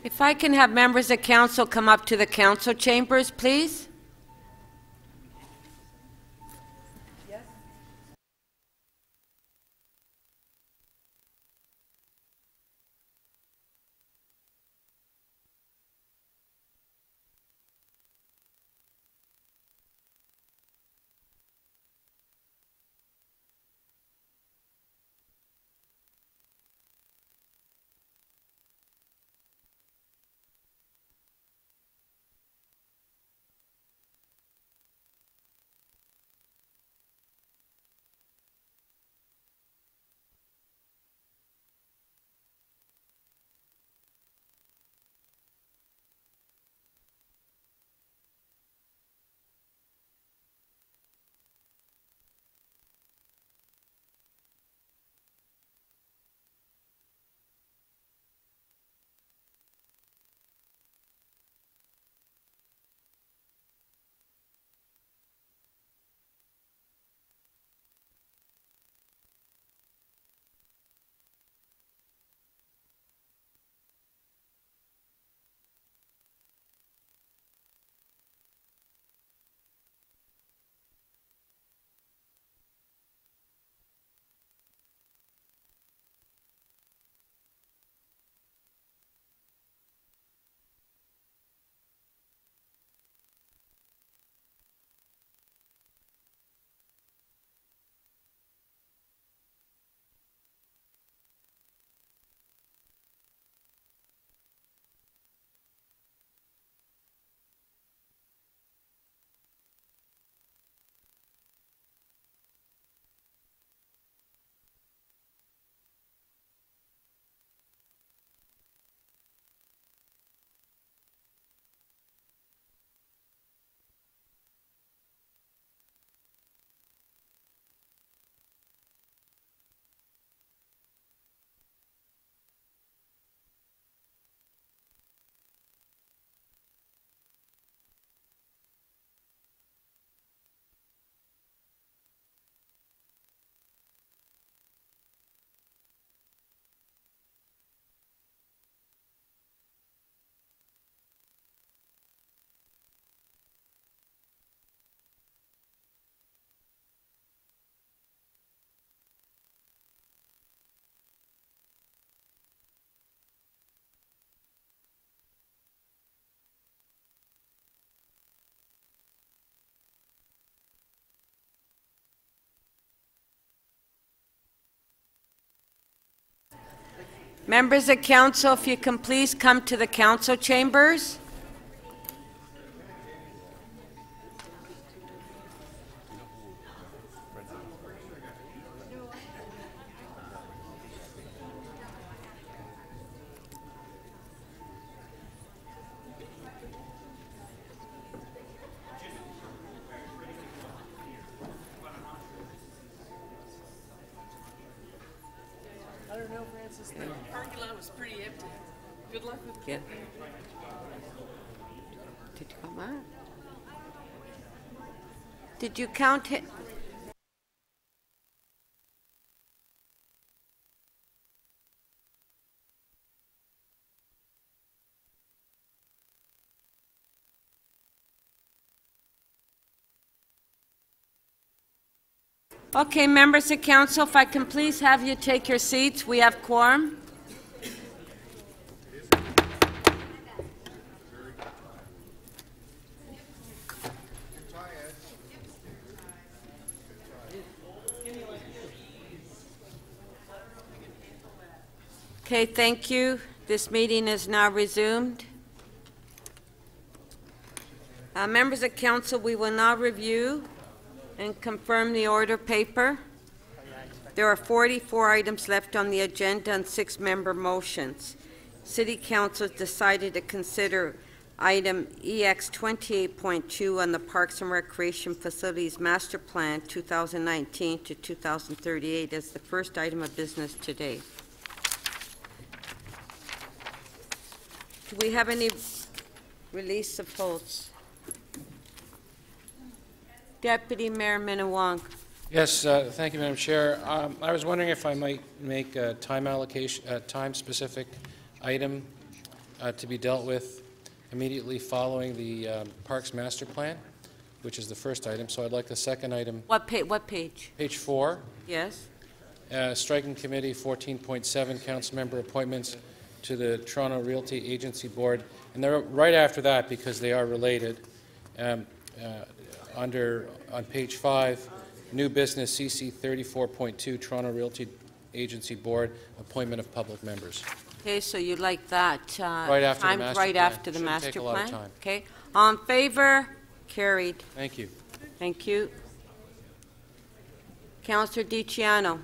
If I can have members of council come up to the council chambers, please. Members of council, if you can please come to the council chambers. I don't know, Francis. The parking lot was pretty empty. Good luck with Yeah. Did you come up? Did you count it? Okay, members of council, if I can please have you take your seats. We have quorum. Okay, thank you. This meeting is now resumed. Members of council, we will now review and confirm the order paper. There are 44 items left on the agenda and 6-member motions. City Council has decided to consider item EX 28.2 on the Parks and Recreation Facilities Master Plan 2019 to 2038 as the first item of business today. Do we have any release of votes? Deputy Mayor Minnan-Wong. Yes, thank you, Madam Chair. I was wondering if I might make a time allocation, a time-specific item to be dealt with immediately following the Parks Master Plan, which is the first item. So I'd like the second item, What page? page 4, Yes? Striking Committee 14.7, council member appointments to the Toronto Realty Agency Board. And they're right after that because they are related. On page 5, new business CC 34.2, Toronto Realty Agency Board, appointment of public members. Okay, so you'd like that Right after the timed master right plan. after the Shouldn't master take a lot of plan? time. Okay. On favor? Carried. Thank you. Thank you. Councillor DiCiano.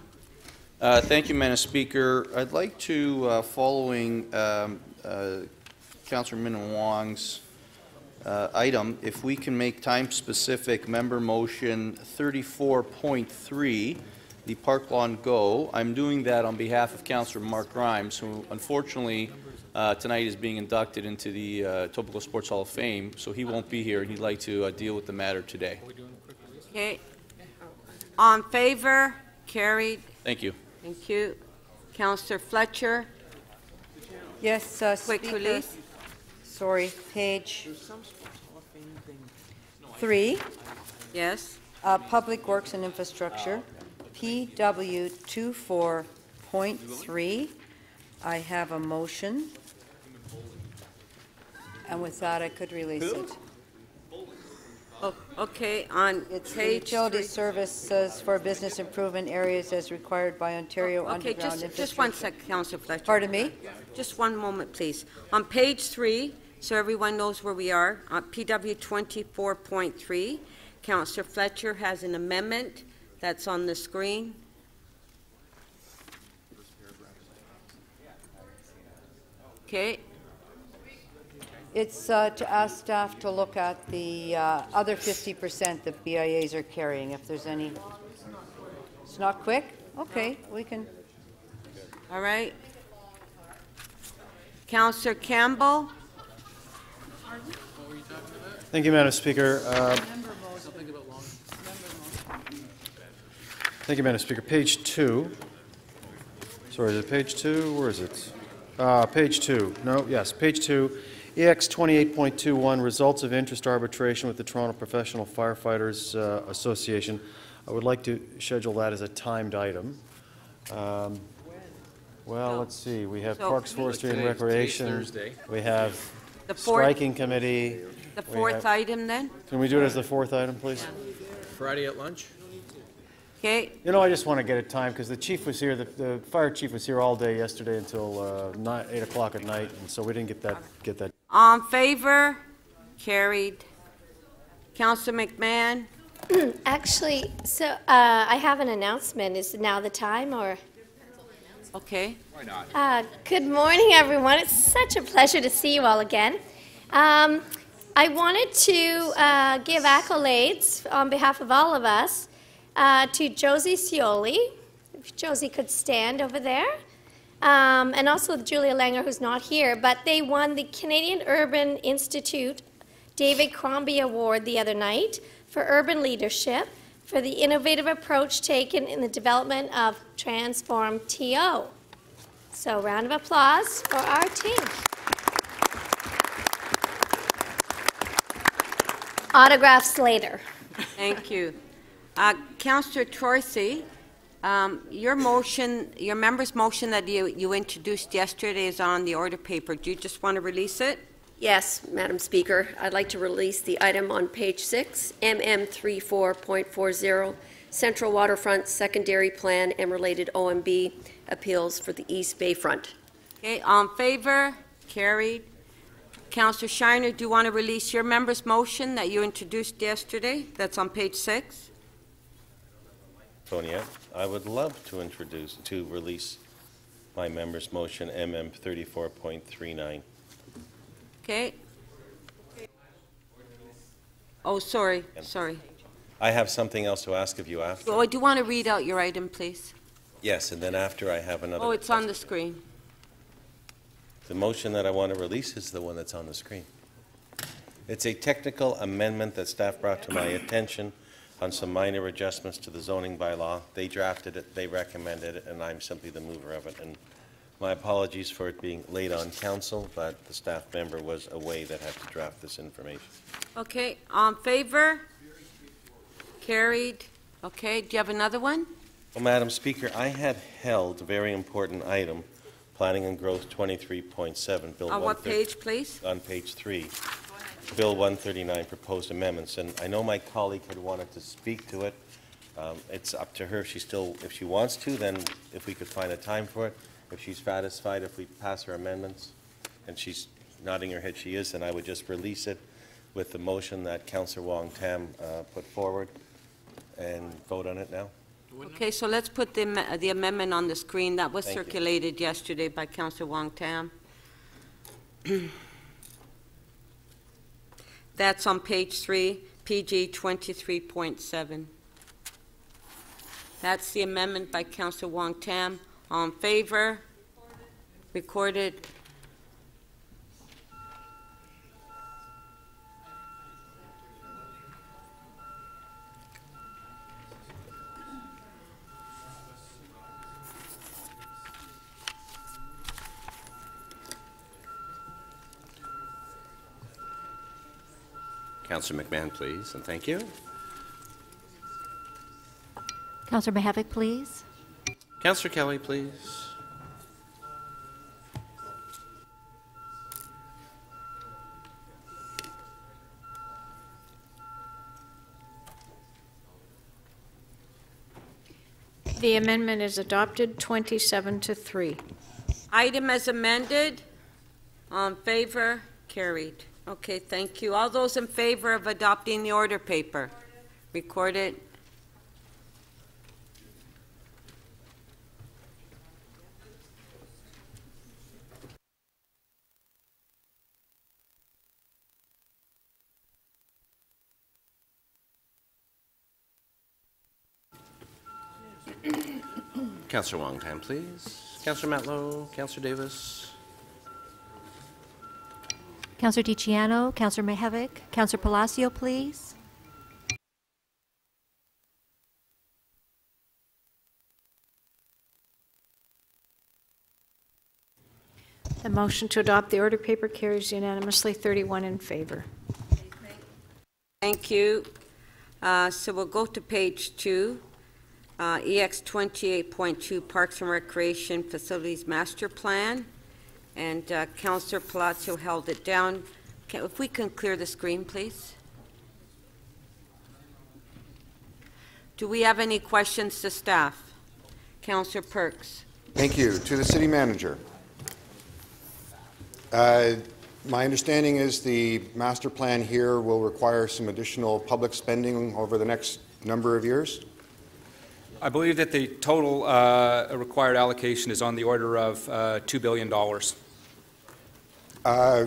Thank you, Madam Speaker. I'd like to, following Councillor Min Wong's item, if we can make time-specific member motion 34.3, the Park Lawn Go. I'm doing that on behalf of Councillor Mark Grimes, who unfortunately tonight is being inducted into the Etobicoke Sports Hall of Fame, so he won't be here, and he'd like to deal with the matter today. Okay. On favor? Carried. Thank you. Thank you. Councillor Fletcher. Yes, Quick Speaker. release. Sorry, page 3, Yes. Public Works and Infrastructure, PW 24.3. I have a motion. And with that, I could release it. Oh, okay, on It's the page utility 3. services for business improvement areas as required by Ontario Okay, Underground Infrastructure. just one sec, Councillor Fletcher. Pardon me? Just one moment, please. On page 3, so everyone knows where we are, on PW 24.3, Councillor Fletcher has an amendment that's on the screen. Okay, It's to ask staff to look at the other 50% that BIAs are carrying, if there's any. It's not quick? Okay, we can. all right. Councillor Campbell. Thank you, Madam Speaker. Thank you, Madam Speaker. Page 2. Sorry, is it page 2? Where is it? Page 2. No, yes, page 2. EX 28.21, results of interest arbitration with the Toronto Professional Firefighters Association. I would like to schedule that as a timed item. Well, let's see. We have So- Parks, Forestry, and Today's Recreation. Thursday. We have The fourth, Striking Committee. the We fourth have- item then? Can we do it as the fourth item, please? Friday at lunch? Okay, You know, I just want to get it timed because the chief was here, the fire chief was here all day yesterday until 8 o'clock at night, and so we didn't get that. on favor? Carried. Councillor McMahon. Actually, so I have an announcement. Is now the time, or? Okay. Good morning, everyone. It's such a pleasure to see you all again. I wanted to give accolades on behalf of all of us to Josie Scioli, if Josie could stand over there, and also Julia Langer, who's not here, but they won the Canadian Urban Institute David Crombie Award the other night for urban leadership for the innovative approach taken in the development of Transform TO. So round of applause for our team. Autographs later. Thank you. Councillor Troisi, your motion, your member's motion that you introduced yesterday is on the order paper. Do you just want to release it? Yes, Madam Speaker. I'd like to release the item on page 6, MM34.40, Central Waterfront Secondary Plan and related OMB appeals for the East Bayfront. Okay, on favor? Carried. Councillor Shiner, do you want to release your member's motion that you introduced yesterday? That's on page 6. Tonya, I would love to release my member's motion, MM 34.39. Okay. Oh, sorry. I have something else to ask of you after. Oh, do you want to read out your item, please? Yes, and then after I have another. Oh, it's on the screen. The motion that I want to release is the one that's on the screen. It's a technical amendment that staff brought to my attention on some minor adjustments to the zoning bylaw. They drafted it, they recommended it, and I'm simply the mover of it. And My apologies for it being late on council, but the staff member was away that had to draft this information. Okay, on favor? Carried. Okay, do you have another one? Well, Madam Speaker, I had held a very important item, Planning and Growth 23.7, Bill On what page, please? On page 3, Bill 139, proposed amendments. And I know my colleague had wanted to speak to it. It's up to her if she wants to, then if we could find a time for it. If she's satisfied, if we pass her amendments, and she's nodding her head she is, then I would just release it with the motion that Councillor Wong Tam put forward and vote on it now. Okay, so let's put the amendment on the screen. That was Thank you. circulated yesterday by Councillor Wong Tam. That's on page 3, PG 23.7. That's the amendment by Councillor Wong Tam. All in favor? Recorded. Councillor McMahon, please, and thank you. Councillor Mihevc, please. Councillor Kelly, please. The amendment is adopted, 27-3. Item as amended. On favor? Carried. Okay, thank you. All those in favor of adopting the order paper? Recorded. Councillor Wong Tam, please. Councillor Matlow, Councillor Davis. Councillor DiCiano, Councillor Mihevc, Councillor Palacio, please. The motion to adopt the order paper carries unanimously, 31 in favor. Thank you. So we'll go to page 2. EX 28.2 Parks and Recreation Facilities Master Plan. And Councillor Palacio held it down. If we can clear the screen, please. Do we have any questions to staff? Councillor Perks. Thank you. To the City Manager. My understanding is the master plan here will require some additional public spending over the next number of years. I believe that the total required allocation is on the order of $2 billion.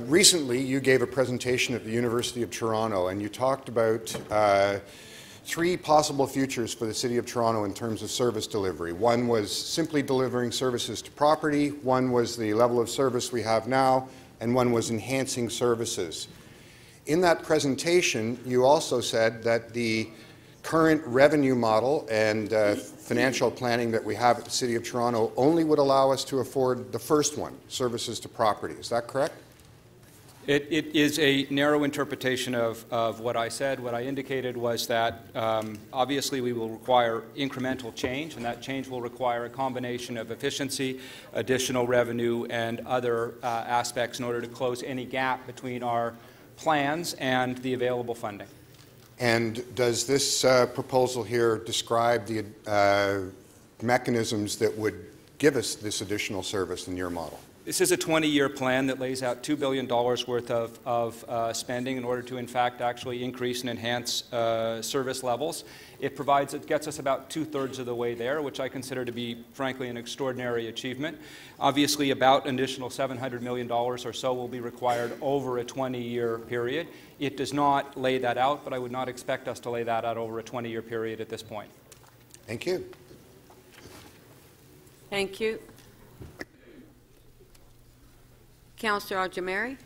Recently, you gave a presentation at the University of Toronto, and you talked about 3 possible futures for the City of Toronto in terms of service delivery. One was simply delivering services to property, one was the level of service we have now, and one was enhancing services. In that presentation, you also said that the current revenue model and financial planning that we have at the City of Toronto only would allow us to afford the first one, services to property. Is that correct? It is a narrow interpretation of what I said. What I indicated was that obviously we will require incremental change, and that change will require a combination of efficiency, additional revenue, and other aspects in order to close any gap between our plans and the available funding. And does this proposal here describe the mechanisms that would give us this additional service in your model? This is a 20-year plan that lays out $2 billion worth of spending in order to, in fact, actually increase and enhance service levels. It gets us about 2/3 of the way there, which I consider to be, frankly, an extraordinary achievement. Obviously, about an additional $700 million or so will be required over a 20-year period. It does not lay that out, but I would not expect us to lay that out over a 20-year period at this point. Thank you. Thank you. Councillor Aljamari.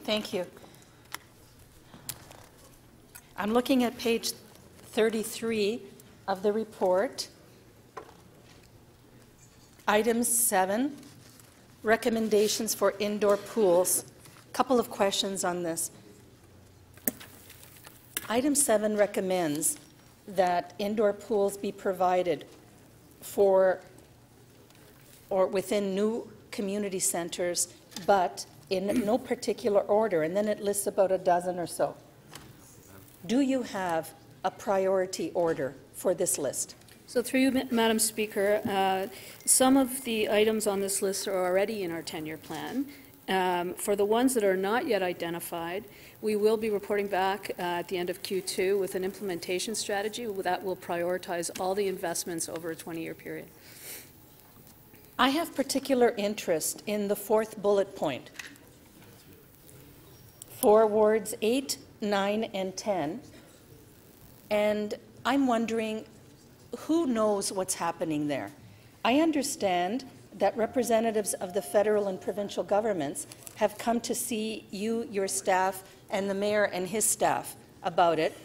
Thank you. I'm looking at page 33 of the report, Item 7, recommendations for indoor pools. Couple of questions on this. Item 7 recommends that indoor pools be provided for or within new community centers, but in no particular order, and then it lists about a dozen or so. Do you have a priority order for this list? So through you, Madam Speaker, some of the items on this list are already in our 10-year plan. For the ones that are not yet identified, we will be reporting back at the end of Q2 with an implementation strategy that will prioritize all the investments over a 20-year period. I have particular interest in the 4th bullet point for wards 8, 9, and 10, and I'm wondering who knows what's happening there. I understand that representatives of the federal and provincial governments have come to see you, your staff, and the mayor and his staff about it.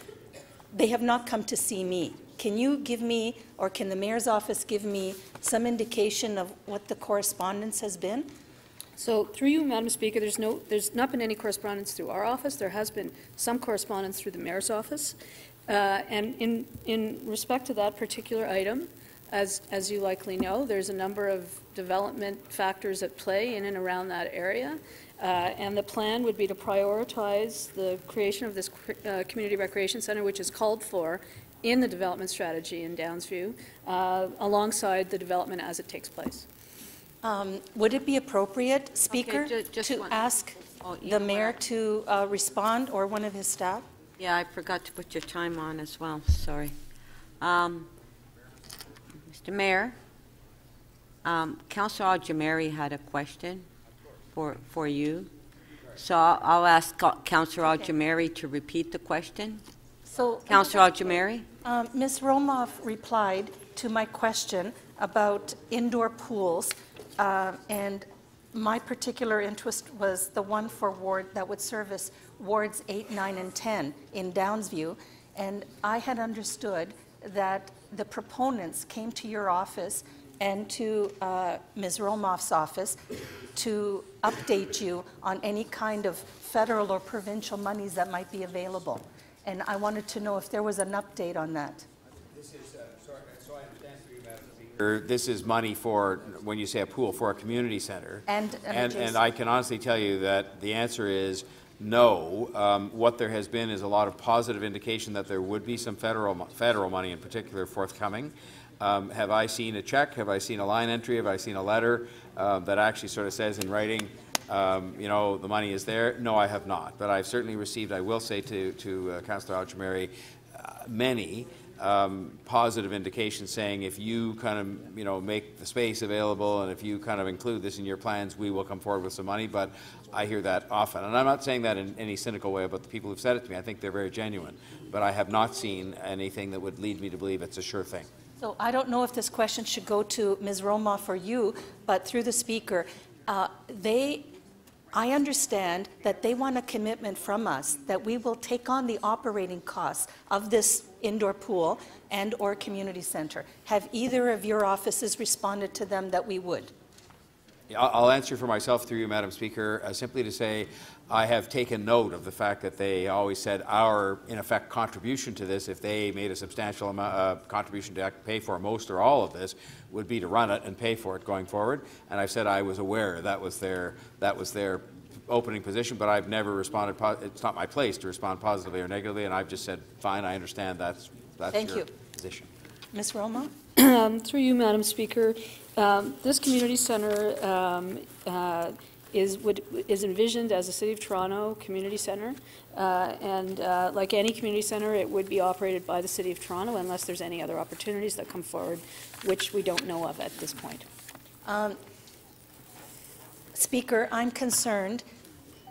They have not come to see me. Can you give me, or can the mayor's office give me, some indication of what the correspondence has been? So through you, Madam Speaker, there's not been any correspondence through our office. There has been some correspondence through the mayor's office. And in respect to that particular item, as you likely know, there's a number of development factors at play in and around that area. And the plan would be to prioritize the creation of this community recreation center, which is called for in the development strategy in Downsview, alongside the development as it takes place. Would it be appropriate, Speaker, to ask the mayor to respond, or one of his staff? Yeah, I forgot to put your time on as well. Sorry. Mr. Mayor, Councillor Al-Jamari had a question for you. So I'll ask Councillor Al-Jamari to repeat the question. So, Councillor Al-Jamari? Ms. Romoff replied to my question about indoor pools, and my particular interest was the one for ward that would service wards 8, 9, and 10 in Downsview, and I had understood that the proponents came to your office and to Ms. Romoff's office to update you on any kind of federal or provincial monies that might be available. And I wanted to know if there was an update on that. This is, so I understand through you, Madam Speaker, this is money for, when you say a pool, for a community center. And I can honestly tell you that the answer is no. What there has been is a lot of positive indication that there would be some federal money in particular forthcoming. Have I seen a check? Have I seen a line entry? Have I seen a letter that actually sort of says in writing, you know, the money is there? No, I have not. But I've certainly received, I will say to Councillor Al-Jamari, many positive indications saying if you kind of, you know, make the space available and if you kind of include this in your plans, we will come forward with some money. But I hear that often. And I'm not saying that in any cynical way about the people who've said it to me. I think they're very genuine. But I have not seen anything that would lead me to believe it's a sure thing. So I don't know if this question should go to Ms. Romoff or you, but through the Speaker, I understand that they want a commitment from us that we will take on the operating costs of this indoor pool and or community center. Have either of your offices responded to them that we would? I'll answer for myself through you, Madam Speaker, simply to say I have taken note of the fact that they always said our, in effect, contribution to this, if they made a substantial amount, contribution to pay for most or all of this, would be to run it and pay for it going forward. And I've said I was aware that was their opening position, but I've never responded. It's not my place to respond positively or negatively, and I've just said, fine, I understand that's your position. Ms. Romoff? Through you, Madam Speaker, this community center is envisioned as a City of Toronto community center, and like any community center, it would be operated by the City of Toronto unless there's any other opportunities that come forward, which we don't know of at this point. Speaker, I'm concerned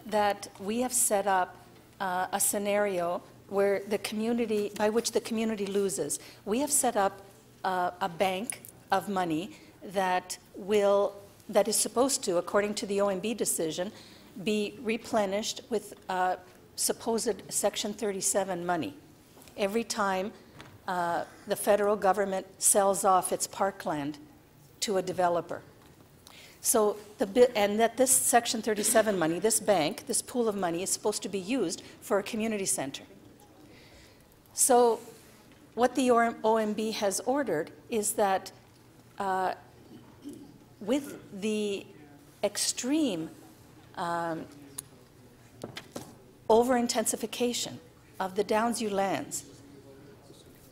that we have set up a scenario where the community, by which the community loses. We have set up a bank of money that is supposed to, according to the OMB decision, be replenished with supposed Section 37 money. Every time the federal government sells off its parkland to a developer. So and that this Section 37 money, this bank, this pool of money is supposed to be used for a community center. So what the OMB has ordered is that with the extreme over-intensification of the Downsview lands,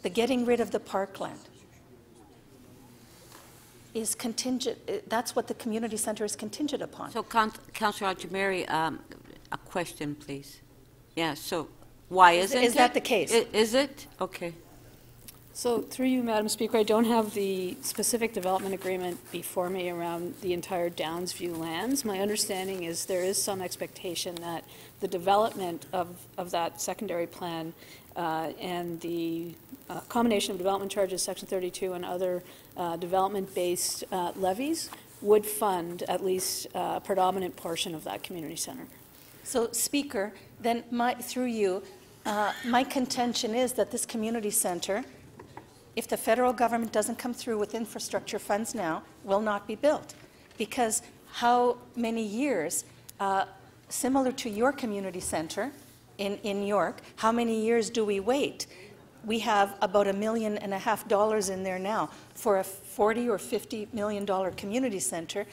the getting rid of the parkland, is contingent, that's what the community center is contingent upon. So, Councillor Ajamari, a question, please. Yeah, so why isn't it? Is that the case? Is it? Okay. So through you, Madam Speaker, I don't have the specific development agreement before me around the entire Downsview lands. My understanding is there is some expectation that the development of that secondary plan and the combination of development charges, Section 32, and other development-based levies would fund at least a predominant portion of that community center. So, Speaker, then through you, my contention is that this community center, if the federal government doesn't come through with infrastructure funds now, will not be built. Because how many years, similar to your community center in York, how many years do we wait? We have about $1.5 million in there now for a $40 or $50 million community center.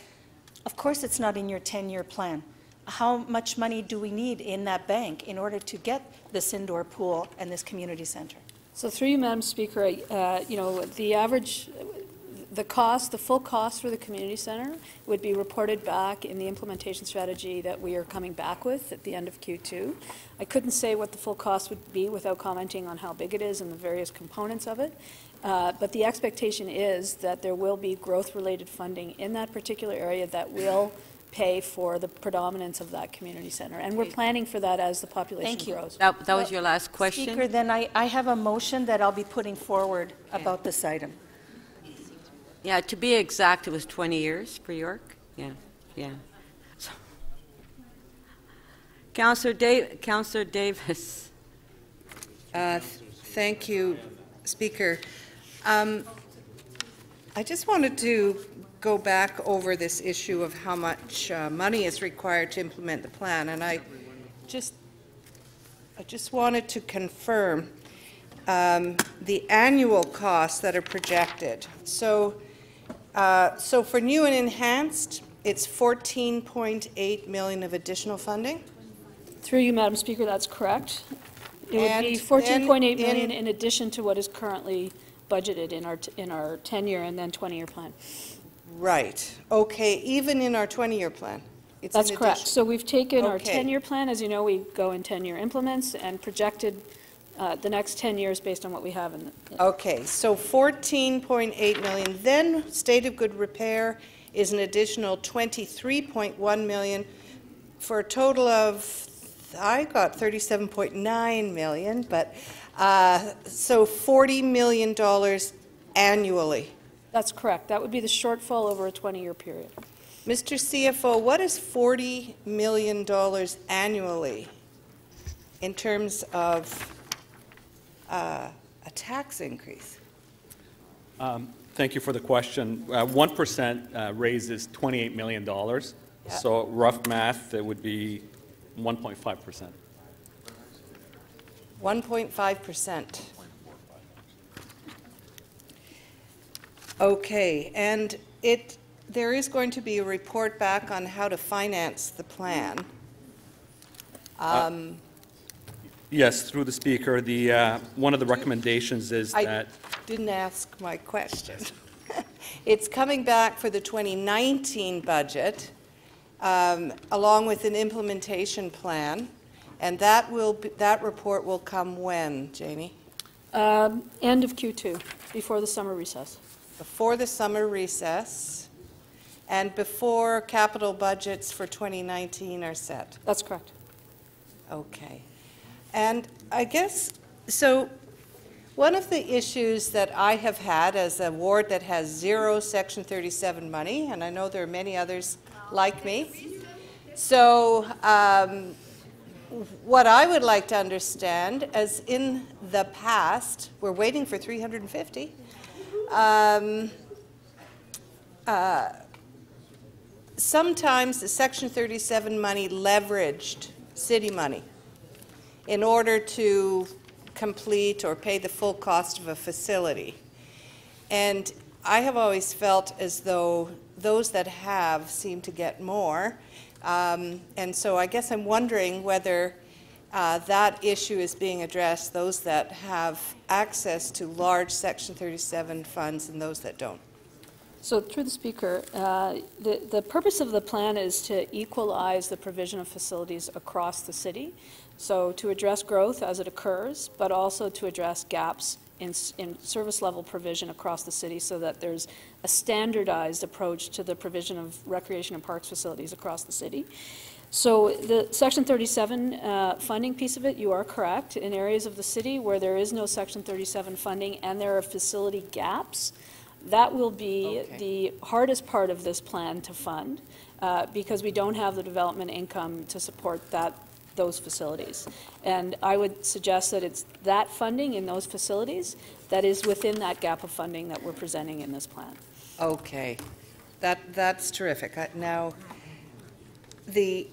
Of course it's not in your 10-year plan. How much money do we need in that bank in order to get this indoor pool and this community center? So through you, Madam Speaker, you know, the average, the full cost for the community center would be reported back in the implementation strategy that we are coming back with at the end of Q2. I couldn't say what the full cost would be without commenting on how big it is and the various components of it. But the expectation is that there will be growth-related funding in that particular area that will pay for the predominance of that community center. And we're planning for that as the population grows. That was your last question? Speaker, then I have a motion that I'll be putting forward about this item. Yeah, to be exact, it was 20 years for York. Yeah, yeah. So, Councillor Davis. Thank you, Speaker. I just wanted to go back over this issue of how much money is required to implement the plan, and I just wanted to confirm the annual costs that are projected. So for new and enhanced, it's $14.8 million of additional funding. Through you, Madam Speaker, that's correct. It would be $14.8 million in addition to what is currently budgeted in our 10-year and then 20-year plan. Right. Okay. Even in our 20-year plan. That's correct. So we've taken our 10-year plan. As you know, we go in 10-year implements and projected the next 10 years based on what we have in the... Okay. So $14.8 million. Then state of good repair is an additional $23.1 million for a total of, I got $37.9 million, but so $40 million annually. That's correct. That would be the shortfall over a 20-year period. Mr. CFO, what is $40 million annually in terms of a tax increase? Thank you for the question. 1% raises $28 million. Yeah. So rough math, it would be 1.5%. 1.5%. Okay, and there is going to be a report back on how to finance the plan. Yes, through the Speaker. One of the recommendations is that... I didn't ask my question. It's coming back for the 2019 budget, along with an implementation plan, and that report will come when, Janie? End of Q2, before the summer recess. Before the summer recess, and before capital budgets for 2019 are set. That's correct. Okay. And I guess, so one of the issues that I have had as a ward that has zero Section 37 money, and I know there are many others like me, so what I would like to understand, as in the past, we're waiting for 350, sometimes the Section 37 money leveraged city money in order to complete or pay the full cost of a facility. And I have always felt as though those that have seem to get more. And so I guess I'm wondering whether that issue is being addressed, those that have access to large Section 37 funds and those that don't. So through the Speaker, the purpose of the plan is to equalize the provision of facilities across the city. So to address growth as it occurs, but also to address gaps in service level provision across the city so that there's a standardized approach to the provision of recreation and parks facilities across the city. So the Section 37 funding piece of it, you are correct. In areas of the city where there is no Section 37 funding and there are facility gaps, that will be the hardest part of this plan to fund because we don't have the development income to support those facilities. And I would suggest that it's that funding in those facilities that is within that gap of funding that we're presenting in this plan. Okay, that's terrific. Now, in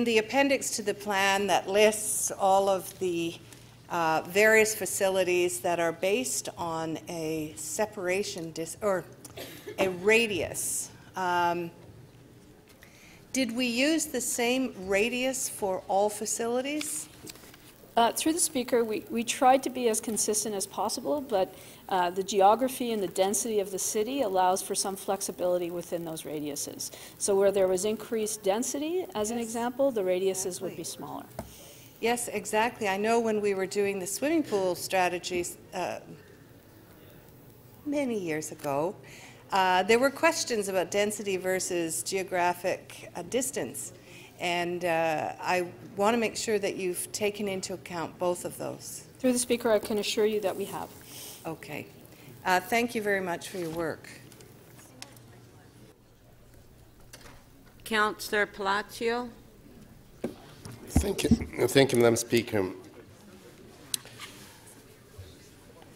the appendix to the plan that lists all of the various facilities that are based on a separation or a radius. Did we use the same radius for all facilities? Through the Speaker, we tried to be as consistent as possible, but the geography and the density of the city allows for some flexibility within those radiuses. So where there was increased density, as an example, the radiuses would be smaller. Yes, exactly. I know when we were doing the swimming pool strategies many years ago, there were questions about density versus geographic distance. And I want to make sure that you've taken into account both of those. Through the Speaker, I can assure you that we have. Okay. Thank you very much for your work. Councillor Palacio. Thank you, Madam Speaker.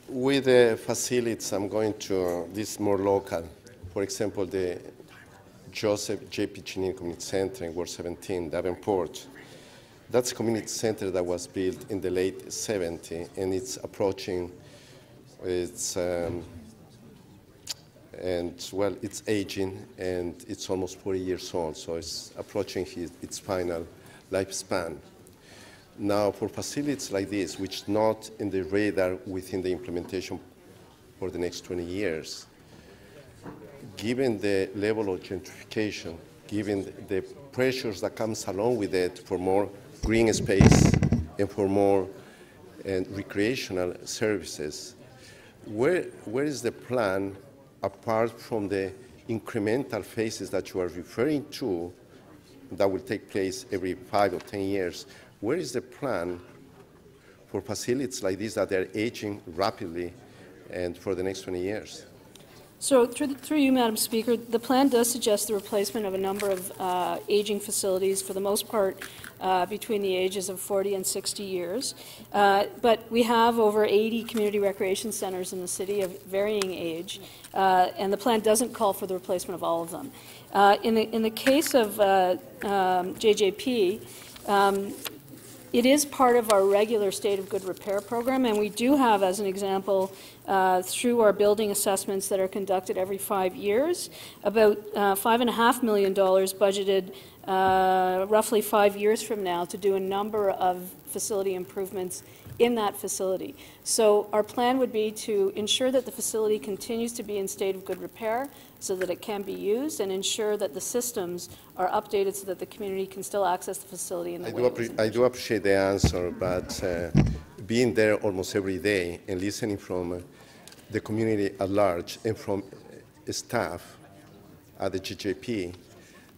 With the facilities, I'm going to this more local. For example, the Joseph J. Piccinini Community Center in Ward 17, Davenport. That's a community center that was built in the late 70s, and it's approaching it's aging, and it's almost 40 years old, so it's approaching its final lifespan. Now, for facilities like this, which not in the radar within the implementation for the next 20 years, given the level of gentrification, given the pressures that comes along with it for more green space and for more recreational services, where is the plan, apart from the incremental phases that you are referring to, that will take place every 5 or 10 years, where is the plan for facilities like this that are aging rapidly and for the next 20 years? So through you, Madam Speaker, the plan does suggest the replacement of a number of aging facilities, for the most part between the ages of 40 and 60 years. But we have over 80 community recreation centers in the city of varying age, and the plan doesn't call for the replacement of all of them. In the case of JJP, it is part of our regular state of good repair program, and we do have, as an example, through our building assessments that are conducted every 5 years, about $5.5 million budgeted roughly 5 years from now to do a number of facility improvements in that facility. So our plan would be to ensure that the facility continues to be in state of good repair so that it can be used, and ensure that the systems are updated so that the community can still access the facility in the way I do appreciate the answer, but being there almost every day and listening from the community at large and from staff at the JJP,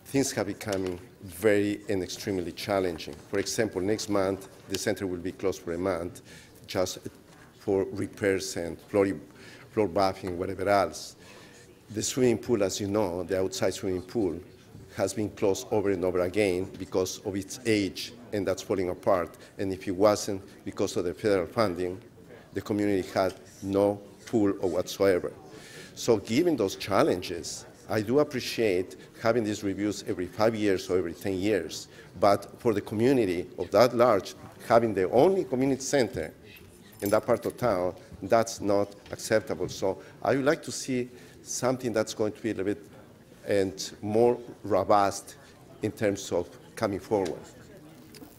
things have become very and extremely challenging. For example, next month, the center will be closed for a month just for repairs and floor buffing, whatever else. The swimming pool, as you know, the outside swimming pool, has been closed over and over again because of its age, and that's falling apart. And if it wasn't because of the federal funding, the community had no pool or whatsoever. So given those challenges, I do appreciate having these reviews every 5 years or every 10 years. But for the community of that large, having the only community center in that part of town, that's not acceptable. So I would like to see something that's going to be a little bit and more robust in terms of coming forward.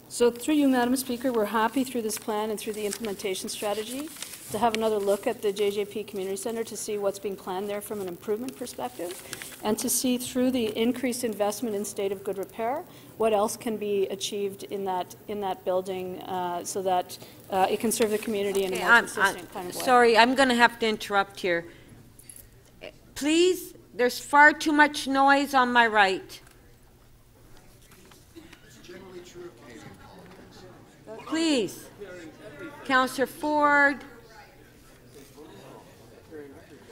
So through you, Madam Speaker, we're happy through this plan and through the implementation strategy to have another look at the JJP Community Centre to see what's being planned there from an improvement perspective, and to see through the increased investment in state of good repair what else can be achieved in that building so that it can serve the community in a more consistent kind of way. Sorry, I'm going to have to interrupt here. Please, there's far too much noise on my right. Please, Councillor Ford,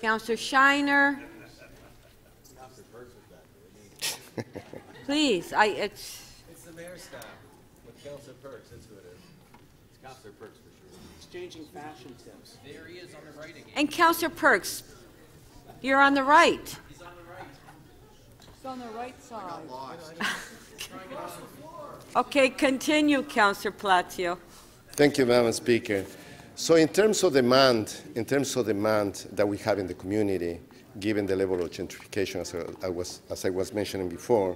Councillor Shiner. Please, it's the mayor's staff with Councillor Perks. That's who it is. It's Councillor Perks for sure. Exchanging fashion tips. There he is on the right again. and Councillor Perks, you're on the right. He's on the right. It's on the right side. Okay, continue, Councillor Palacio. Thank you, Madam Speaker. So in terms of demand that we have in the community, given the level of gentrification, as I was mentioning before,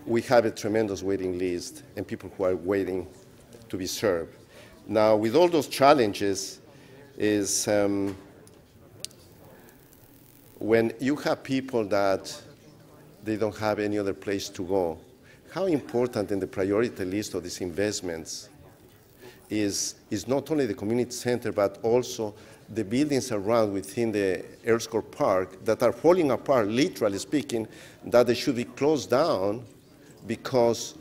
we have a tremendous waiting list and people who are waiting to be served. Now, with all those challenges, is when you have people that they don't have any other place to go, how important in the priority list of these investments is not only the community center, but also the buildings around within the Earls Court Park that are falling apart, literally speaking, that they should be closed down because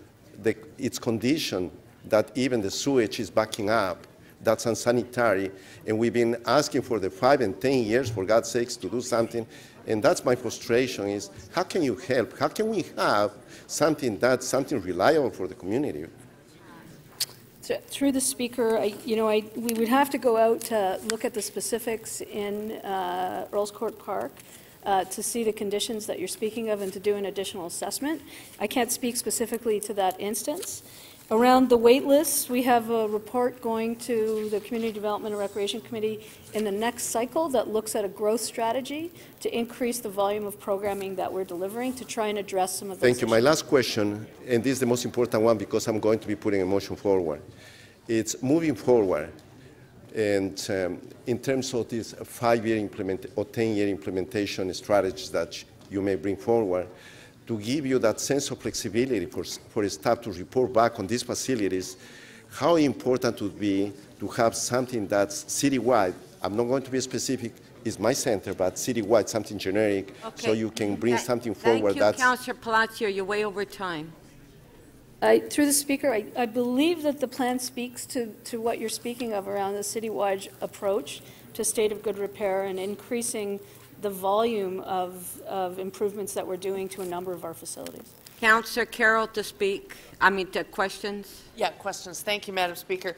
its condition, that even the sewage is backing up. That's unsanitary, and we've been asking for the 5 and 10 years, for God's sakes, to do something. And that's my frustration: is how can you help? How can we have something reliable for the community? Through the Speaker, we would have to go out to look at the specifics in Earls Court Park to see the conditions that you're speaking of and to do an additional assessment. I can't speak specifically to that instance. Around the wait lists, we have a report going to the Community Development and Recreation Committee in the next cycle that looks at a growth strategy to increase the volume of programming that we're delivering to try and address some of those Thank you. My last question, and this is the most important one because I'm going to be putting a motion forward. It's moving forward, and in terms of this 5-year or 10-year implementation strategies that you may bring forward, to give you that sense of flexibility for staff to report back on these facilities, how important it would be to have something that's citywide. I'm not going to be specific, it's my center, but citywide, something generic, Okay. so you can bring something forward. Thank you, Councillor Palacio. You're way over time. Through the Speaker, I believe that the plan speaks to what you're speaking of around the citywide approach to state of good repair and increasing the volume of improvements that we're doing to a number of our facilities. Councillor Carroll to questions. Yeah, questions. Thank you, Madam Speaker.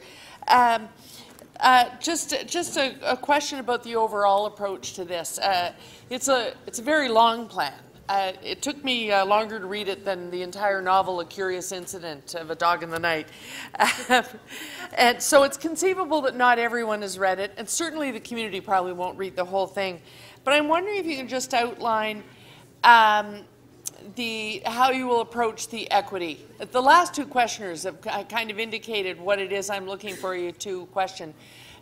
Just a question about the overall approach to this. It's a very long plan. It took me longer to read it than the entire novel A Curious Incident of a Dog in the Night. And so it's conceivable that not everyone has read it, and certainly the community probably won't read the whole thing. But I'm wondering if you can just outline how you will approach the equity. The last two questioners have kind of indicated what it is I'm looking for you to question.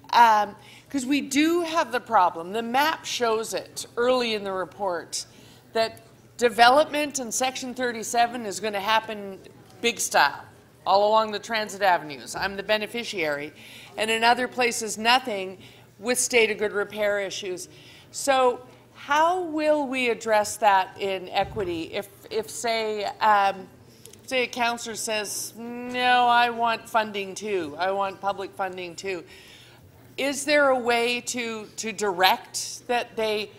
Because we do have the problem, the map shows it early in the report, that development in Section 37 is going to happen big style all along the transit avenues. I'm the beneficiary. And in other places, nothing, with state of good repair issues. So how will we address that in equity if say a councillor says, no, I want funding too, I want public funding too. Is there a way to direct that they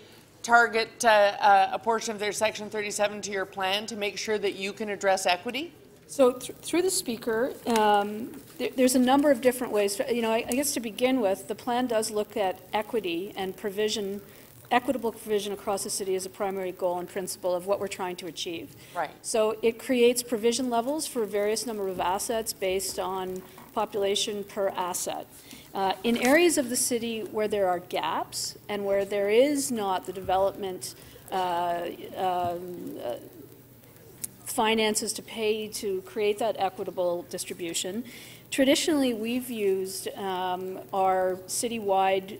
target a portion of their Section 37 to your plan to make sure that you can address equity? So through the Speaker, there's a number of different ways. I guess to begin with, the plan does look at equity and provision equitable provision across the city is a primary goal and principle of what we're trying to achieve. Right. So it creates provision levels for various number of assets based on population per asset. In areas of the city where there are gaps and where there is not the development finances to pay to create that equitable distribution, traditionally we've used our citywide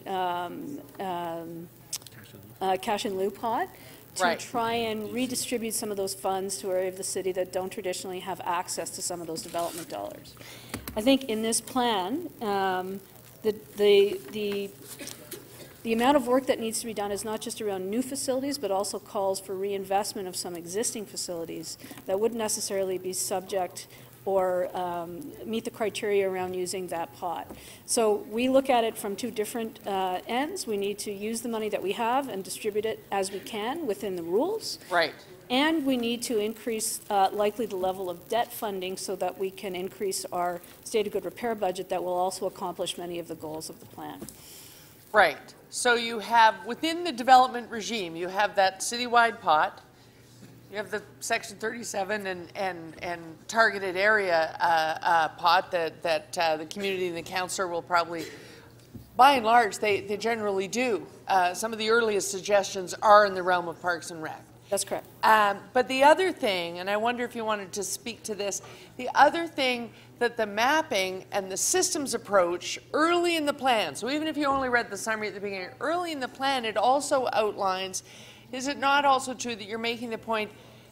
cash in lieu pot to try and redistribute some of those funds to areas of the city that don't traditionally have access to some of those development dollars. I think in this plan, the amount of work that needs to be done is not just around new facilities, but also calls for reinvestment of some existing facilities that wouldn't necessarily be subject or meet the criteria around using that pot. So we look at it from two different ends. We need to use the money that we have and distribute it as we can within the rules. Right. And we need to increase likely the level of debt funding so that we can increase our state of good repair budget that will also accomplish many of the goals of the plan. Right. So you have, within the development regime, you have that citywide pot, you have the Section 37 and targeted area pot that the community and the councillor will probably, by and large, they generally do. Some of the earliest suggestions are in the realm of Parks and Rec. That's correct. But the other thing, and I wonder if you wanted to speak to this, the other thing that the mapping and the systems approach early in the plan, so even if you only read the summary at the beginning, early in the plan it also outlines, is it not also true that you're making the point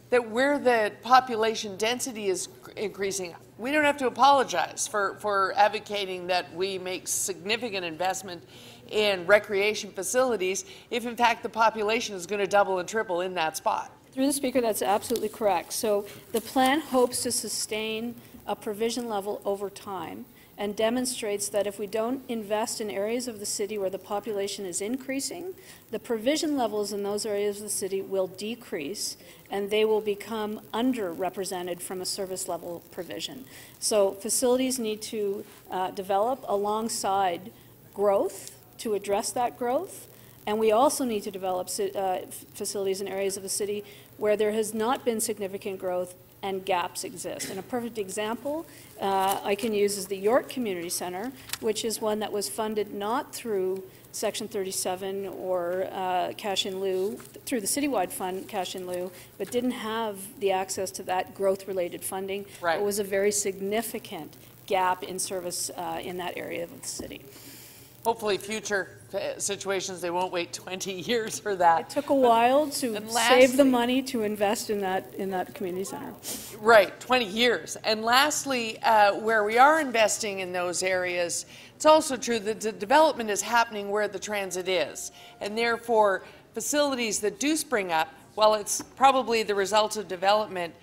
that where the population density is increasing, we don't have to apologize for advocating that we make significant investment in recreation facilities if in fact the population is going to double and triple in that spot? Through the Speaker, that's absolutely correct. So the plan hopes to sustain a provision level over time and demonstrates that if we don't invest in areas of the city where the population is increasing, the provision levels in those areas of the city will decrease and they will become underrepresented from a service level provision. So facilities need to develop alongside growth to address that growth, and we also need to develop facilities in areas of the city where there has not been significant growth and gaps exist. And a perfect example I can use is the York Community Centre, which is one that was funded not through Section 37 or cash in lieu, through the citywide fund cash in lieu, but didn't have the access to that growth-related funding. Right. It was a very significant gap in service in that area of the city. Hopefully future situations, they won't wait 20 years for that. It took a while to save the money to invest in that community center. Right, 20 years. And lastly, where we are investing in those areas, it's also true that the development is happening where the transit is. And therefore, facilities that do spring up, while it's probably the result of development,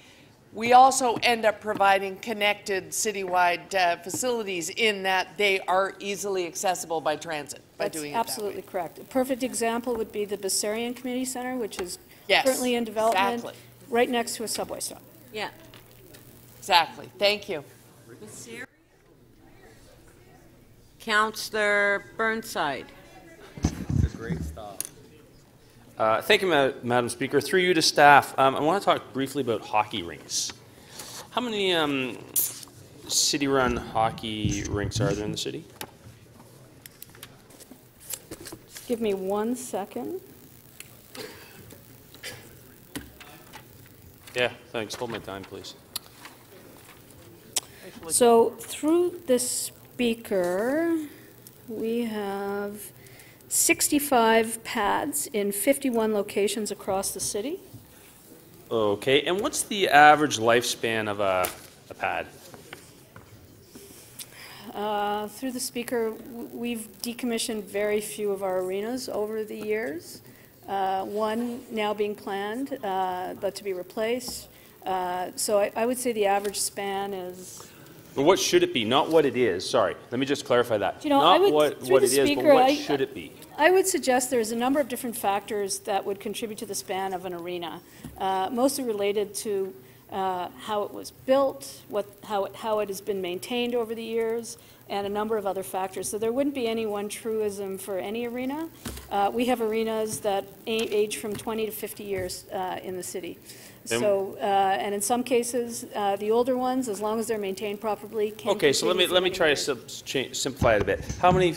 we also end up providing connected citywide facilities in that they are easily accessible by transit. That's absolutely correct. A perfect example would be the Bessarion Community Center, which is currently in development, right next to a subway stop. Yeah. Exactly. Thank you. Councillor Burnside. It's a great stop. Thank you, Madam Speaker. Through you to staff, I want to talk briefly about hockey rinks. How many city-run hockey rinks are there in the city? Give me 1 second. Yeah, thanks. Hold my time, please. So through the Speaker, we have 65 pads in 51 locations across the city. Okay, and what's the average lifespan of a pad? Through the Speaker, we've decommissioned very few of our arenas over the years. One now being planned, but to be replaced. So I would say the average span is... Well, what should it be? Not what it is. Sorry, let me just clarify that. You know, Not what it is, but what should it be? I would suggest there's a number of different factors that would contribute to the span of an arena, mostly related to how it was built, how it has been maintained over the years, and a number of other factors. So there wouldn't be any one truism for any arena. We have arenas that age from 20 to 50 years in the city. So, and in some cases, the older ones, as long as they're maintained properly, can Okay, so let me try to simplify it a bit. How many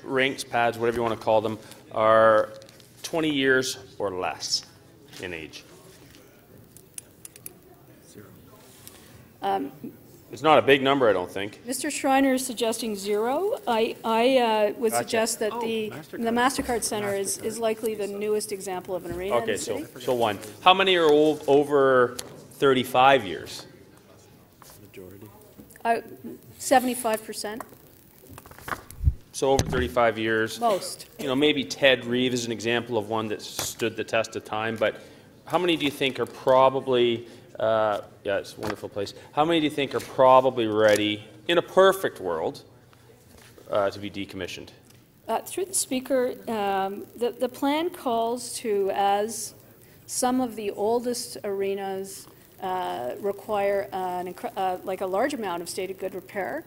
rinks, pads, whatever you want to call them, are 20 years or less in age? It's not a big number, I don't think. Mr. Schreiner is suggesting 0. I would suggest that the MasterCard Center is likely the newest example of an arena in Okay, the city. so 1. How many are over 35 years? 75%. So over 35 years. Most. You know, maybe Ted Reeve is an example of one that stood the test of time, but how many do you think are probably, yeah, it's a wonderful place. How many do you think are probably ready, in a perfect world, to be decommissioned? Through the Speaker, the plan calls to, as some of the oldest arenas require like a large amount of stated good repair,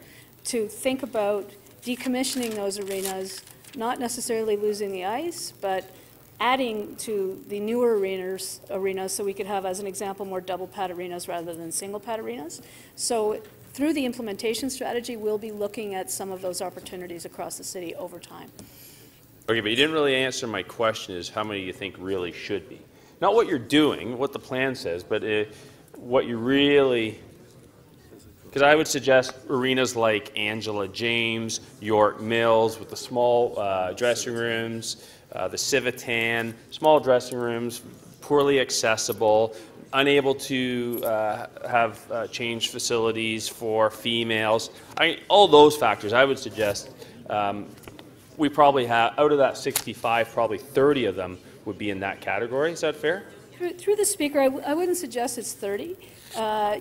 to think about decommissioning those arenas, not necessarily losing the ice, but adding to the newer arenas so we could have, as an example, more double pad arenas rather than single pad arenas. So through the implementation strategy, we'll be looking at some of those opportunities across the city over time. Okay, but you didn't really answer my question, is how many you think really should be. Not what you're doing, what the plan says, but what you really, because I would suggest arenas like Angela James, York Mills with the small dressing rooms, the Civitan, small dressing rooms, poorly accessible, unable to have change facilities for females. All those factors, I would suggest we probably have, out of that 65, probably 30 of them would be in that category. Is that fair? Through the Speaker, I wouldn't suggest it's 30.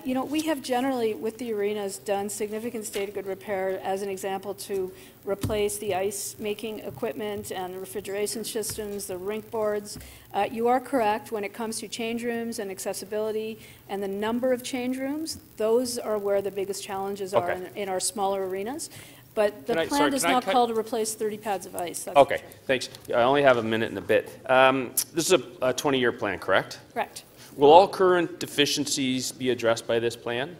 You know, we have generally, with the arenas, done significant state of good repair, as an example, to replace the ice-making equipment and the refrigeration systems, the rink boards. You are correct when it comes to change rooms and accessibility and the number of change rooms. Those are where the biggest challenges are in our smaller arenas. But the plan does not call to replace 30 pads of ice. Okay, thanks. I only have a minute and a bit. This is a 20-year plan, correct? Correct. Will all current deficiencies be addressed by this plan?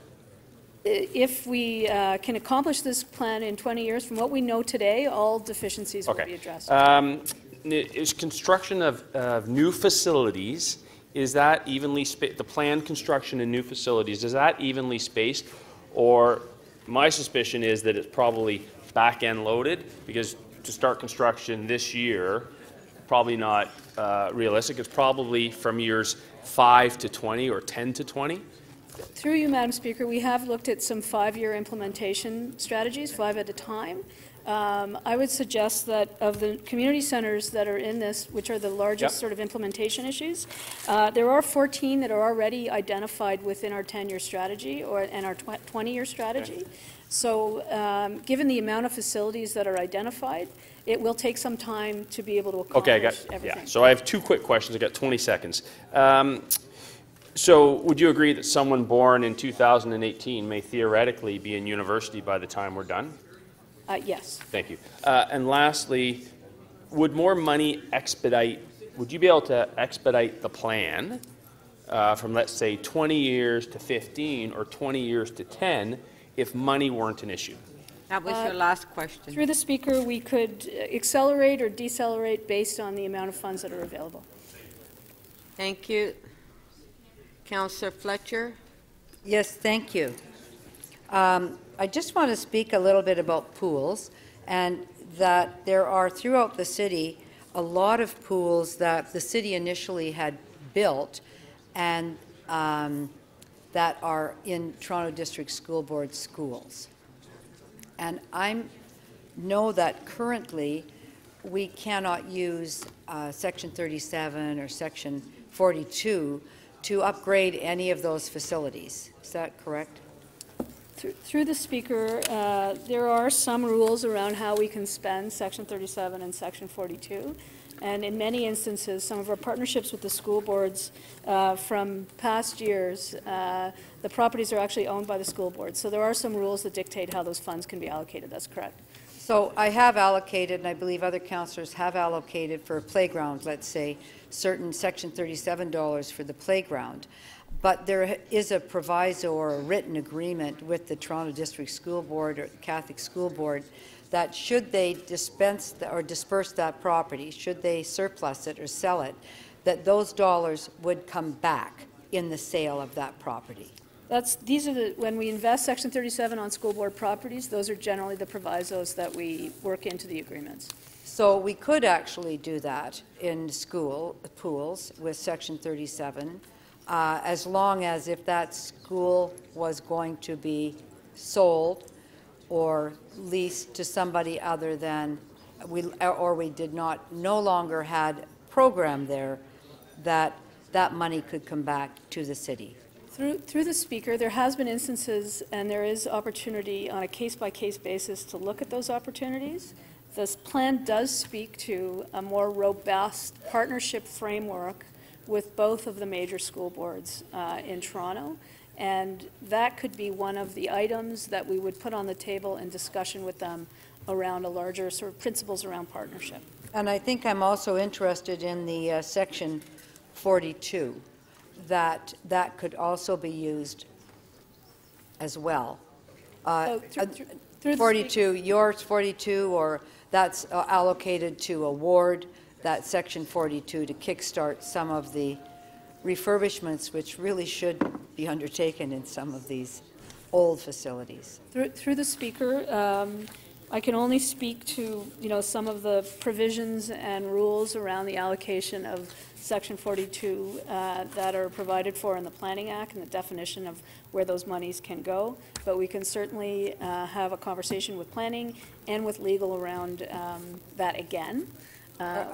If we can accomplish this plan in 20 years, from what we know today, all deficiencies will be addressed. Is construction of new facilities, is that evenly spaced? The planned construction in new facilities, is that evenly spaced? Or my suspicion is that it's probably back-end loaded, because to start construction this year, probably not realistic. It's probably from years 5 to 20 or 10 to 20. Through you, Madam Speaker, we have looked at some 5-year implementation strategies, 5 at a time. I would suggest that of the community centers that are in this, which are the largest sort of implementation issues, there are 14 that are already identified within our 10-year strategy and our 20-year strategy. So given the amount of facilities that are identified, it will take some time to be able to accomplish everything. Yeah. So I have 2 quick questions. I got 20 seconds. So would you agree that someone born in 2018 may theoretically be in university by the time we're done? Yes. Thank you. And lastly, would more money would you be able to expedite the plan from, let's say, 20 years to 15 or 20 years to 10 if money weren't an issue? That was your last question. Through the Speaker, we could accelerate or decelerate based on the amount of funds that are available. Thank you. Councillor Fletcher. Yes, thank you. I just want to speak a little bit about pools, and that there are throughout the city a lot of pools that the city initially had built and that are in Toronto District School Board schools. And I know that currently we cannot use Section 37 or Section 42 to upgrade any of those facilities. Is that correct? Through the Speaker, there are some rules around how we can spend Section 37 and Section 42. And in many instances, some of our partnerships with the school boards from past years, the properties are actually owned by the school board. So there are some rules that dictate how those funds can be allocated. That's correct. So I have allocated, and I believe other councillors have allocated for a playground, let's say, certain Section 37 dollars for the playground. But there is a proviso or a written agreement with the Toronto District School Board or the Catholic School Board that should they dispense or disperse that property, should they surplus it or sell it, that those dollars would come back in the sale of that property. These are when we invest Section 37 on school board properties, those are generally the provisos that we work into the agreements. So we could actually do that in school pools with Section 37, as long as if that school was going to be sold or leased to somebody other than we did not no longer had program there, that money could come back to the city. Through the Speaker, there has been instances, and there is opportunity on a case-by-case basis to look at those opportunities. This plan does speak to a more robust partnership framework with both of the major school boards in Toronto, and that could be one of the items that we would put on the table in discussion with them around a larger sort of principles around partnership. And I think I'm also interested in the Section 42. That could also be used as well. 42, yours 42, or that's allocated to a ward, that Section 42 to kickstart some of the refurbishments which really should be undertaken in some of these old facilities. Through the Speaker, I can only speak to some of the provisions and rules around the allocation of Section 42 that are provided for in the Planning Act and the definition of where those monies can go. But we can certainly have a conversation with planning and with legal around that again.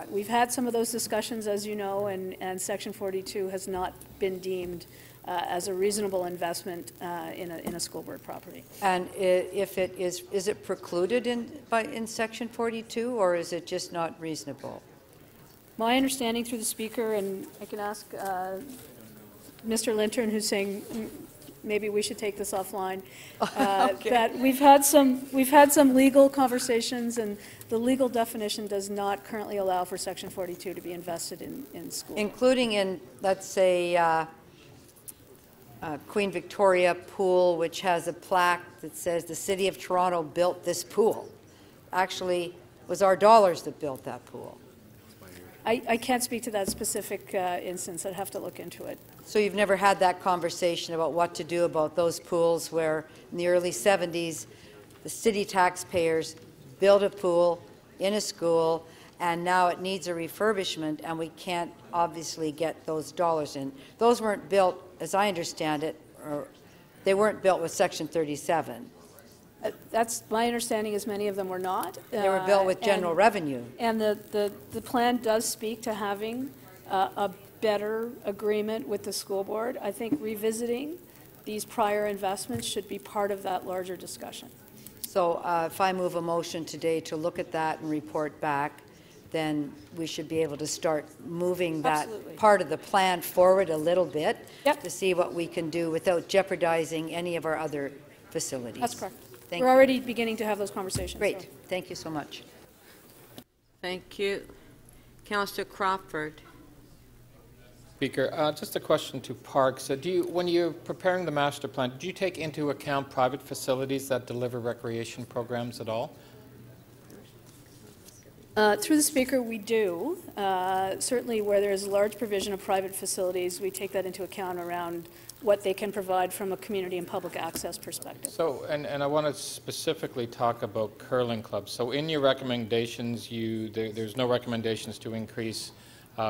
We've had some of those discussions, as you know, and Section 42 has not been deemed as a reasonable investment in a school board property. And if it is it precluded in Section 42, or is it just not reasonable? My understanding through the Speaker, and I can ask Mr. Lintern, who's saying maybe we should take this offline, okay. that we've had some legal conversations, and the legal definition does not currently allow for Section 42 to be invested in schools. Including in, let's say, Queen Victoria Pool, which has a plaque that says the City of Toronto built this pool. Actually, it was our dollars that built that pool. I can't speak to that specific instance. I'd have to look into it. So you've never had that conversation about what to do about those pools where in the early 70s the city taxpayers built a pool in a school and now it needs a refurbishment and we can't obviously get those dollars in. Those weren't built, as I understand it, or they weren't built with Section 37. That's my understanding, as many of them were not. They were built with general revenue. And the plan does speak to having a better agreement with the school board. I think revisiting these prior investments should be part of that larger discussion. So if I move a motion today to look at that and report back, then we should be able to start moving that part of the plan forward a little bit to see what we can do without jeopardizing any of our other facilities. That's correct. Thank We're you. already beginning to have those conversations. Great. So. Thank you so much. Thank you. Councillor Crawford. Speaker, just a question to Parks. When you're preparing the master plan, do you take into account private facilities that deliver recreation programs at all? Through the Speaker, we do. Certainly where there is a large provision of private facilities, we take that into account around what they can provide from a community and public access perspective. So, and I want to specifically talk about curling clubs. So in your recommendations, there's no recommendations to increase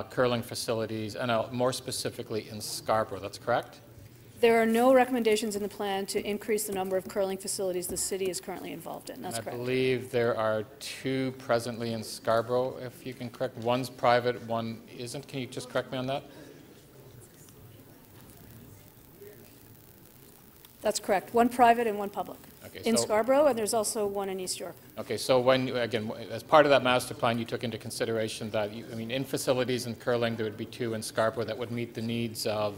curling facilities, and more specifically in Scarborough, that's correct? There are no recommendations in the plan to increase the number of curling facilities the city is currently involved in. That's correct. I believe there are 2 presently in Scarborough, if you can correct. One's private, one isn't. Can you just correct me on that? That's correct. One private and one public. Okay, in so- Scarborough, and there's also one in East York. Okay, so when, again, as part of that master plan, you took into consideration that, in facilities in curling, there would be 2 in Scarborough that would meet the needs of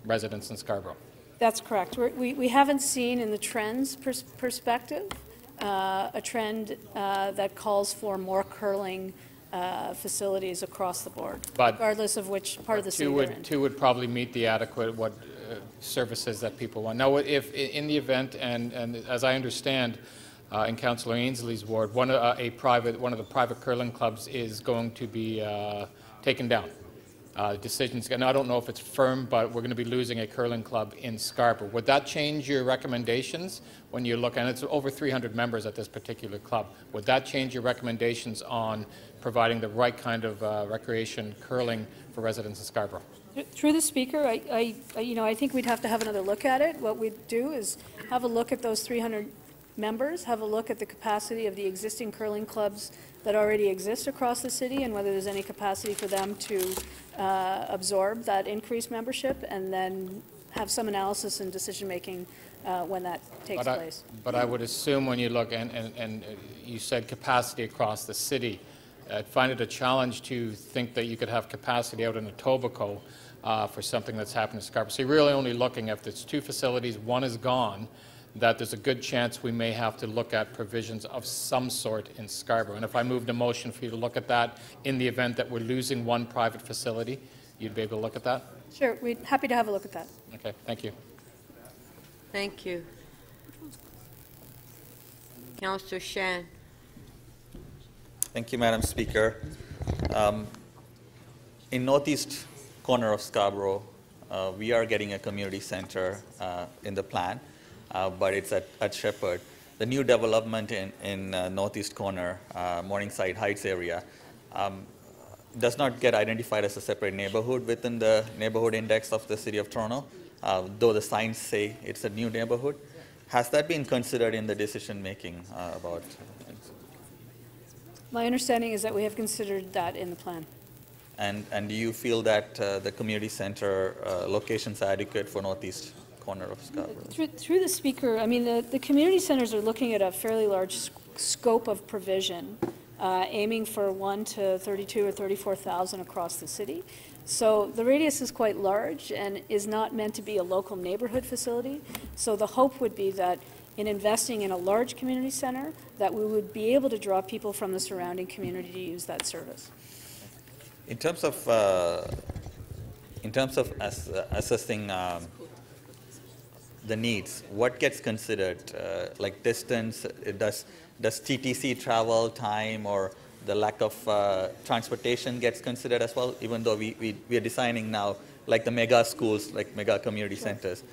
residents in Scarborough. That's correct. We haven't seen in the trends perspective a trend that calls for more curling facilities across the board, regardless of which part of the city they're in. 2 would probably meet the adequate services that people want. Now, if in the event, and as I understand, in Councillor Ainsley's ward, one of the private curling clubs is going to be taken down. Decisions, and I don't know if it's firm, but we're going to be losing a curling club in Scarborough. Would that change your recommendations when you look, and it's over 300 members at this particular club, would that change your recommendations on providing the right kind of recreation curling for residents in Scarborough? Through the Speaker, I think we'd have to have another look at it. What we'd do is have a look at those 300 members, have a look at the capacity of the existing curling clubs that already exist across the city and whether there's any capacity for them to absorb that increased membership, and then have some analysis and decision-making when that takes place. But I would assume when you look, and you said capacity across the city, I'd find it a challenge to think that you could have capacity out in Etobicoke for something that's happened in Scarborough. So you're really only looking, if there's 2 facilities, one is gone, that there's a good chance we may have to look at provisions of some sort in Scarborough. And if I moved a motion for you to look at that in the event that we're losing one private facility, you'd be able to look at that? Sure, we'd happy to have a look at that. Okay, thank you. Thank you. Councillor Shan. Thank you, Madam Speaker. In northeast corner of Scarborough, we are getting a community center in the plan, but it's at Shepherd. The new development in northeast corner, Morningside Heights area, does not get identified as a separate neighborhood within the neighborhood index of the City of Toronto, though the signs say it's a new neighborhood. Has that been considered in the decision making about? My understanding is that we have considered that in the plan. And do you feel that the community center locations are adequate for northeast corner of Scarborough? Through the Speaker, I mean, the community centers are looking at a fairly large scope of provision, aiming for 1 to 32 or 34,000 across the city. So the radius is quite large and is not meant to be a local neighborhood facility. So the hope would be that in investing in a large community center, that we would be able to draw people from the surrounding community to use that service. In terms of assessing the needs, what gets considered? Like distance, does TTC travel time or the lack of transportation gets considered as well? Even though we are designing now like the mega schools, like mega community centers,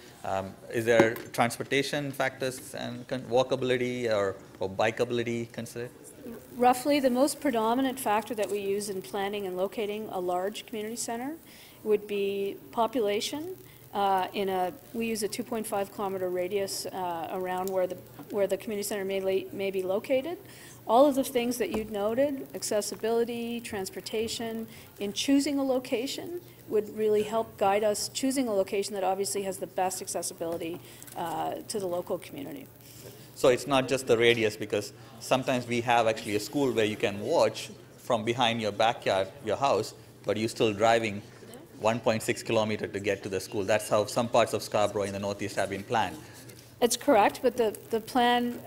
is there transportation factors and walkability or bikeability considered? Roughly, the most predominant factor that we use in planning and locating a large community center would be population. We use a 2.5 kilometer radius around where the community center may be located. All of the things that you'd noted, accessibility, transportation, in choosing a location would really help guide us choosing a location that obviously has the best accessibility to the local community. So it's not just the radius, because sometimes we have actually a school where you can watch from behind your backyard, your house, but you're still driving 1.6 kilometers to get to the school. That's how some parts of Scarborough in the northeast have been planned. It's correct, but the plan,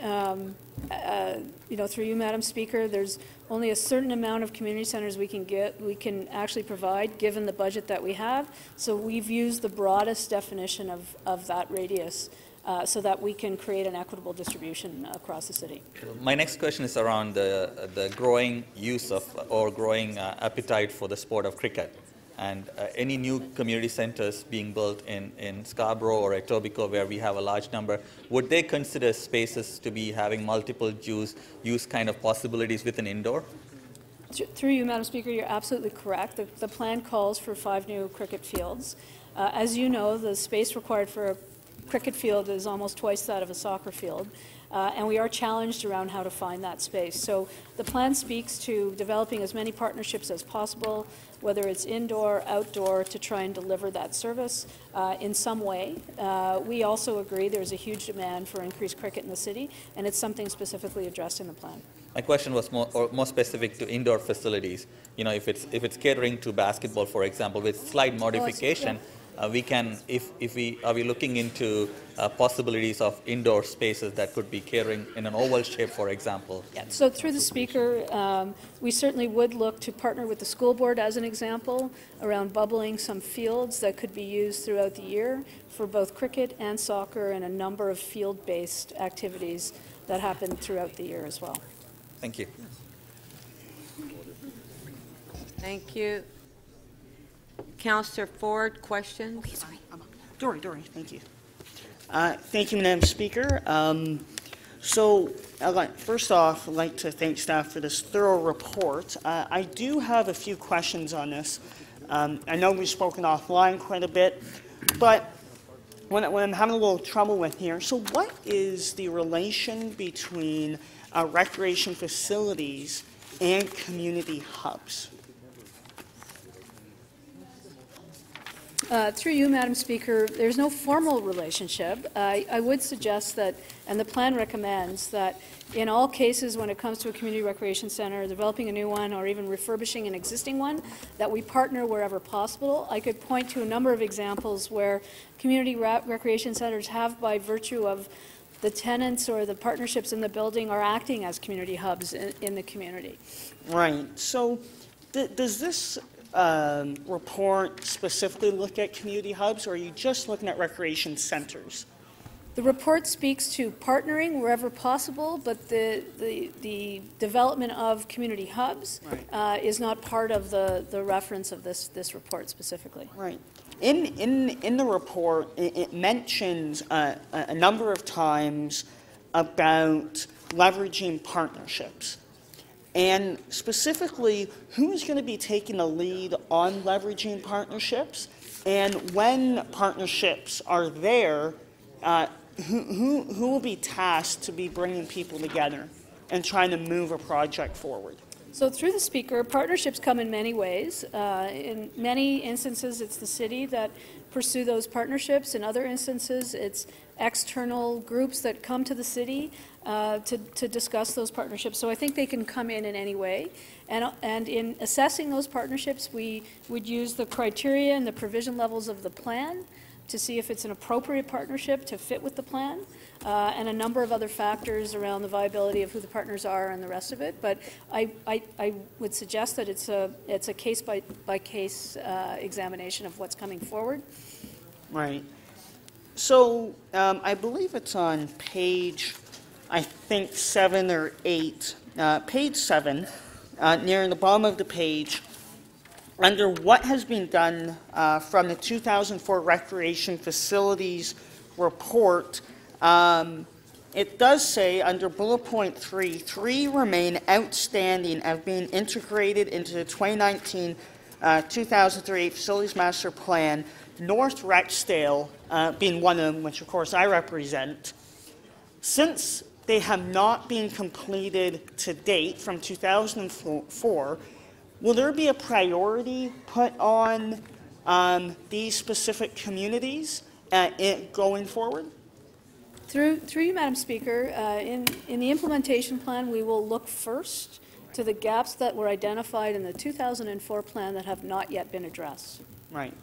through you, Madam Speaker, there's only a certain amount of community centers we can actually provide given the budget that we have. So we've used the broadest definition of that radius so that we can create an equitable distribution across the city. My next question is around the growing use of or growing appetite for the sport of cricket. And any new community centers being built in Scarborough or Etobicoke where we have a large number, would they consider spaces to be having multiple use kind of possibilities within indoor? Through you, Madam Speaker, you're absolutely correct. The plan calls for 5 new cricket fields. As you know, the space required for a cricket field is almost twice that of a soccer field. And we are challenged around how to find that space. So the plan speaks to developing as many partnerships as possible, whether it's indoor, outdoor, to try and deliver that service in some way. We also agree there's a huge demand for increased cricket in the city, and it's something specifically addressed in the plan. My question was more specific to indoor facilities. You know, if it's catering to basketball, for example, with slight modification, we can, are we looking into possibilities of indoor spaces that could be catering in an oval shape, for example? Yeah. So through the speaker, we certainly would look to partner with the school board as an example around bubbling some fields that could be used throughout the year for both cricket and soccer and a number of field-based activities that happen throughout the year as well. Thank you. Thank you. Councillor Ford, questions? Okay, sorry. Dory, thank you. Thank you, Madam Speaker. First off, I'd like to thank staff for this thorough report. I do have a few questions on this. I know we've spoken offline quite a bit, but what I'm having a little trouble with here, so what is the relation between recreation facilities and community hubs? Through you, Madam Speaker, there's no formal relationship. I would suggest that, and the plan recommends, that in all cases when it comes to a community recreation centre, developing a new one or even refurbishing an existing one, that we partner wherever possible. I could point to a number of examples where community recreation centres have, by virtue of the tenants or the partnerships in the building, are acting as community hubs in the community. Right. So does this report specifically look at community hubs, or are you just looking at recreation centers? The report speaks to partnering wherever possible, but the development of community hubs is not part of the reference of this report specifically. Right. In the report, it mentions a number of times about leveraging partnerships. And specifically, who's going to be taking the lead on leveraging partnerships? And when partnerships are there, who will be tasked to be bringing people together and trying to move a project forward? So through the speaker, partnerships come in many ways. In many instances, it's the city that pursue those partnerships. In other instances, it's external groups that come to the city to discuss those partnerships. So I think they can come in any way. And in assessing those partnerships, we would use the criteria and the provision levels of the plan to see if it's an appropriate partnership to fit with the plan, and a number of other factors around the viability of who the partners are and the rest of it. But I would suggest that it's a case-by-case examination of what's coming forward. Right. So I believe it's on page, I think, 7 or 8. Page 7, near the bottom of the page, under what has been done from the 2004 Recreation Facilities Report, it does say under bullet point 3, 3 remain outstanding of being integrated into the 2019-2003 Facilities Master Plan, North Rexdale being one of them, which of course I represent. Since they have not been completed to date from 2004, will there be a priority put on these specific communities going forward? Through you, Madam Speaker, in the implementation plan, we will look first to the gaps that were identified in the 2004 plan that have not yet been addressed. Right.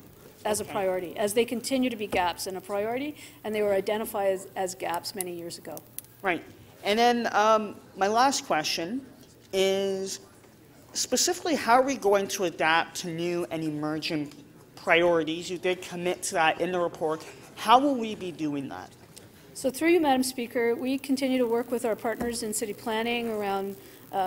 As a priority, as they continue to be gaps and a priority, and they were identified as gaps many years ago. Right. And then my last question is, specifically, how are we going to adapt to new and emerging priorities? You did commit to that in the report. How will we be doing that? So through you, Madam Speaker, we continue to work with our partners in city planning around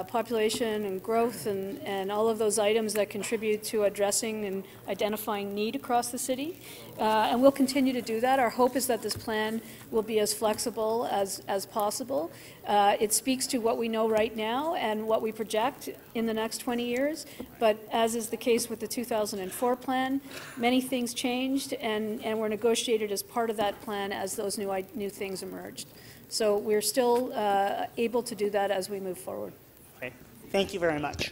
population and growth and all of those items that contribute to addressing and identifying need across the city. And we'll continue to do that. Our hope is that this plan will be as flexible as possible. It speaks to what we know right now and what we project in the next 20 years. But as is the case with the 2004 plan, many things changed and were negotiated as part of that plan as those new things emerged. So we're still able to do that as we move forward. Okay. Thank you very much.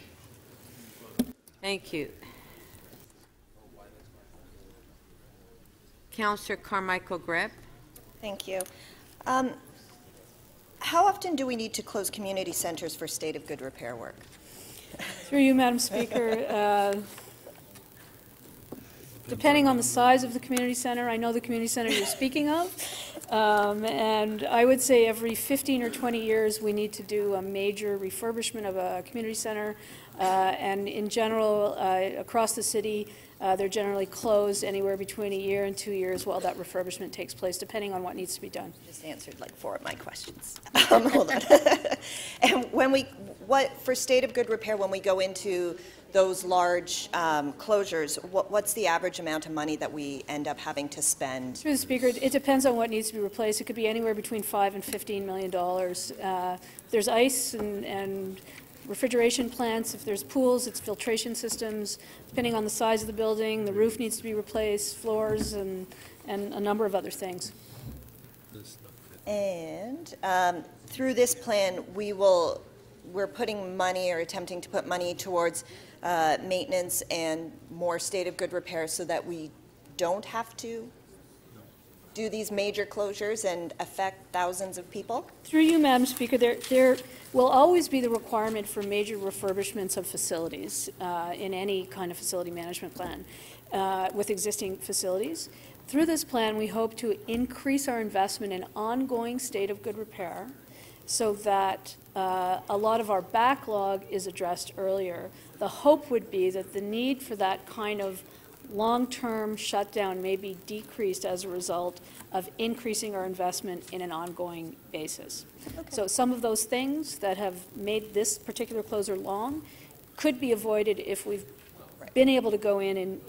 Thank you. Councillor Carmichael Greb. Thank you. How often do we need to close community centers for state of good repair work? Through you, Madam Speaker, depending on the size of the community center, I know the community center you're speaking of, and I would say every 15 or 20 years we need to do a major refurbishment of a community center, and in general, across the city, they're generally closed anywhere between a year and 2 years while that refurbishment takes place, depending on what needs to be done. Just answered like 4 of my questions. Hold on. And for state of good repair, when we go into those large closures, what's the average amount of money that we end up having to spend? Through the Speaker, it depends on what needs to be replaced. It could be anywhere between $5 and $15 million. There's ice and refrigeration plants. If there's pools, it's filtration systems. Depending on the size of the building, the roof needs to be replaced, floors, and a number of other things. And through this plan, we're putting money or attempting to put money towards maintenance and more state of good repair so that we don't have to do these major closures and affect thousands of people? Through you, Madam Speaker, there will always be the requirement for major refurbishments of facilities in any kind of facility management plan with existing facilities. Through this plan, we hope to increase our investment in ongoing state of good repair so that a lot of our backlog is addressed earlier. The hope would be that the need for that kind of long-term shutdown may be decreased as a result of increasing our investment in an ongoing basis. Okay. So some of those things that have made this particular closure long could be avoided if we've been able to go in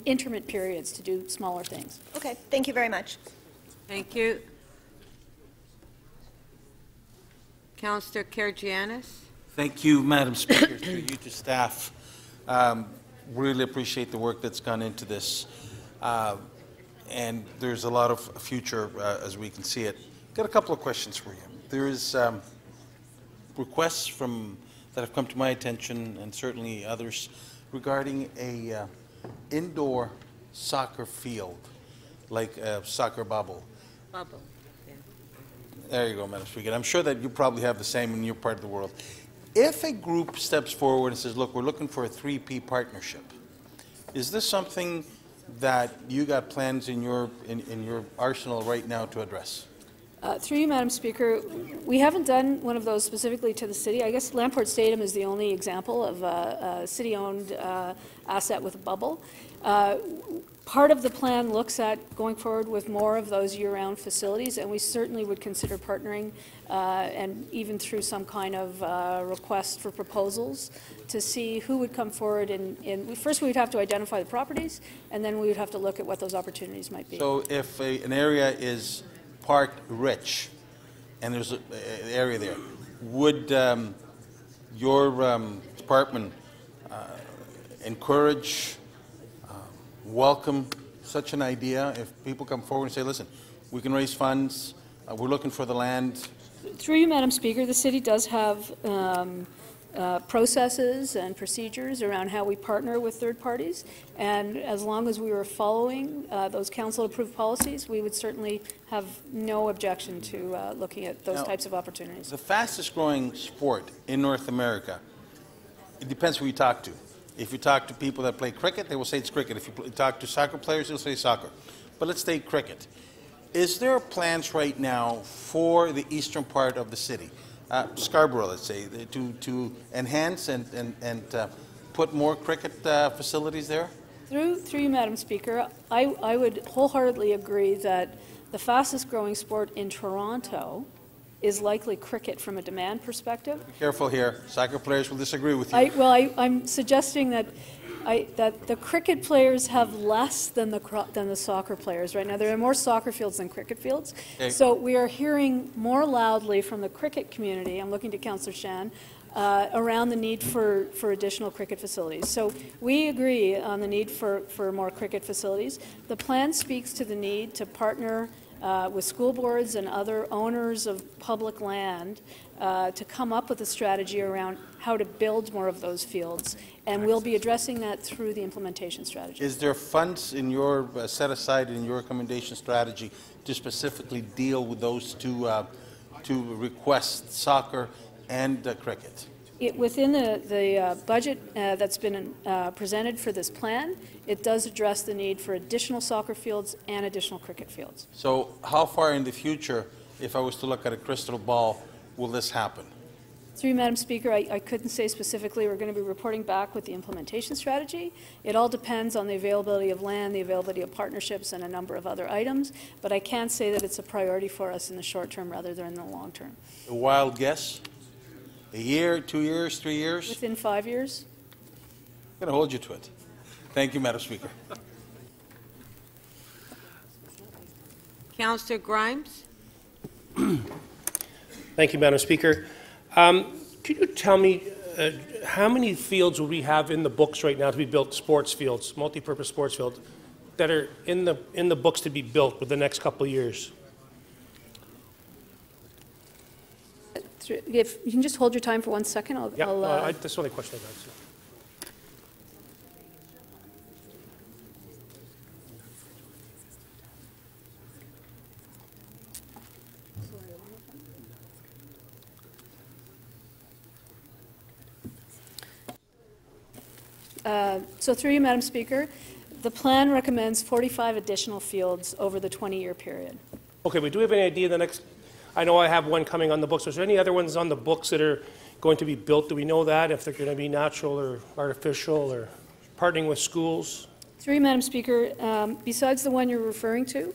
intermittent periods to do smaller things. Okay, thank you very much. Thank you. Councillor Karygiannis. Thank you, Madam Speaker, through you to staff. Really appreciate the work that's gone into this. And there's a lot of future as we can see it. Got a couple of questions for you. There is requests that have come to my attention and certainly others regarding a indoor soccer field, like a soccer bubble. Bubble. Yeah. There you go, Madam Speaker. I'm sure that you probably have the same in your part of the world. If a group steps forward and says, look, we're looking for a 3P partnership, is this something that you got plans in your arsenal right now to address? Through you, Madam Speaker, we haven't done one of those specifically to the city. I guess Lamport Stadium is the only example of a city-owned asset with a bubble. Part of the plan looks at going forward with more of those year-round facilities, and we certainly would consider partnering and even through some kind of request for proposals to see who would come forward. First, we would have to identify the properties, and then we would have to look at what those opportunities might be. So if an area is park rich and there's an area there, would your department encourage, welcome such an idea if people come forward and say, listen, we can raise funds, we're looking for the land? Through you, Madam Speaker, the city does have processes and procedures around how we partner with third parties, and as long as we were following those council-approved policies, we would certainly have no objection to looking at those types of opportunities. The fastest growing sport in North America, it depends who you talk to. If you talk to people that play cricket, they will say it's cricket. If you talk to soccer players, they'll say soccer. But let's take cricket. Is there plans right now for the eastern part of the city, Scarborough, let's say, to enhance and put more cricket facilities there? Through you, Madam Speaker, I would wholeheartedly agree that the fastest growing sport in Toronto is likely cricket from a demand perspective. Be careful here. Soccer players will disagree with you. I'm suggesting that the cricket players have less than the soccer players right now. There are more soccer fields than cricket fields. Okay. So we are hearing more loudly from the cricket community, I'm looking to Councillor Shan, around the need for additional cricket facilities. So we agree on the need for more cricket facilities. The plan speaks to the need to partner with school boards and other owners of public land to come up with a strategy around how to build more of those fields. And we'll be addressing that through the implementation strategy. Is there funds in your, set aside in your recommendation strategy to specifically deal with those two requests, soccer and cricket? Within the budget that's been presented for this plan, it does address the need for additional soccer fields and additional cricket fields. So how far in the future, if I was to look at a crystal ball, will this happen? Through you, Madam Speaker, I couldn't say specifically. We're going to be reporting back with the implementation strategy. It all depends on the availability of land, the availability of partnerships, and a number of other items. But I can say that it's a priority for us in the short term rather than in the long term. A wild guess? A year, 2 years, 3 years? Within 5 years. I'm going to hold you to it. Thank you, Madam Speaker. Councillor Grimes. Thank you, Madam Speaker. Could you tell me how many fields will we have in the books right now to be built, sports fields, multi-purpose sports fields, that are in the books to be built within the next couple of years? If you can just hold your time for 1 second, I'll that's the only question I got. So. So through you, Madam Speaker, the plan recommends 45 additional fields over the 20-year period. Okay, but do we have any idea the next? I know I have one coming on the books. Is there any other ones on the books that are going to be built? Do we know that, if they're going to be natural or artificial or partnering with schools? Through you, Madam Speaker, besides the one you're referring to,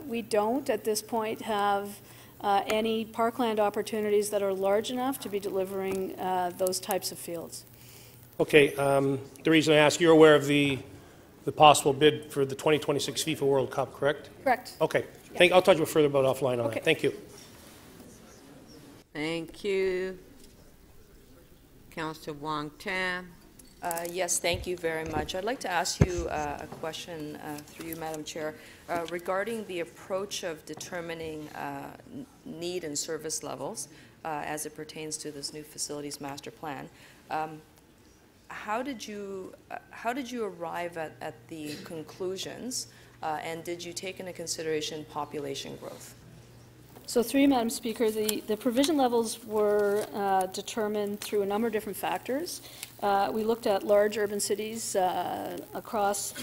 we don't at this point have any parkland opportunities that are large enough to be delivering those types of fields. Okay, the reason I ask, you're aware of the possible bid for the 2026 FIFA World Cup, correct? Correct. Okay. Yeah. I'll talk to you further about offline on that. Thank you. Thank you. Councillor Wong Tam. Yes, thank you very much. I'd like to ask you a question through you, Madam Chair, regarding the approach of determining need and service levels as it pertains to this new facilities master plan. How did you arrive at the conclusions, and did you take into consideration population growth? So through you, Madam Speaker, the provision levels were determined through a number of different factors. We looked at large urban cities across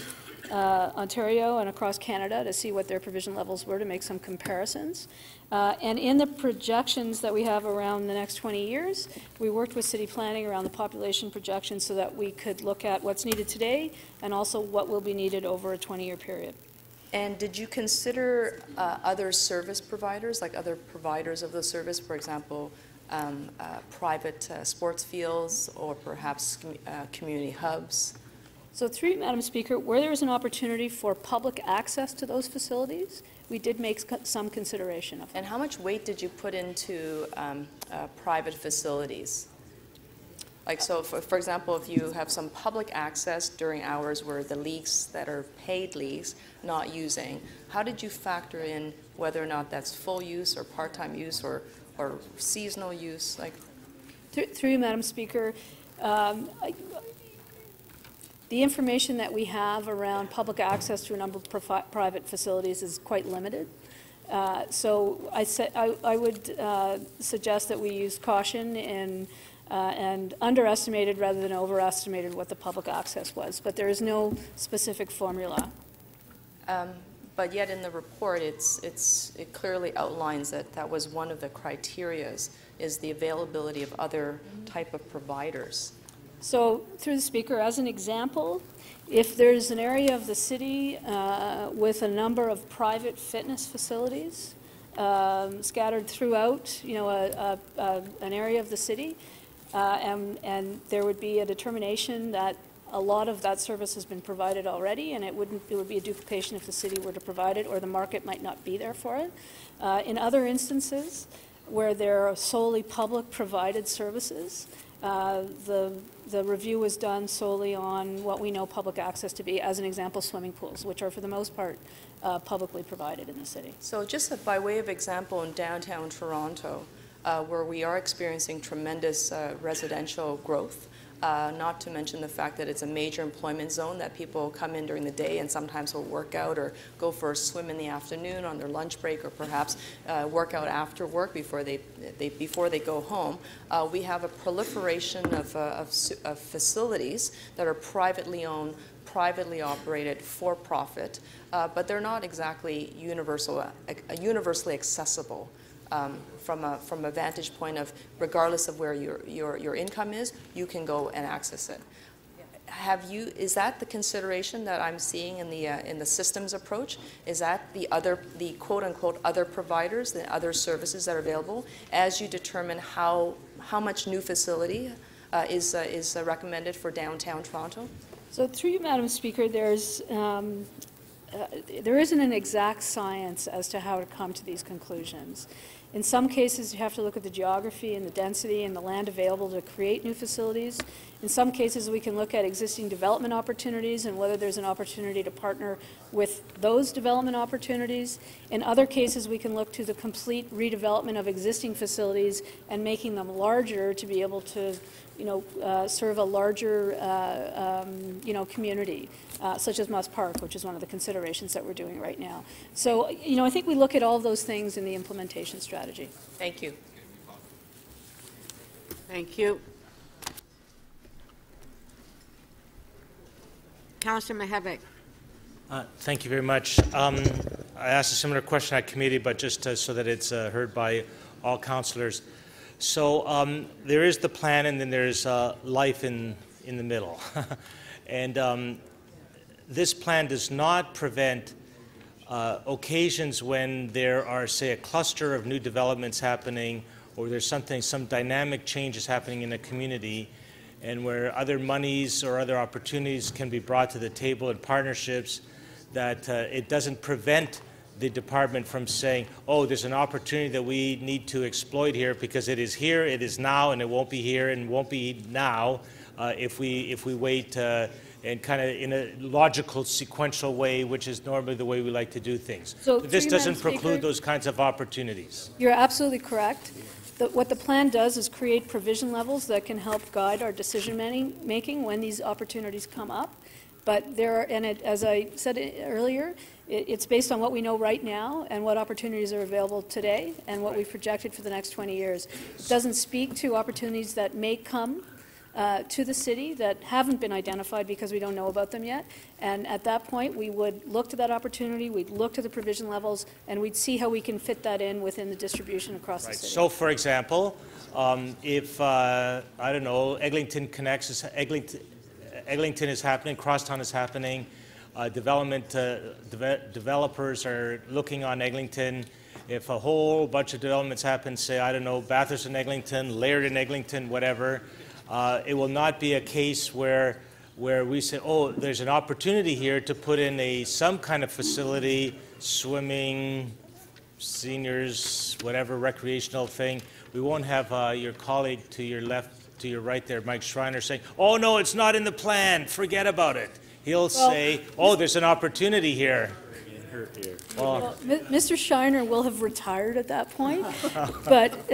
Ontario and across Canada to see what their provision levels were, to make some comparisons. And in the projections that we have around the next 20 years, we worked with city planning around the population projections so that we could look at what's needed today and also what will be needed over a 20-year period. And did you consider other service providers, like other providers of the service, for example, private sports fields or perhaps community hubs? So through you, Madam Speaker, where there is an opportunity for public access to those facilities, we did make some consideration of them. And how much weight did you put into private facilities? Like, so for example, if you have some public access during hours where the leagues that are paid leagues not using, how did you factor in whether or not that's full use or part-time use or seasonal use? Like, through you, Madam Speaker, the information that we have around public access to a number of private facilities is quite limited. So I would suggest that we use caution and underestimated rather than overestimated what the public access was. But there is no specific formula. But yet in the report, it clearly outlines that was one of the criterias, is the availability of other type of providers. So, through the Speaker, as an example, if there's an area of the city with a number of private fitness facilities scattered throughout, an area of the city, and there would be a determination that a lot of that service has been provided already, and it would be a duplication if the city were to provide it, or the market might not be there for it. In other instances, where there are solely public provided services, the review was done solely on what we know public access to be, as an example, swimming pools, which are for the most part publicly provided in the city. So just by way of example, in downtown Toronto, where we are experiencing tremendous residential growth, not to mention the fact that it's a major employment zone, that people come in during the day and sometimes will work out or go for a swim in the afternoon on their lunch break, or perhaps work out after work before they go home. We have a proliferation of facilities that are privately owned, privately operated, for profit, but they're not exactly universally accessible. From a vantage point of, regardless of where your income is, you can go and access it. Is that the consideration that I'm seeing in the systems approach? Is that the quote unquote other providers, the other services that are available, as you determine how much new facility is recommended for downtown Toronto? So through you, Madam Speaker, there isn't an exact science as to how to come to these conclusions. In some cases, you have to look at the geography and the density and the land available to create new facilities. In some cases, we can look at existing development opportunities and whether there's an opportunity to partner with those development opportunities. In other cases, we can look to the complete redevelopment of existing facilities and making them larger to be able to, serve a larger, community, such as Moss Park, which is one of the considerations that we're doing right now. So, I think we look at all those things in the implementation strategy. Thank you. Thank you. Councillor Mihevc. Thank you very much. I asked a similar question at committee, but just so that it's heard by all councillors. So there is the plan, and then there's life in the middle. And this plan does not prevent occasions when there are, say, a cluster of new developments happening, or there's some dynamic changes happening in a community, and where other monies or other opportunities can be brought to the table in partnerships, that it doesn't prevent the department from saying, oh, there's an opportunity that we need to exploit here, because it is here, it is now, and it won't be here and won't be now if we wait and kind of in a logical, sequential way, which is normally the way we like to do things. So this doesn't preclude those kinds of opportunities. You're absolutely correct. What the plan does is create provision levels that can help guide our decision making when these opportunities come up. But as I said earlier, it's based on what we know right now and what opportunities are available today and what we've projected for the next 20 years. It doesn't speak to opportunities that may come to the city that haven't been identified because we don't know about them yet. And at that point, we would look to that opportunity, we'd look to the provision levels, and we'd see how we can fit that in within the distribution across the city. So, for example, if, I don't know, Eglinton is happening, Crosstown is happening, developers are looking on Eglinton. If a whole bunch of developments happen, say, I don't know, Bathurst and Eglinton, Laird and Eglinton, whatever, it will not be a case where we say, oh, there's an opportunity here to put in some kind of facility, swimming, seniors, whatever recreational thing. We won't have your colleague to your left, to your right there, Mike Schreiner, saying, oh, no, it's not in the plan, forget about it. He'll say, oh, there's an opportunity here. Well, Mr. Schreiner will have retired at that point, but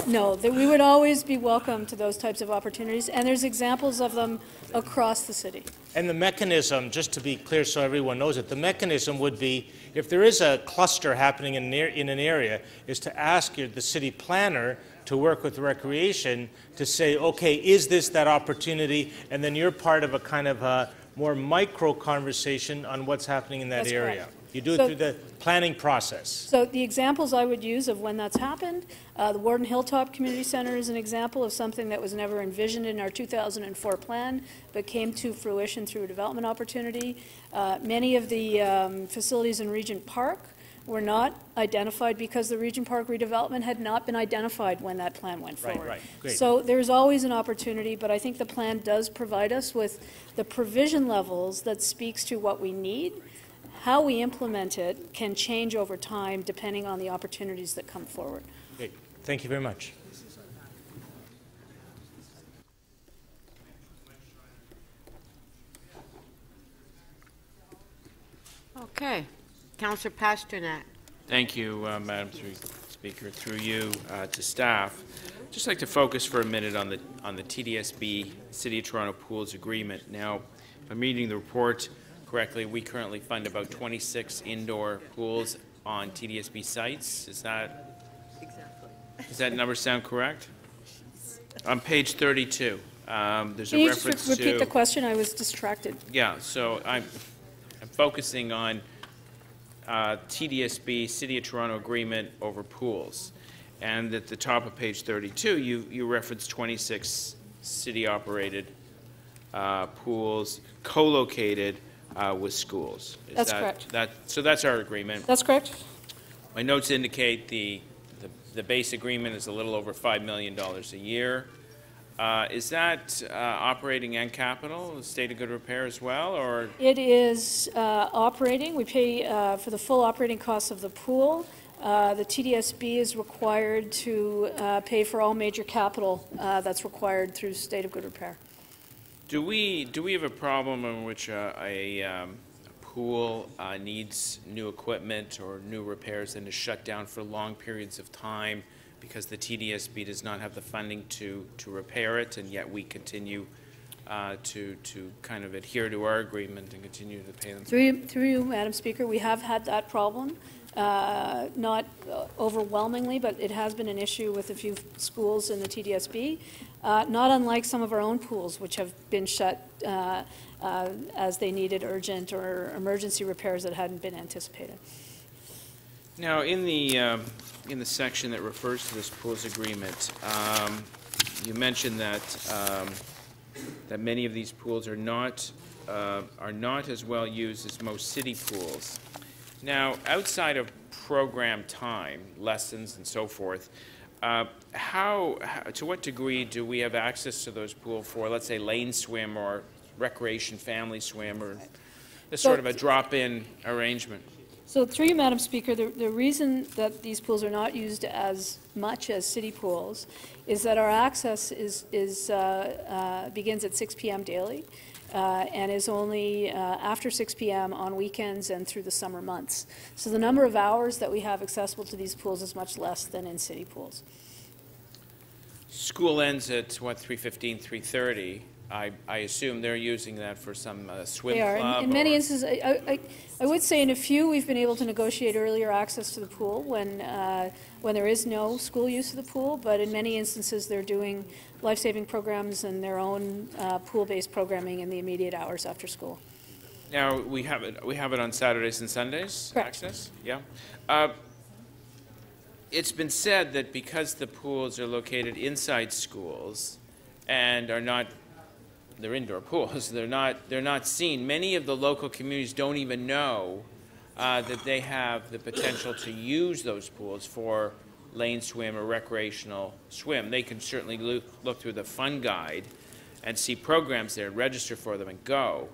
no, we would always be welcome to those types of opportunities, and there's examples of them across the city. And the mechanism, just to be clear so everyone knows it, the mechanism would be, if there is a cluster happening in an area, is to ask the city planner to work with recreation to say, okay, is this that opportunity? And then you're part of a kind of a more micro conversation on what's happening in that area. Correct. You do it through the planning process. So the examples I would use of when that's happened, the Warden Hilltop Community Center is an example of something that was never envisioned in our 2004 plan, but came to fruition through a development opportunity. Many of the facilities in Regent Park were not identified because the Regent Park redevelopment had not been identified when that plan went forward. Right. Great. So there's always an opportunity, but I think the plan does provide us with the provision levels that speaks to what we need. How we implement it can change over time depending on the opportunities that come forward. Great. Thank you very much. Okay. Councillor Pasternak. Thank you, Madam Speaker. Through you to staff. Just like to focus for a minute on the TDSB City of Toronto Pools Agreement. Now, if I'm reading the report correctly, we currently fund about 26 indoor pools on TDSB sites. Is that does that number sound correct? On page 32, there's Can a you reference just repeat to the question? I was distracted. Yeah, so I'm focusing on TDSB City of Toronto agreement over pools. And at the top of page 32, you reference 26 city-operated pools co-located with schools. That's correct. So that's our agreement. That's correct. My notes indicate the base agreement is a little over $5 million a year. Is that operating and capital, state of good repair as well, or? It is operating. We pay for the full operating costs of the pool. The TDSB is required to pay for all major capital that's required through state of good repair. Do we have a problem in which a pool needs new equipment or new repairs and is shut down for long periods of time because the TDSB does not have the funding to repair it, and yet we continue to kind of adhere to our agreement and continue to pay them? Through you, Madam Speaker, we have had that problem. Not overwhelmingly, but it has been an issue with a few schools in the TDSB, not unlike some of our own pools, which have been shut as they needed urgent or emergency repairs that hadn't been anticipated. Now, in the section that refers to this pools agreement, you mentioned that that many of these pools are not as well used as most city pools. Now, outside of program time, lessons and so forth, to what degree do we have access to those pools for, let's say, lane swim or recreation family swim, or this sort of a drop-in arrangement? So through you, Madam Speaker, the reason that these pools are not used as much as city pools is that our access begins at 6 p.m. daily. And is only after 6 p.m. on weekends and through the summer months. So the number of hours that we have accessible to these pools is much less than in city pools. School ends at, what, 3:15, 3:30. I assume they're using that for some swim They are. club? In many instances, I would say in a few we've been able to negotiate earlier access to the pool when there is no school use of the pool, but in many instances they're doing life-saving programs and their own pool-based programming in the immediate hours after school. Now, we have it on Saturdays and Sundays? Correct. Access? Yeah. It's been said that because the pools are located inside schools and they're indoor pools, they're not seen. Many of the local communities don't even know that they have the potential to use those pools for lane swim or recreational swim. They can certainly look through the fun guide and see programs there, register for them and go.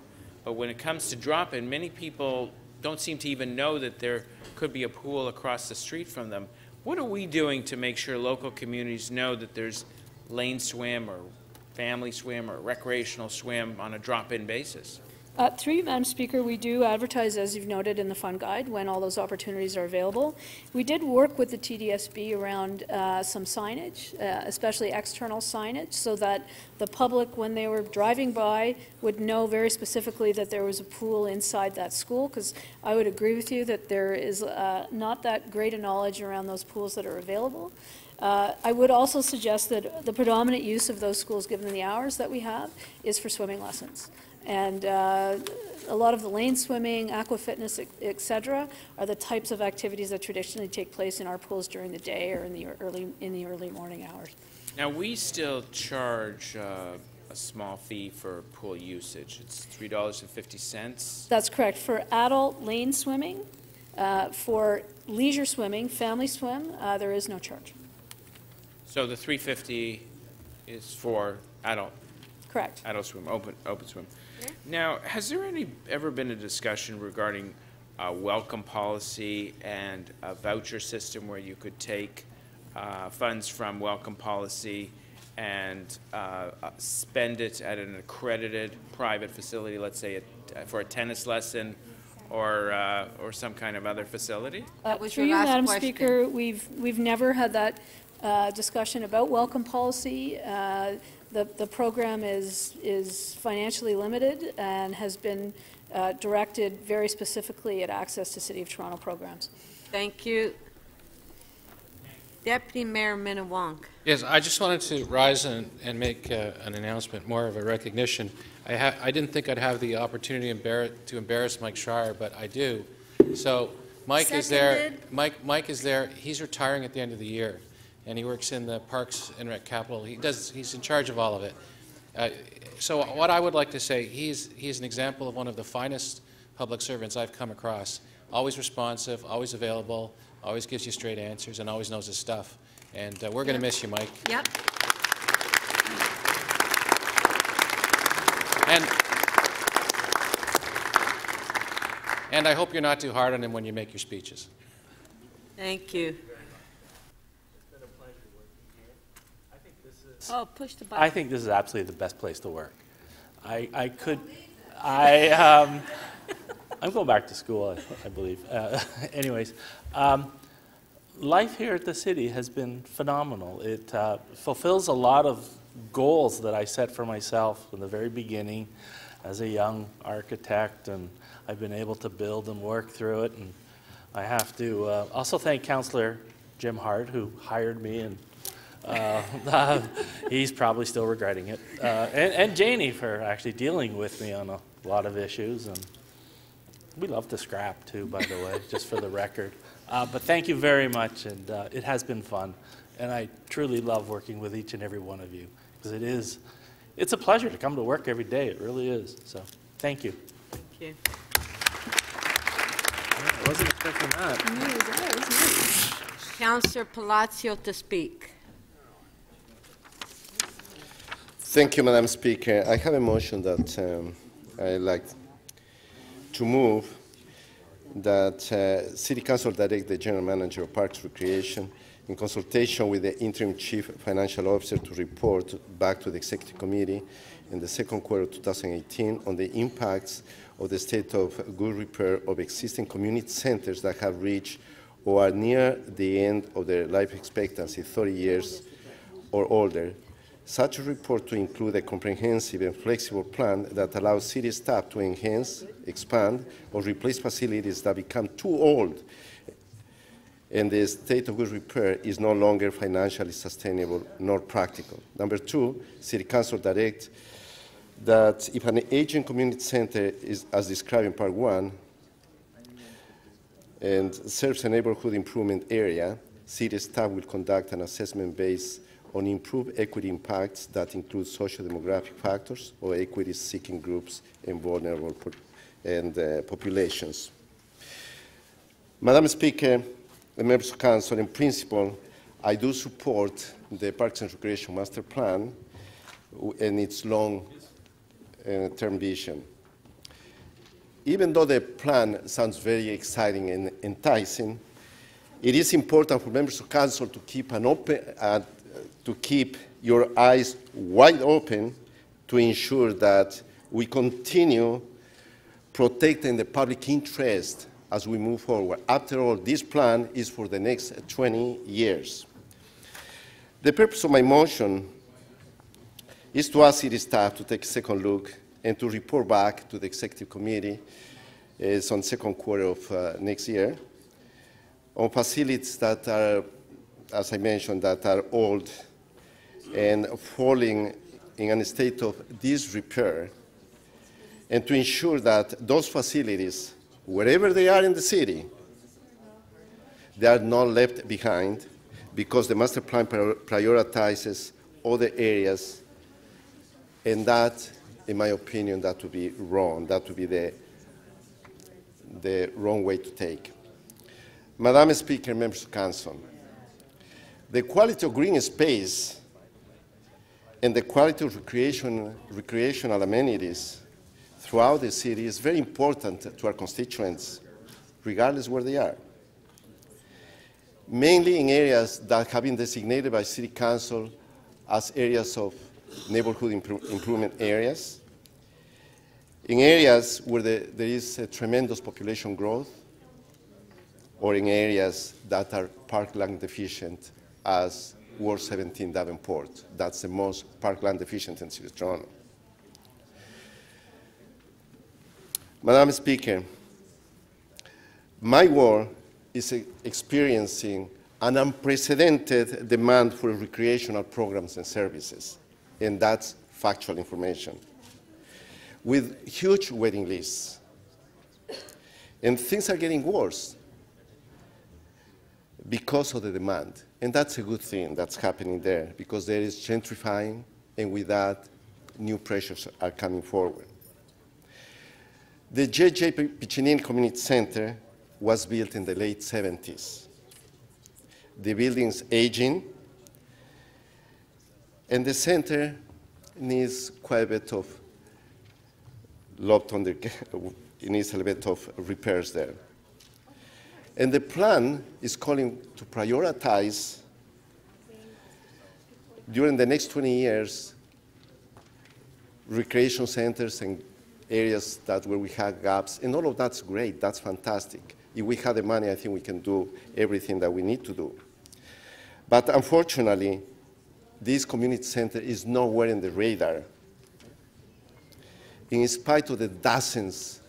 But when it comes to drop-in, many people don't seem to even know that there could be a pool across the street from them. What are we doing to make sure local communities know that there's lane swim or family swim or recreational swim on a drop-in basis? Through you, Madam Speaker, we do advertise, as you've noted, in the fun guide when all those opportunities are available. We did work with the TDSB around some signage, especially external signage, so that the public, when they were driving by, would know very specifically that there was a pool inside that school, because I would agree with you that there is not that great a knowledge around those pools that are available. I would also suggest that the predominant use of those schools, given the hours that we have, is for swimming lessons. And a lot of the lane swimming, aqua fitness, et cetera, are the types of activities that traditionally take place in our pools during the day or in the early morning hours. Now, we still charge a small fee for pool usage. It's $3.50. That's correct. For adult lane swimming, for leisure swimming, family swim, there is no charge. So the $3.50 is for adult? Correct. Adult swim, open swim. Now, has there ever been a discussion regarding welcome policy and a voucher system where you could take funds from welcome policy and spend it at an accredited private facility, let's say for a tennis lesson or some kind of other facility? Through you, Madam Speaker, we've never had that discussion about welcome policy. The program is financially limited and has been directed very specifically at access to City of Toronto programs. Thank you. Deputy Mayor Minnan-Wong. Yes, I just wanted to rise and make an announcement, more of a recognition. I didn't think I'd have the opportunity to embarrass Mike Schreier, but I do. So Mike is there. Mike is there. He's retiring at the end of the year, and he works in the Parks and Rec Capital. He's in charge of all of it. So what I would like to say, he's an example of one of the finest public servants I've come across. Always responsive, always available, always gives you straight answers, and always knows his stuff. And we're going to miss you, Mike. Yep. And I hope you're not too hard on him when you make your speeches. Thank you. Oh, push the button. I think this is absolutely the best place to work. I'm going back to school, I believe. Anyways, life here at the city has been phenomenal. It fulfills a lot of goals that I set for myself from the very beginning as a young architect, and I've been able to build and work through it. And I have to also thank Councillor Jim Hart, who hired me, and he's probably still regretting it, and Janie for actually dealing with me on a lot of issues. And we love to scrap too, by the way, just for the record. But thank you very much, and it has been fun. And I truly love working with each and every one of you, because it's a pleasure to come to work every day. It really is. So thank you. Thank you. I wasn't expecting that. Councillor Palacio to speak. Thank you, Madam Speaker. I have a motion that I'd like to move that City Council direct the General Manager of Parks Recreation in consultation with the Interim Chief Financial Officer to report back to the Executive Committee in the second quarter of 2018 on the impacts of the state of good repair of existing community centers that have reached or are near the end of their life expectancy, 30 years or older. Such a report to include a comprehensive and flexible plan that allows city staff to enhance, expand, or replace facilities that become too old and the state of good repair is no longer financially sustainable nor practical. Number two, City Council direct that if an aging community center is, as described in Part 1, and serves a neighborhood improvement area, city staff will conduct an assessment based on improved equity impacts that include socio-demographic factors or equity-seeking groups and vulnerable populations. Madam Speaker, the members of Council, in principle, I do support the Parks and Recreation Master Plan and its long-term vision. Even though the plan sounds very exciting and enticing, it is important for members of Council to keep to keep your eyes wide open to ensure that we continue protecting the public interest as we move forward. After all, this plan is for the next 20 years. The purpose of my motion is to ask city staff to take a second look and to report back to the Executive Committee on second quarter of next year on facilities that are, as I mentioned, that are old and falling in a state of disrepair, and to ensure that those facilities, wherever they are in the city, they are not left behind, because the master plan prioritizes other areas, and that, in my opinion, that would be wrong. That would be the wrong way to take. Madam Speaker, members of Council, the quality of green space and the quality of recreational amenities throughout the city is very important to our constituents, regardless where they are. Mainly in areas that have been designated by City Council as areas of neighborhood improvement areas. In areas where there is a tremendous population growth, or in areas that are parkland deficient, as Ward 17 Davenport. That's the most parkland deficient in City of Toronto. Madam Speaker, my ward is experiencing an unprecedented demand for recreational programs and services, and that's factual information, with huge waiting lists. And things are getting worse because of the demand. And that's a good thing that's happening there, because there is gentrifying, and with that, new pressures are coming forward. The J.J. Piccinini Community Center was built in the late 70s. The building's aging, and the center needs quite a bit of it needs a little bit of repairs there. And the plan is calling to prioritize, during the next 20 years, recreation centers and areas where we have gaps, and all of that's great, that's fantastic. If we have the money, I think we can do everything that we need to do. But unfortunately, this community center is nowhere in the radar. In spite of the dozens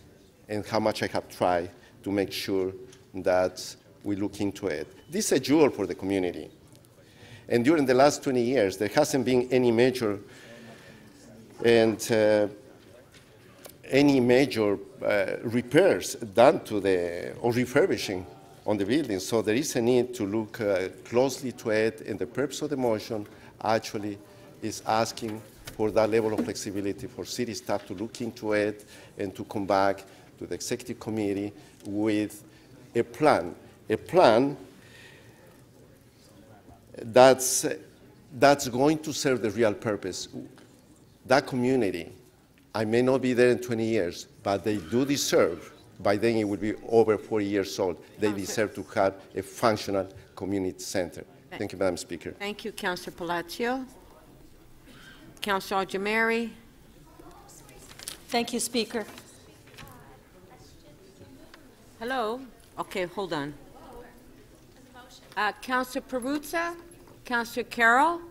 and how much I have tried to make sure that we look into it. This is a jewel for the community. And during the last 20 years, there hasn't been any major repairs done to or refurbishing on the building. So there is a need to look closely to it, and the purpose of the motion actually is asking for that level of flexibility for city staff to look into it and to come back to the executive committee with a plan that's going to serve the real purpose. That community, I may not be there in 20 years, but they do deserve, by then it will be over 40 years old, they deserve to have a functional community center. Thank you, Madam Speaker. Thank you, Councillor Palacio. Councillor Al-Jamari. Thank you, Speaker. Hello. Okay, hold on. Councillor Perruzza, Councillor Carroll,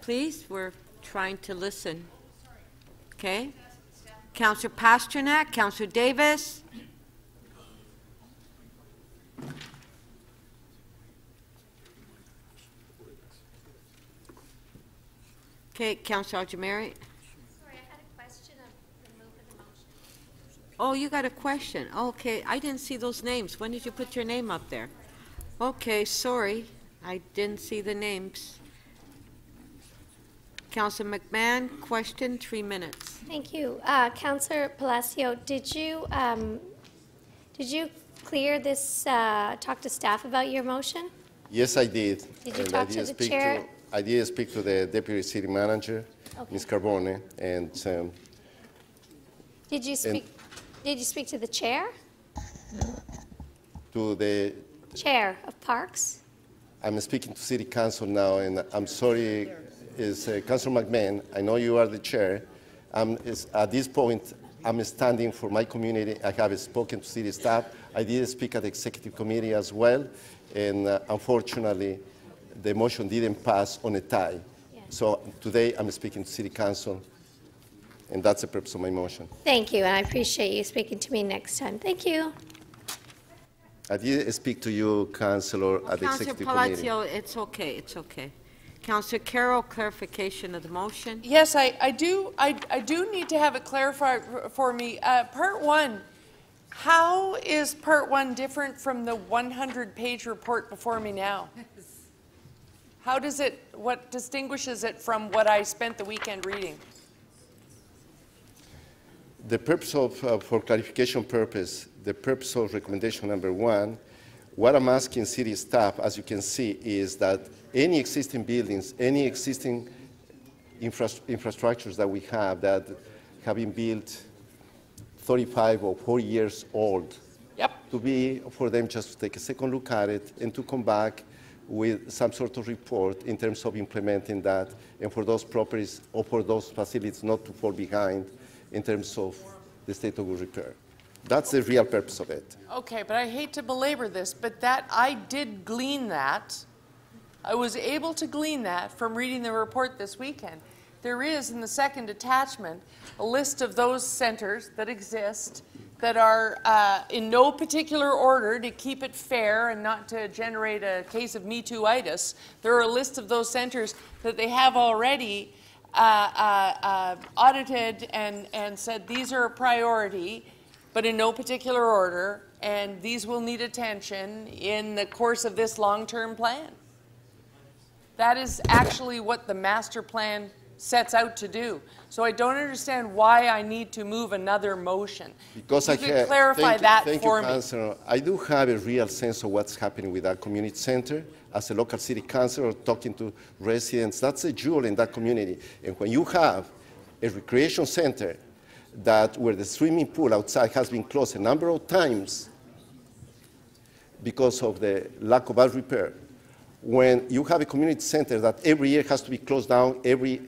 please, we're trying to listen. Okay. Councillor Pasternak, Councillor Davis. Okay, Councillor Al-Jamari. Oh, you got a question. Okay, I didn't see those names. When did you put your name up there? Okay, sorry. I didn't see the names. Councillor McMahon, question, 3 minutes. Thank you. Councillor Palacio, did you clear this, talk to staff about your motion? Yes, I did. Did you talk to the chair? I did speak to the Deputy City Manager, Ms. Carbone, and Did you speak to the chair? To the Chair of Parks? I'm speaking to City Council now, and I'm sorry, Councilor McMahon, I know you are the chair. At this point, I'm standing for my community. I have spoken to city staff. I did speak at the executive committee as well, and unfortunately, the motion didn't pass on a tie. Yeah. So today, I'm speaking to City Council, and that's the purpose of my motion. Thank you, and I appreciate you speaking to me next time. Thank you. I did speak to you, Councillor, at the executive committee. Councillor Palacio, it's okay, it's okay. Councillor Carroll, clarification of the motion. Yes, I do need to have it clarified for me. Part 1, how is Part 1 different from the 100-page report before me now? How does it, what distinguishes it from what I spent the weekend reading? The purpose of, for clarification purpose, the purpose of recommendation number 1, what I'm asking city staff, as you can see, is that any existing buildings, any existing infrastructures that we have that have been built 35 or 40 years old, to be for them just to take a second look at it and to come back with some sort of report in terms of implementing that, and for those properties or for those facilities not to fall behind in terms of the state of good repair. That's the real purpose of it. Okay, but I hate to belabor this, but that I did glean that. I was able to glean that from reading the report this weekend. There is, in the second attachment, a list of those centers that exist that are in no particular order to keep it fair and not to generate a case of Me Too-itis. There are a list of those centers that they have already audited and said these are a priority, but in no particular order, and these will need attention in the course of this long-term plan. That is actually what the master plan sets out to do. So I don't understand why I need to move another motion. Because you could clarify that for me. Councillor. I do have a real sense of what's happening with that community center. As a local city councillor, talking to residents, that's a jewel in that community. And when you have a recreation center where the swimming pool outside has been closed a number of times because of the lack of bad repair, when you have a community center that every year has to be closed down every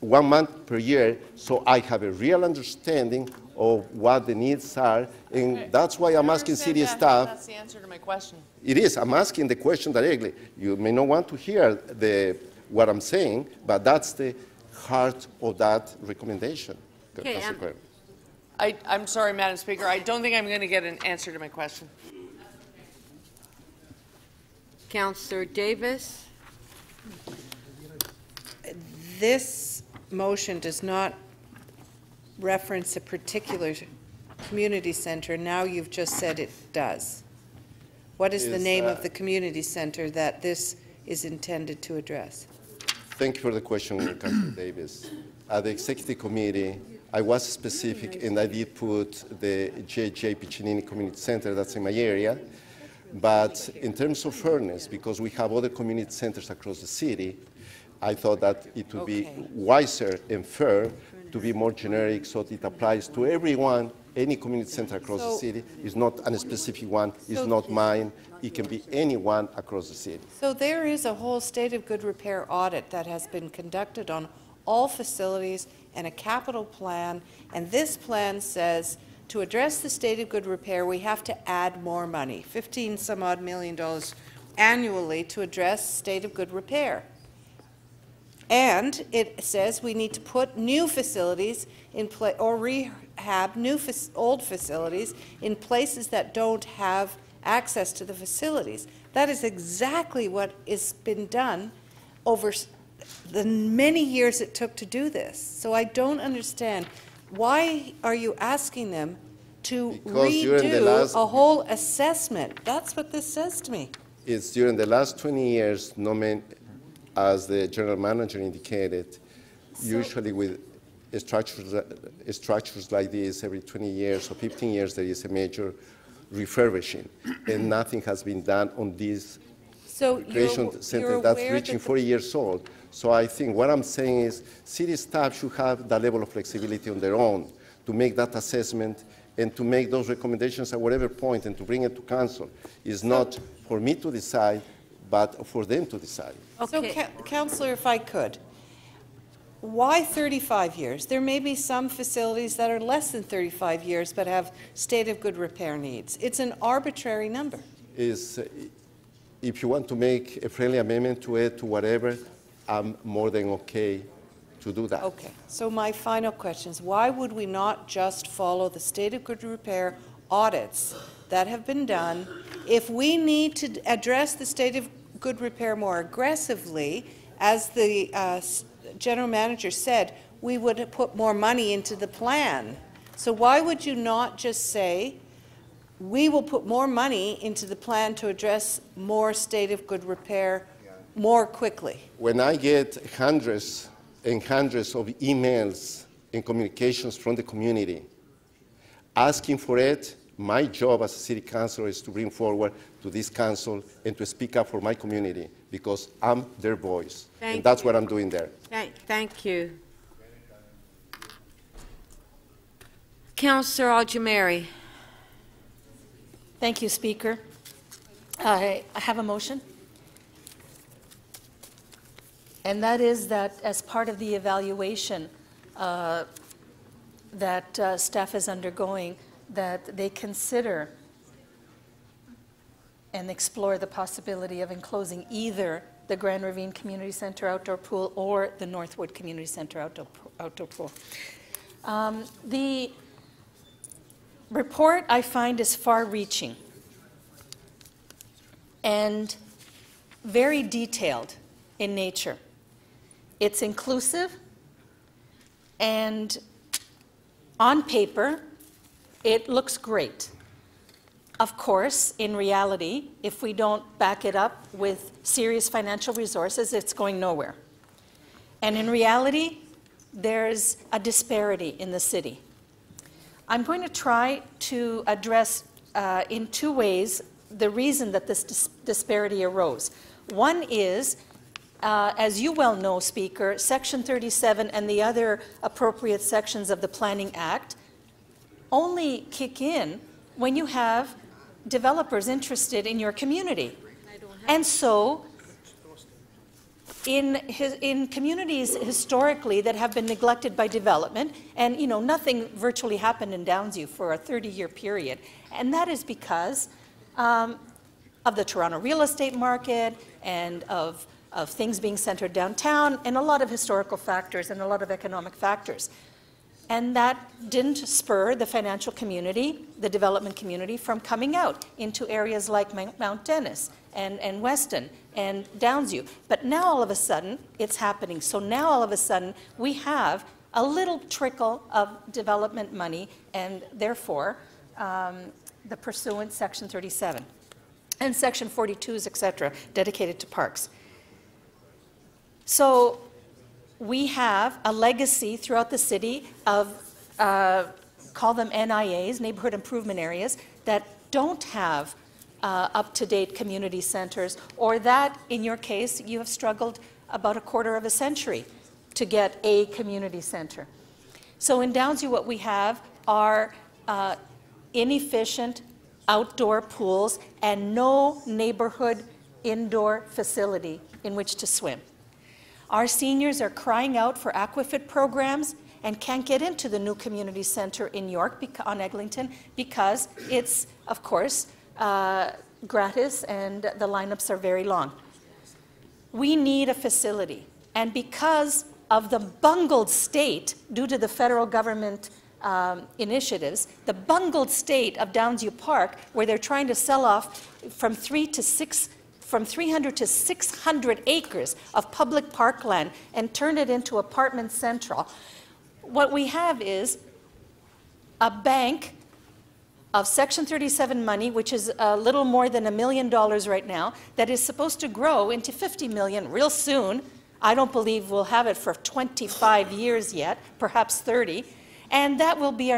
1 month per year, so I have a real understanding of what the needs are, and that's why I'm asking city staff. That's the answer to my question. It is. I'm asking the question directly. You may not want to hear what I'm saying, but that's the heart of that recommendation. Okay, I'm sorry, Madam Speaker. I don't think I'm going to get an answer to my question. Councillor Davis. This motion does not reference a particular community center. Now you've just said it does. What is the name of the community center that this is intended to address? Thank you for the question, Councillor Davis. At the executive committee, I was specific, and I did put the J.J. Piccinini Community Center that's in my area. But in terms of fairness, because we have other community centers across the city, I thought that it would be wiser and fair to be more generic so that it applies to everyone. Any community center across the city is not a specific one, it's not mine, it can be anyone across the city. So there is a whole state of good repair audit that has been conducted on all facilities and a capital plan, and this plan says to address the state of good repair, we have to add more money, $15-some-odd million annually to address state of good repair. And it says we need to put new facilities in place or rehab old facilities in places that don't have access to the facilities. That is exactly what has been done over the many years it took to do this. So I don't understand. Why are you asking them to redo a whole assessment? That's what this says to me. It's during the last 20 years, as the general manager indicated, usually with structures like this, every 20 years or 15 years, there is a major refurbishing, and nothing has been done on this recreation center that's reaching 40 years old. So I think what I'm saying is city staff should have that level of flexibility on their own to make that assessment and to make those recommendations at whatever point and to bring it to council. It's not for me to decide, but for them to decide. Okay. So, Councillor, if I could, why 35 years? There may be some facilities that are less than 35 years but have state of good repair needs. It's an arbitrary number. If you want to make a friendly amendment to it, to whatever, I'm more than okay to do that. Okay. So my final question is, why would we not just follow the state of good repair audits that have been done? If we need to address the state of good repair more aggressively, as the general manager said, we would put more money into the plan. So why would you not just say, we will put more money into the plan to address more state of good repair more quickly? When I get hundreds and hundreds of emails and communications from the community asking for it, my job as a city councilor is to bring forward to this council and to speak up for my community because I'm their voice. And that's what I'm doing there. Thank you. Councillor Aljamari. Thank you, Speaker. I have a motion. And that is that as part of the evaluation, that staff is undergoing, that they consider and explore the possibility of enclosing either the Grand Ravine Community Center outdoor pool or the Northwood Community Center outdoor pool. The report, I find, is far-reaching and very detailed in nature. It's inclusive, and on paper, it looks great. Of course, in reality, if we don't back it up with serious financial resources, it's going nowhere. And in reality, there's a disparity in the city. I'm going to try to address in two ways the reason that this disparity arose. One is, as you well know, Speaker, Section 37 and the other appropriate sections of the Planning Act only kick in when you have developers interested in your community. And so, in communities historically that have been neglected by development, and nothing virtually happened in Downsview for a 30-year period, and that is because of the Toronto real estate market and of things being centered downtown, and a lot of historical factors and a lot of economic factors. And that didn't spur the financial community, the development community, from coming out into areas like Mount Dennis and Weston and Downsview. But now all of a sudden, it's happening. So now all of a sudden, we have a little trickle of development money, and therefore, the pursuant Section 37 and Section 42s, et cetera, dedicated to parks. So we have a legacy throughout the city of, call them NIAs, neighborhood improvement areas, that don't have up-to-date community centers, or that, in your case, you have struggled about a quarter of a century to get a community center. So in Downsview, what we have are inefficient outdoor pools and no neighborhood indoor facility in which to swim. Our seniors are crying out for aquafit programs and can't get into the new community center in York on Eglinton because it's, of course, gratis and the lineups are very long. We need a facility, and because of the bungled state, due to the federal government initiatives, the bungled state of Downsview Park, where they're trying to sell off from 300 to 600 acres of public parkland and turn it into apartment central. What we have is a bank of Section 37 money, which is a little more than $1 million right now, that is supposed to grow into $50 million real soon. I don't believe we'll have it for 25 years yet, perhaps 30, and that will be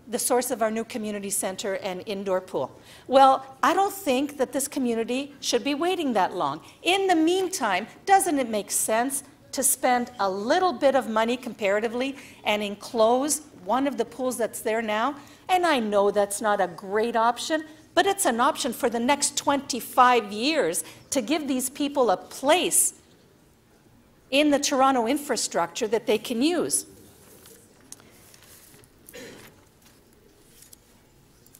the source of our new community center and indoor pool. Well, I don't think that this community should be waiting that long. In the meantime, doesn't it make sense to spend a little bit of money comparatively and enclose one of the pools that's there now? And I know that's not a great option, but it's an option for the next 25 years to give these people a place in the Toronto infrastructure that they can use.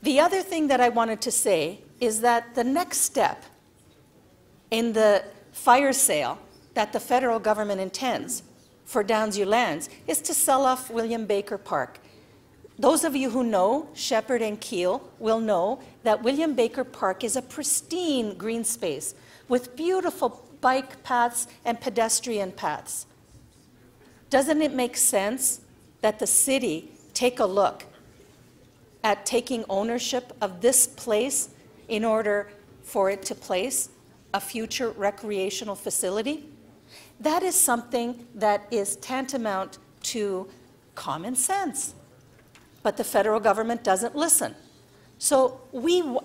The other thing that I wanted to say is that the next step in the fire sale that the federal government intends for Downsview lands is to sell off William Baker Park. Those of you who know Shepherd and Keele will know that William Baker Park is a pristine green space with beautiful bike paths and pedestrian paths. Doesn't it make sense that the city take a look at taking ownership of this place in order for it to place a future recreational facility? That is something that is tantamount to common sense. But the federal government doesn't listen. So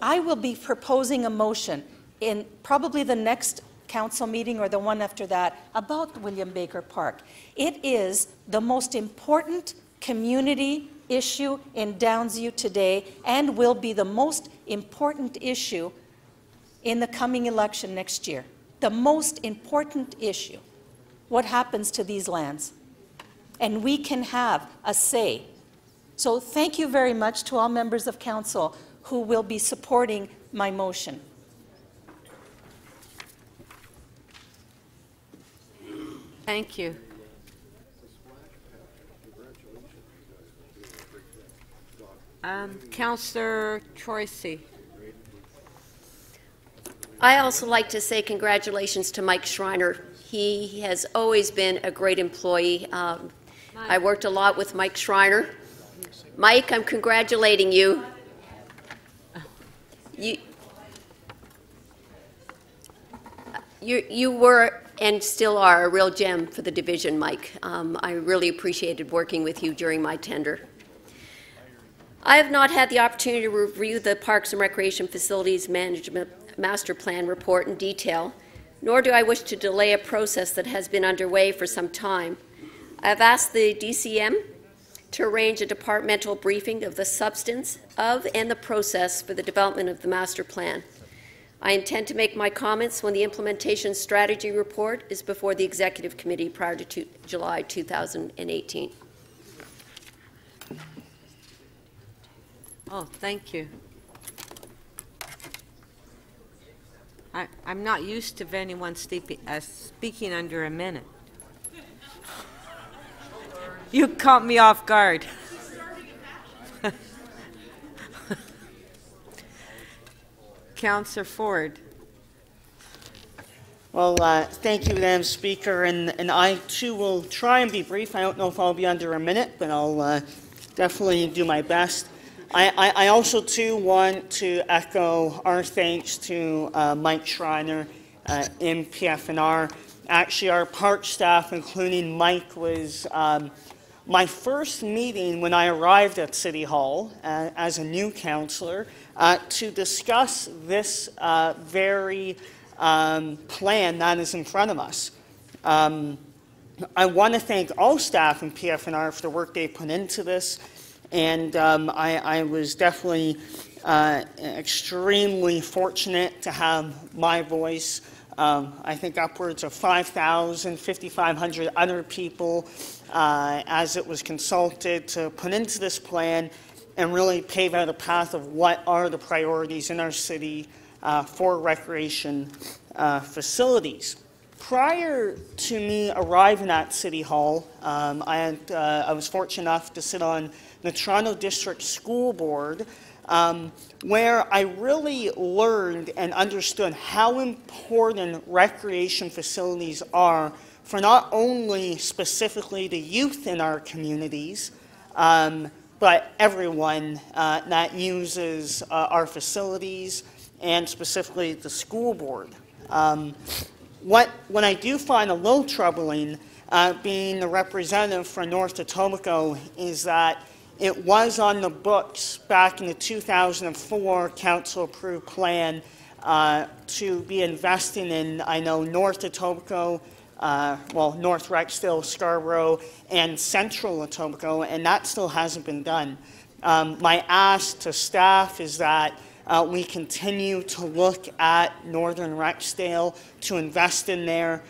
I will be proposing a motion in probably the next council meeting or the one after that about William Baker Park. It is the most important community issue in Downsview today and will be the most important issue in the coming election next year. The most important issue. What happens to these lands? And we can have a say So thank you very much to all members of council who will be supporting my motion. Thank you. Councillor Troisi. I also like to say congratulations to Mike Schreiner. He has always been a great employee. I worked a lot with Mike Schreiner. Mike, I'm congratulating you. You were and still are a real gem for the division, Mike. I really appreciated working with you during my tenure. I have not had the opportunity to review the Parks and Recreation Facilities Management Master Plan report in detail, nor do I wish to delay a process that has been underway for some time. I have asked the DCM to arrange a departmental briefing of the substance of and the process for the development of the master plan. I intend to make my comments when the implementation strategy report is before the Executive Committee prior to July 2018. Oh, thank you. I'm not used to anyone speaking under a minute. You caught me off guard. Councillor Ford. Well, thank you, Madam Speaker, and I too will try and be brief. I don't know if I'll be under a minute, but I'll definitely do my best. I also too want to echo our thanks to Mike Schreiner in PFNR. Actually, our park staff, including Mike, was my first meeting when I arrived at City Hall as a new councillor to discuss this very plan that is in front of us. I want to thank all staff in PFNR for the work they put into this, and I was definitely extremely fortunate to have my voice. I think upwards of 5,000, 5,500 other people as it was consulted to put into this plan and really pave out a path of what are the priorities in our city for recreation facilities. Prior to me arriving at City Hall, I was fortunate enough to sit on the Toronto District School Board, where I really learned and understood how important recreation facilities are for not only specifically the youth in our communities, but everyone that uses our facilities, and specifically the school board. What I do find a little troubling, being the representative for North Etobicoke, is that it was on the books back in the 2004 council-approved plan to be investing in, I know, North Etobicoke, North Rexdale, Scarborough, and Central Etobicoke, and that still hasn't been done. My ask to staff is that we continue to look at Northern Rexdale to invest in there.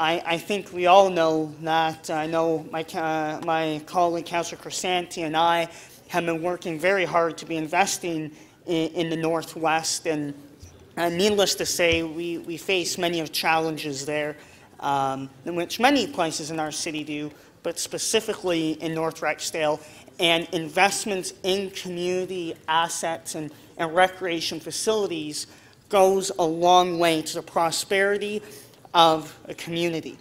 I think we all know that. I know my colleague, Councillor Crisanti, and I have been working very hard to be investing in the Northwest, and needless to say, we face many of challenges there, in which many places in our city do, but specifically in North Rexdale, and investments in community assets and recreation facilities goes a long way to the prosperity of a community.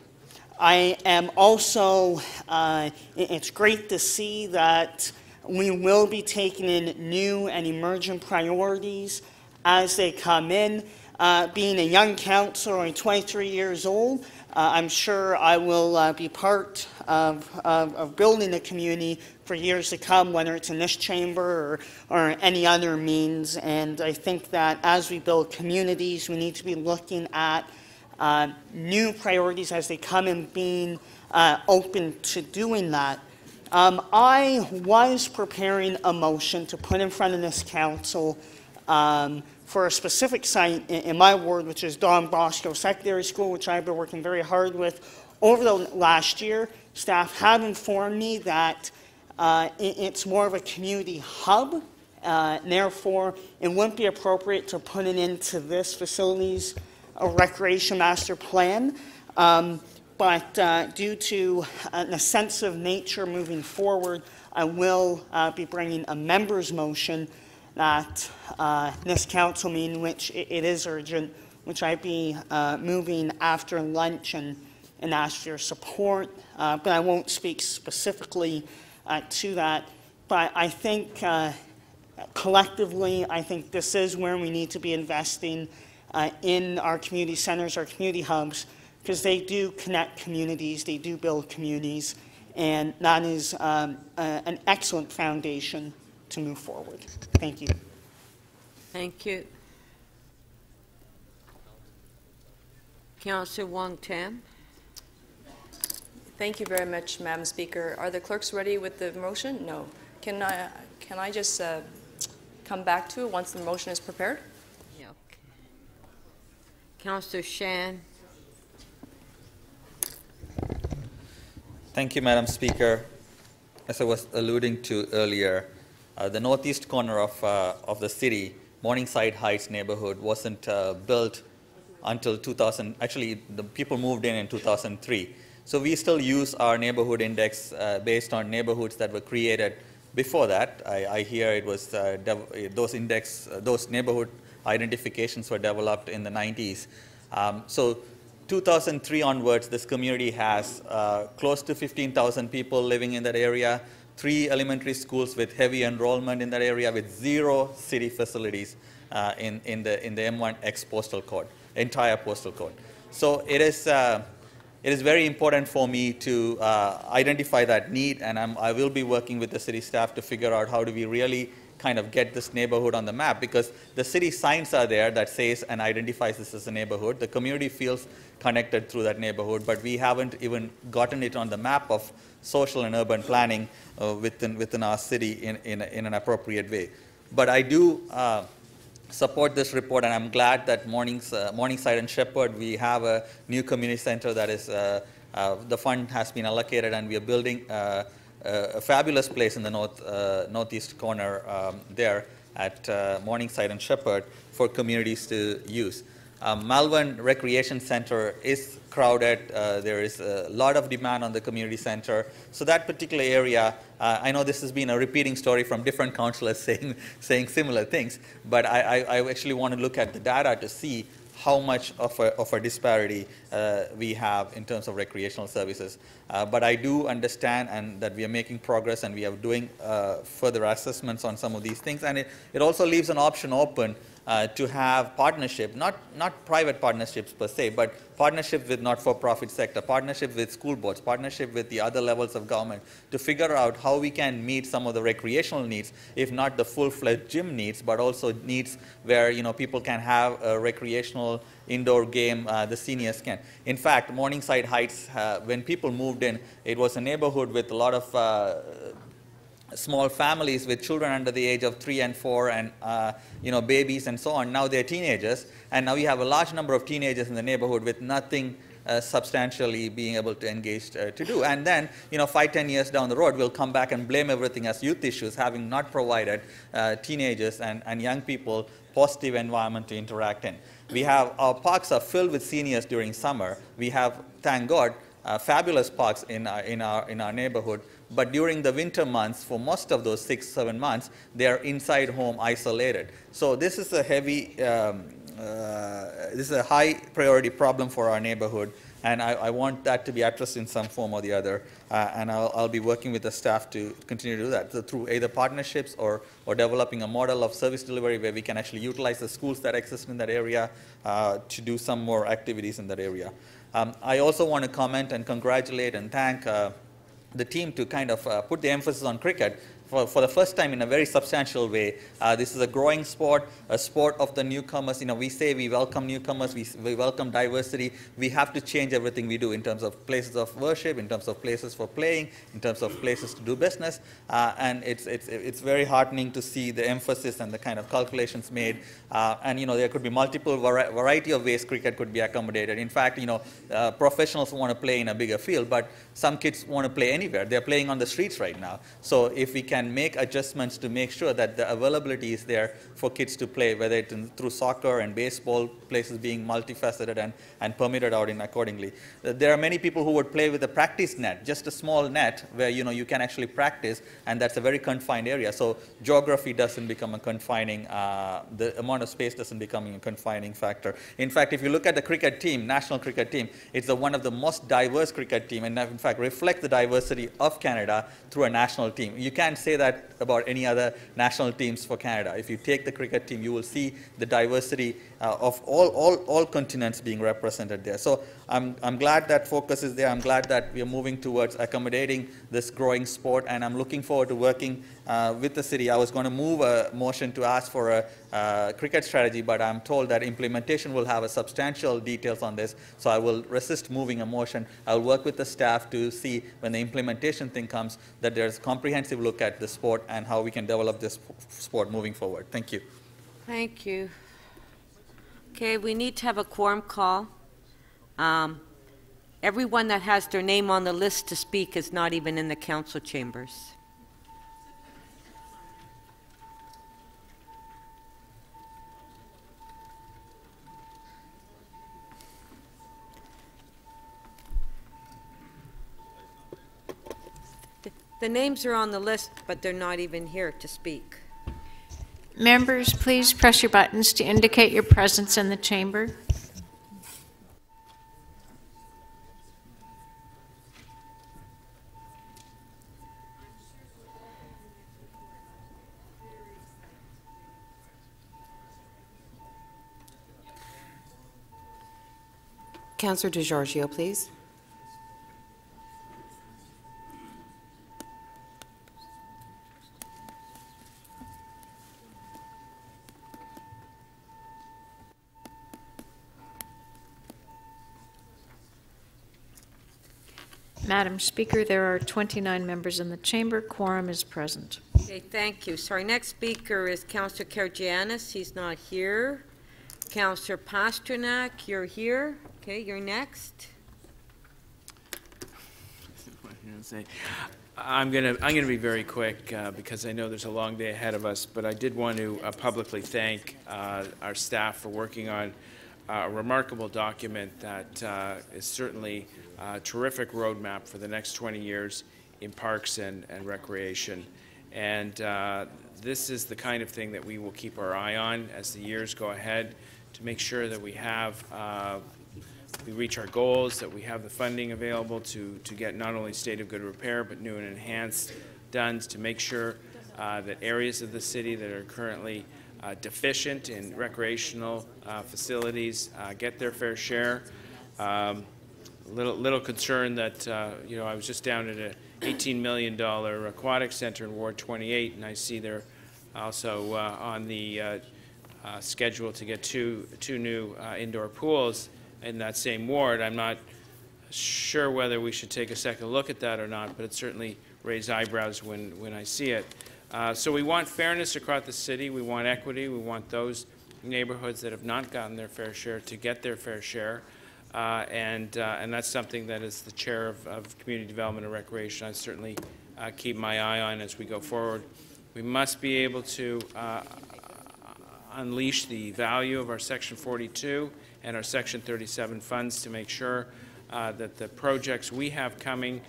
I am also, it's great to see that we will be taking in new and emerging priorities as they come in. Being a young councillor, only 23 years old, I'm sure I will be part of building the community for years to come, whether it's in this chamber or any other means. And I think that as we build communities, we need to be looking at new priorities as they come and being open to doing that. I was preparing a motion to put in front of this council for a specific site in my ward, which is Don Bosco Secondary School, which I've been working very hard with over the last year. Staff have informed me that It's more of a community hub. Therefore, it wouldn't be appropriate to put it into this facilities recreation master plan. But due to the sensitive nature moving forward, I will be bringing a member's motion at this council meeting, which it is urgent, which I'd be moving after lunch and ask for your support. But I won't speak specifically to that. But I think collectively, I think this is where we need to be investing in our community centers, our community hubs, because they do connect communities, they do build communities, and that is an excellent foundation to move forward. Thank you. Thank you. Councillor Wong-Tam. Thank you very much, Madam Speaker. Are the clerks ready with the motion? No. Can I just come back to it once the motion is prepared? Yeah. Okay. Councillor Shan. Thank you, Madam Speaker. As I was alluding to earlier, the northeast corner of the city, Morningside Heights neighborhood, wasn't built until 2000. Actually, the people moved in 2003. So we still use our neighborhood index based on neighborhoods that were created before that. I hear it was those neighborhood identifications were developed in the 90s. So 2003 onwards, this community has close to 15,000 people living in that area, 3 elementary schools with heavy enrollment in that area, with 0 city facilities in the M1X postal code, entire postal code. So it is very important for me to identify that need, and I will be working with the city staff to figure out how do we really kind of get this neighborhood on the map, because the city signs are there that says and identifies this as a neighborhood. The community feels connected through that neighborhood, but we haven't even gotten it on the map of social and urban planning within our city in an appropriate way. But I do support this report, and I'm glad that Morningside and Shepherd, we have a new community center that is, the fund has been allocated, and we are building a fabulous place in the northeast corner there at Morningside and Shepherd for communities to use. Malvern Recreation Center is crowded. There is a lot of demand on the community center. So that particular area, I know this has been a repeating story from different councillors saying similar things, but I actually want to look at the data to see how much of a disparity we have in terms of recreational services. But I do understand and that we are making progress, and we are doing further assessments on some of these things. And it also leaves an option open to have partnership, not private partnerships per se, but partnership with not-for-profit sector, partnership with school boards, partnership with the other levels of government to figure out how we can meet some of the recreational needs, if not the full-fledged gym needs, but also needs where people can have a recreational indoor game, the seniors can. In fact, Morningside Heights, when people moved in, it was a neighborhood with a lot of small families with children under the age of 3 and 4 and babies and so on. Now they're teenagers, and now we have a large number of teenagers in the neighborhood with nothing substantially being able to engage to do. And then 5-10 years down the road, we'll come back and blame everything as youth issues, having not provided teenagers and young people positive environment to interact in. We have, our parks are filled with seniors during summer. We have, thank God, fabulous parks in our neighborhood. But during the winter months, for most of those 6-7 months, they are inside home isolated. So this is a heavy, this is a high priority problem for our neighborhood, and I want that to be addressed in some form or the other. And I'll be working with the staff to continue to do that, so through either partnerships or developing a model of service delivery where we can actually utilize the schools that exist in that area to do some more activities in that area. I also want to comment and congratulate and thank the team to kind of put the emphasis on cricket. for the first time in a very substantial way. This is a growing sport, a sport of the newcomers. We say we welcome newcomers, we welcome diversity. We have to change everything we do in terms of places of worship, in terms of places for playing, in terms of places to do business. And it's very heartening to see the emphasis and the kind of calculations made. And there could be multiple variety of ways cricket could be accommodated. In fact, professionals want to play in a bigger field, but some kids want to play anywhere. They're playing on the streets right now. So if we can make adjustments to make sure that the availability is there for kids to play, whether it's through soccer and baseball, places being multifaceted and permitted out in accordingly. There are many people who would play with a practice net, just a small net where you can actually practice, and that's a very confined area. So geography doesn't become a confining, the amount of space doesn't become a confining factor. In fact, if you look at the cricket team, national cricket team, it's one of the most diverse cricket team, and in fact reflect the diversity of Canada through a national team. You can't say that about any other national teams for Canada. If you take the cricket team, you will see the diversity of all continents being represented there. So I'm glad that focus is there. I'm glad that we are moving towards accommodating this growing sport, and I'm looking forward to working with the city. I was going to move a motion to ask for a cricket strategy, but I'm told that implementation will have a substantial details on this, so I will resist moving a motion. I'll work with the staff to see when the implementation thing comes that there's a comprehensive look at the sport and how we can develop this sport moving forward. Thank you. Thank you. Okay, we need to have a quorum call. Everyone that has their name on the list to speak is not even in the council chambers. The names are on the list, but they're not even here to speak. Members, please press your buttons to indicate your presence in the chamber. Councillor DiGiorgio, please. Madam Speaker, there are 29 members in the chamber. Quorum is present. Okay, thank you. So our next speaker is Councillor Karygiannis. He's not here. Councillor Pasternak, you're here. Okay, you're next. I'm gonna be very quick because I know there's a long day ahead of us. But I did want to publicly thank our staff for working on a remarkable document that is certainly a terrific roadmap for the next 20 years in parks and recreation. And this is the kind of thing that we will keep our eye on as the years go ahead to make sure that we have we reach our goals, that we have the funding available to get not only state of good repair but new and enhanced done, to make sure that areas of the city that are currently deficient in recreational facilities get their fair share. Little concern that I was just down at an $18 million aquatic center in Ward 28, and I see they're also on the schedule to get two new indoor pools in that same ward. I'm not sure whether we should take a second look at that or not, but it certainly raised eyebrows when I see it. So we want fairness across the city. We want equity. We want those neighborhoods that have not gotten their fair share to get their fair share. And that's something that, as the chair of Community Development and Recreation, I certainly keep my eye on as we go forward. We must be able to unleash the value of our Section 42 and our Section 37 funds to make sure that the projects we have coming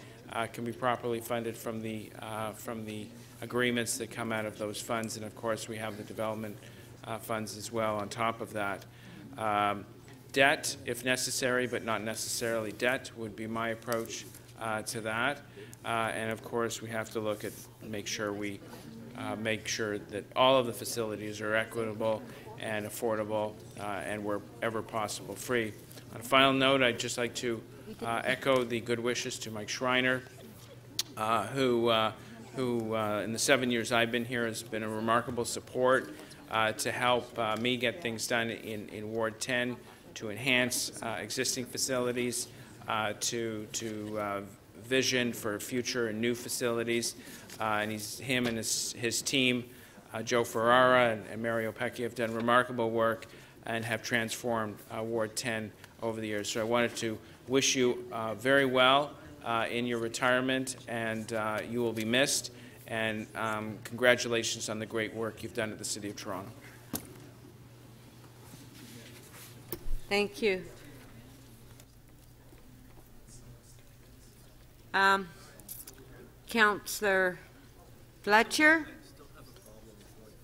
can be properly funded from the agreements that come out of those funds. And of course, we have the development funds as well on top of that. Debt, if necessary, but not necessarily debt, would be my approach to that. And of course, we have to look at make sure that all of the facilities are equitable and affordable and wherever possible free. On a final note, I'd just like to echo the good wishes to Mike Schreiner, who who in the 7 years I've been here has been a remarkable support to help me get things done in Ward 10, to enhance existing facilities, to vision for future and new facilities. And him and his team, Joe Ferrara and Mario Pecchi, have done remarkable work and have transformed Ward 10 over the years. So I wanted to wish you very well in your retirement, and you will be missed. And congratulations on the great work you've done at the City of Toronto. Thank you. Councillor Fletcher?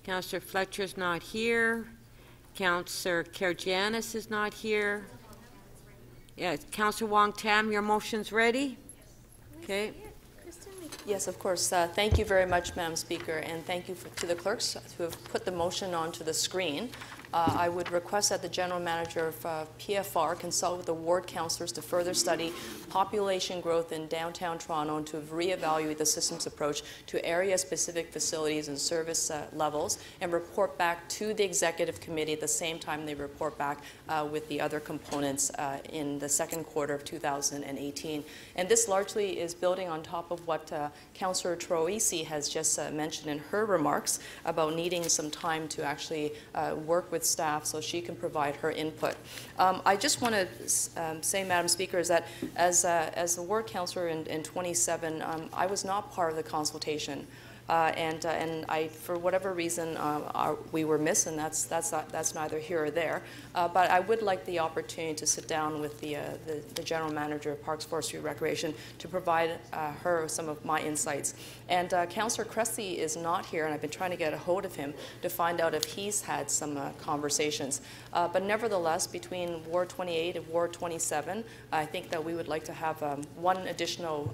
Councillor Fletcher's not here. Councillor Karygiannis is not here. Yeah, Councillor Wong Tam, your motion's ready? Okay. Yes, of course. Thank you very much, Madam Speaker, and thank you to the clerks who have put the motion onto the screen. I would request that the General Manager of PFR consult with the ward councillors to further study population growth in downtown Toronto and to reevaluate the system's approach to area-specific facilities and service levels, and report back to the Executive Committee at the same time they report back with the other components in the second quarter of 2018. And this largely is building on top of what Councillor Troisi has just mentioned in her remarks about needing some time to actually work with staff so she can provide her input. I just want to say, Madam Speaker, is that as the ward councillor in 27, I was not part of the consultation. And I, for whatever reason, we were missed, and that's neither here or there. But I would like the opportunity to sit down with the General Manager of Parks, Forestry, Recreation to provide her some of my insights. And Councillor Cressy is not here, and I've been trying to get a hold of him to find out if he's had some conversations. But nevertheless, between Ward 28 and Ward 27, I think that we would like to have one additional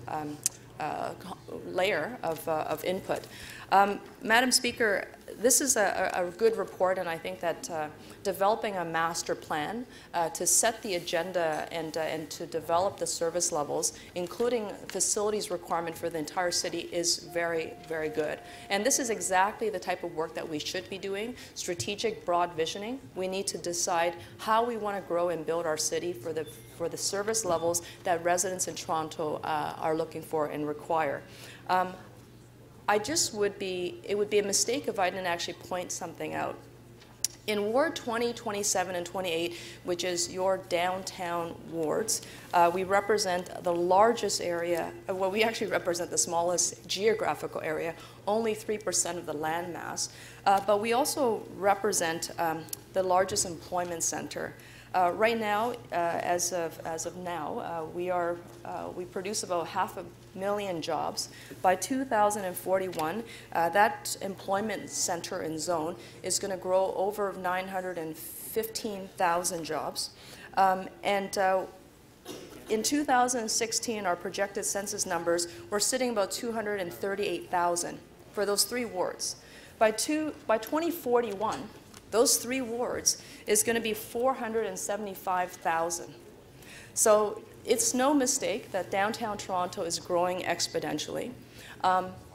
layer of input. Madam Speaker, this is a good report, and I think that developing a master plan to set the agenda and to develop the service levels, including facilities requirement for the entire city, is very, very good. And this is exactly the type of work that we should be doing, strategic broad visioning. We need to decide how we want to grow and build our city for the service levels that residents in Toronto are looking for and require. It would be a mistake if I didn't actually point something out. In Ward 20, 27, and 28, which is your downtown wards, we represent the largest area, well, we actually represent the smallest geographical area, only 3% of the land mass, but we also represent the largest employment center. Right now, as of now, we produce about 500,000 jobs. By 2041, that employment center and zone is going to grow over 915,000 jobs. In 2016, our projected census numbers were sitting about 238,000 for those three wards. By 2041, those three wards is going to be 475,000. So it's no mistake that downtown Toronto is growing exponentially.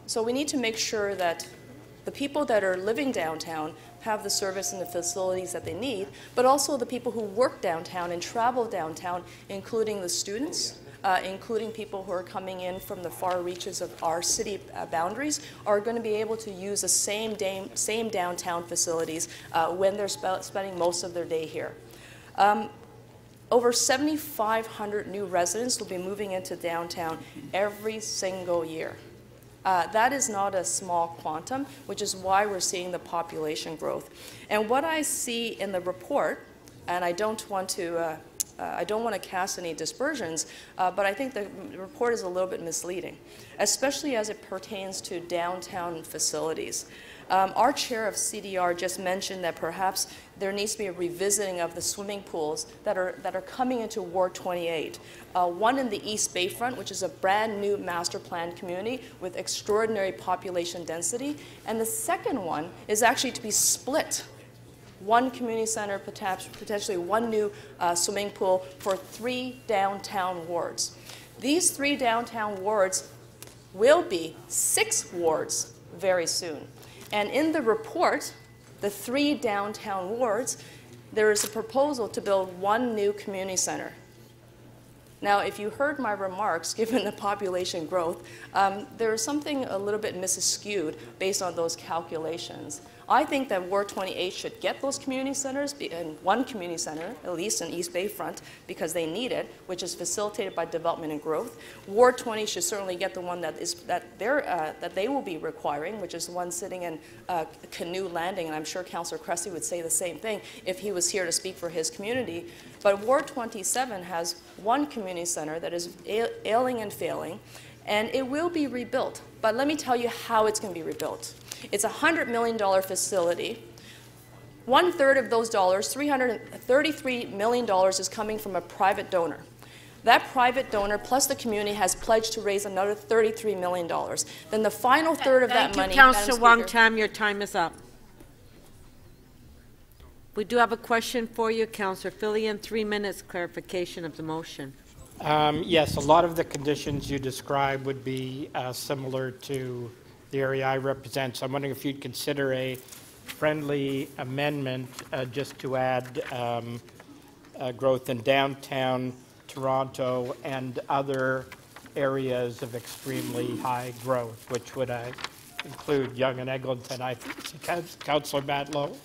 So we need to make sure that the people that are living downtown have the service and the facilities that they need, but also the people who work downtown and travel downtown, including the students, including people who are coming in from the far reaches of our city boundaries, are going to be able to use the same downtown facilities when they're spending most of their day here. Over 7,500 new residents will be moving into downtown every single year. That is not a small quantum, which is why we're seeing the population growth. And what I see in the report, and I don't want to cast any dispersions, but I think the report is a little bit misleading, especially as it pertains to downtown facilities. Our chair of CDR just mentioned that perhaps there needs to be a revisiting of the swimming pools that are coming into Ward 28. One in the East Bayfront, which is a brand new master planned community with extraordinary population density, and the second one is actually to be split. One community center, potentially one new swimming pool for 3 downtown wards. These 3 downtown wards will be 6 wards very soon. And in the report, the 3 downtown wards, there is a proposal to build 1 new community center. Now, if you heard my remarks, given the population growth, there is something a little bit misskewed based on those calculations. I think that Ward 28 should get those community centers, and 1 community center, at least in East Bayfront, because they need it, which is facilitated by development and growth. Ward 20 should certainly get the one that they will be requiring, which is the one sitting in Canoe Landing, and I'm sure Councillor Cressy would say the same thing if he was here to speak for his community. But Ward 27 has 1 community center that is ailing and failing, and it will be rebuilt. But let me tell you how it's going to be rebuilt. It's a $100 million facility. 1/3 of those dollars, $333 million, is coming from a private donor. That private donor plus the community has pledged to raise another $33 million. Then the final third of that money... Thank you, Councillor Wong-Tam. Your time is up. We do have a question for you, Councillor Fillion. 3 minutes clarification of the motion. Yes, a lot of the conditions you described would be similar to the area I represent. So I'm wondering if you'd consider a friendly amendment just to add growth in downtown Toronto and other areas of extremely high growth, which would include Yonge and Eglinton. I think Councillor Matlow.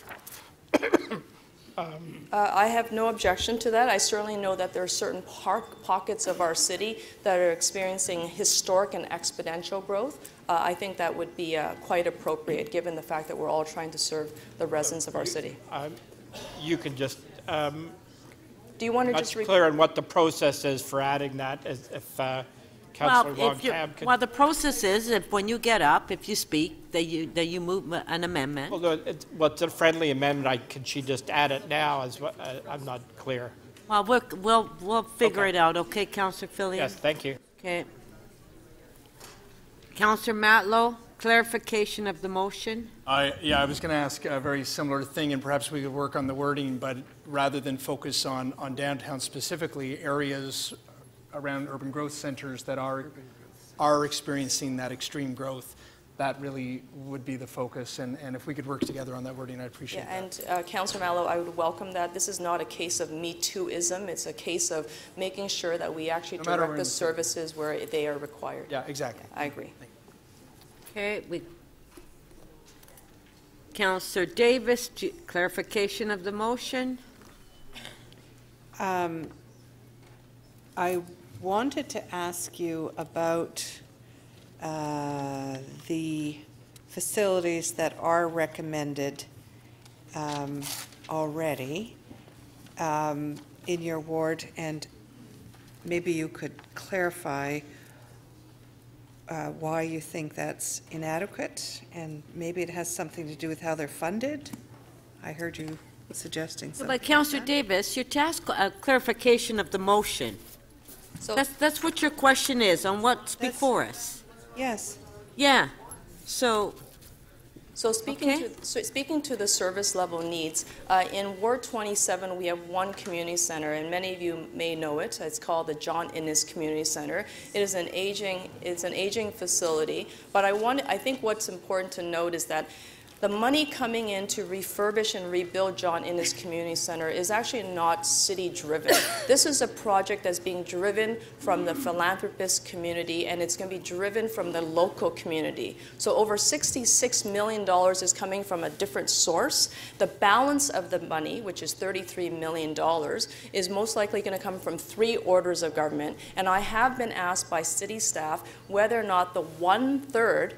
I have no objection to that. I certainly know that there are certain pockets of our city that are experiencing historic and exponential growth. I think that would be quite appropriate, given the fact that we're all trying to serve the residents of our city. You can just do you want to just clear on what the process is for adding that, if Councillor Wong-Tam could... Well, the process is, if when you get up, if you speak, that you move an amendment. Well, what's a friendly amendment? Can she just add it now? I'm not clear. Well, we'll figure it out. Okay, Councillor Fillion? Yes, thank you. Okay. Councillor Matlow, clarification of the motion. Yeah, I was going to ask a very similar thing, and perhaps we could work on the wording, but rather than focus on downtown specifically, areas around urban growth centers that are experiencing that extreme growth, that really would be the focus. And if we could work together on that wording, I'd appreciate that. And Councillor Mallow, I would welcome that. This is not a case of Me Too-ism. It's a case of making sure that we actually direct the services where they are required. Yeah, exactly. I agree. Okay, Councillor Davis, clarification of the motion. I wanted to ask you about the facilities that are recommended already in your ward, and maybe you could clarify why you think that's inadequate, and maybe it has something to do with how they're funded. I heard you suggesting something. But Councillor Davis, your task clarification of the motion. So that's what your question is on what's before us. Yes. Yeah. So speaking to the service level needs, in Ward 27 we have 1 community center, and many of you may know it. It's called the John Innes Community Center. It's an aging facility, but I think what's important to note is that the money coming in to refurbish and rebuild John Innes Community Center is actually not city-driven. This is a project that's being driven from the philanthropist community, and it's going to be driven from the local community. So over $66 million is coming from a different source. The balance of the money, which is $33 million, is most likely going to come from 3 orders of government. And I have been asked by city staff whether or not the 1/3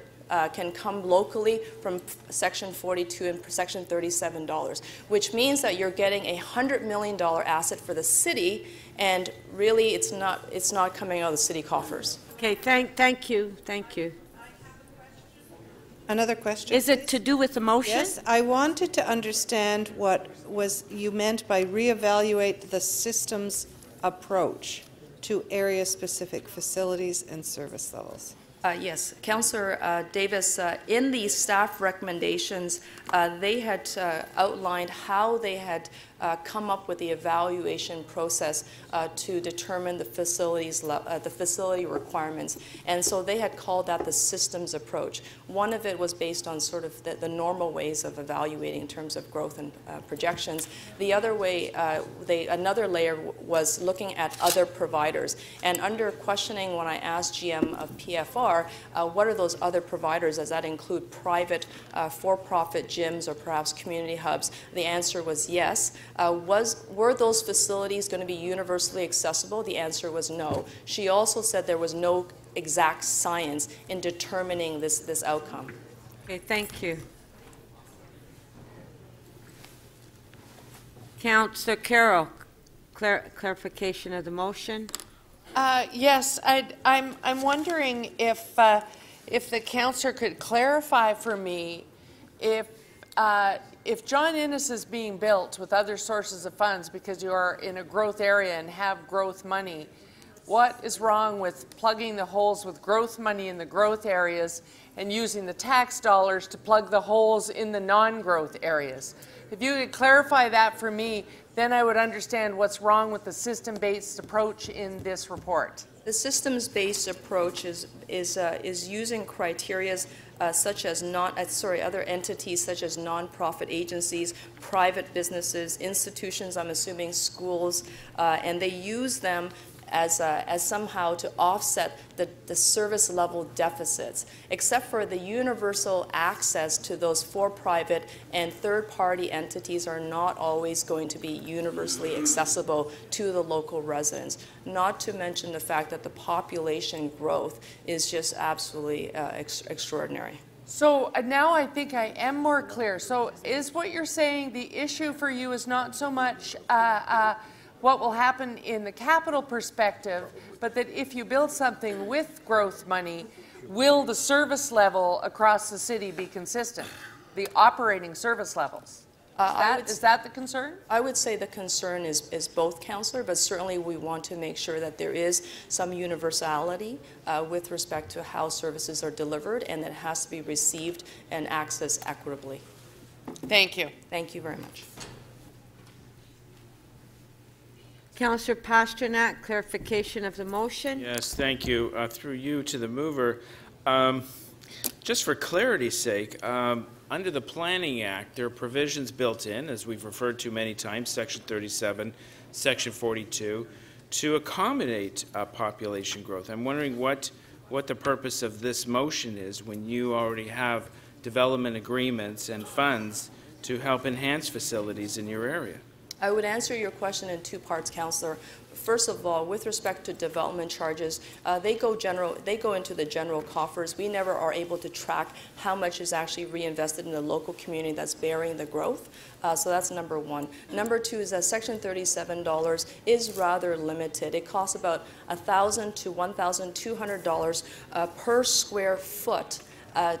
can come locally from Section 42 and Section 37 dollars, which means that you're getting a $100 million asset for the city, and really it's not coming out of the city coffers. Okay, thank you. Another question? Is it to do with the motion? Yes, I wanted to understand what you meant by reevaluate the systems approach to area-specific facilities and service levels. Yes, Councillor Davis, in the staff recommendations, they had outlined how they had come up with the evaluation process to determine the facility requirements. And so they had called that the systems approach. One of it was based on sort of the normal ways of evaluating in terms of growth and projections. The other way, another layer was looking at other providers. And under questioning, when I asked GM of PFR, what are those other providers? Does that include private for-profit gyms or perhaps community hubs? The answer was yes. Were those facilities going to be universally accessible? The answer was no. She also said there was no exact science in determining this outcome. Okay, thank you. Councillor Carroll, clarification of the motion. Yes, I'm wondering if the councillor could clarify for me if John Innes is being built with other sources of funds because you are in a growth area and have growth money, what is wrong with plugging the holes with growth money in the growth areas and using the tax dollars to plug the holes in the non-growth areas? If you could clarify that for me, then I would understand what's wrong with the system-based approach in this report. The systems-based approach is using criteria such as other entities such as nonprofit agencies, private businesses, institutions, I'm assuming schools, and they use them as somehow to offset the service level deficits. Except for the universal access to those for-private and third-party entities are not always going to be universally accessible to the local residents. Not to mention the fact that the population growth is just absolutely extraordinary. So now I think I am more clear. So is what you're saying the issue for you is not so much what will happen in the capital perspective, but that if you build something with growth money, will the service level across the city be consistent? The operating service levels? Is that the concern? I would say the concern is both, Councillor, but certainly we want to make sure that there is some universality with respect to how services are delivered and that it has to be received and accessed equitably. Thank you. Thank you very much. Councillor Pasternak, clarification of the motion. Yes, thank you. Through you to the mover. Just for clarity's sake, under the Planning Act, there are provisions built in, as we've referred to many times, Section 37, Section 42, to accommodate population growth. I'm wondering what the purpose of this motion is when you already have development agreements and funds to help enhance facilities in your area. I would answer your question in two parts, Councillor. First of all, with respect to development charges, they go into the general coffers. We never are able to track how much is actually reinvested in the local community that's bearing the growth. So that's number one. Number two is that Section $37 is rather limited. It costs about $1,000 to $1,200 per square foot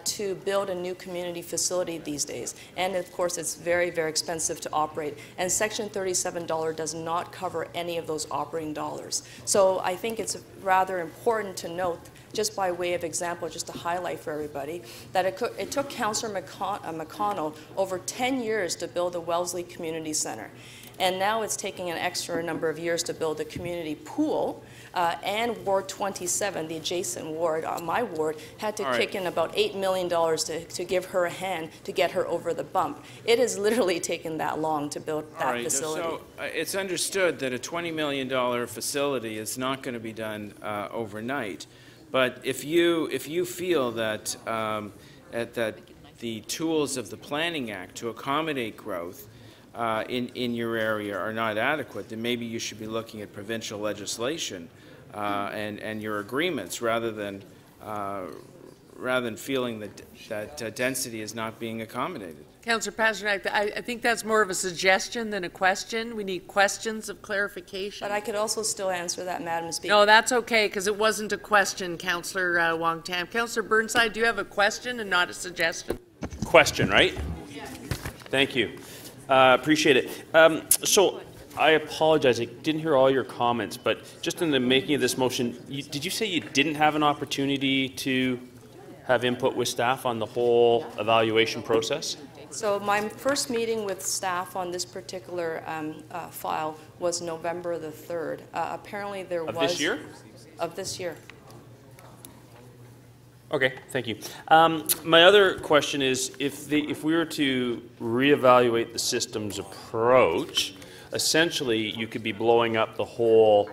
to build a new community facility these days. And of course, it's very, very expensive to operate. And Section $37 does not cover any of those operating dollars. So I think it's rather important to note, just by way of example, just to highlight for everybody, that it took Councillor McConnell over 10 years to build the Wellesley Community Centre. And now it's taking an extra number of years to build a community pool. And Ward 27, the adjacent ward, my ward, had to kick in about $8 million to give her a hand to get her over the bump. It has literally taken that long to build that facility. So it's understood that a $20 million facility is not going to be done overnight. But if you feel that that the tools of the Planning Act to accommodate growth in your area are not adequate, then maybe you should be looking at provincial legislation and your agreements rather than feeling that density is not being accommodated. Councillor Pasternak, I think that's more of a suggestion than a question. We need questions of clarification. But I could also still answer that, Madam Speaker. No, that's okay, because it wasn't a question, Councillor Wong-Tam. Councillor Burnside, do you have a question and not a suggestion? Question, right? Yes. Thank you. Appreciate it. So I apologize. I didn't hear all your comments, but just in the making of this motion, did you say you didn't have an opportunity to have input with staff on the whole evaluation process? So my first meeting with staff on this particular file was November the 3rd. Apparently there was... Of this year? Of this year. Okay, thank you. My other question is, if we were to reevaluate the system's approach, essentially you could be blowing up the whole,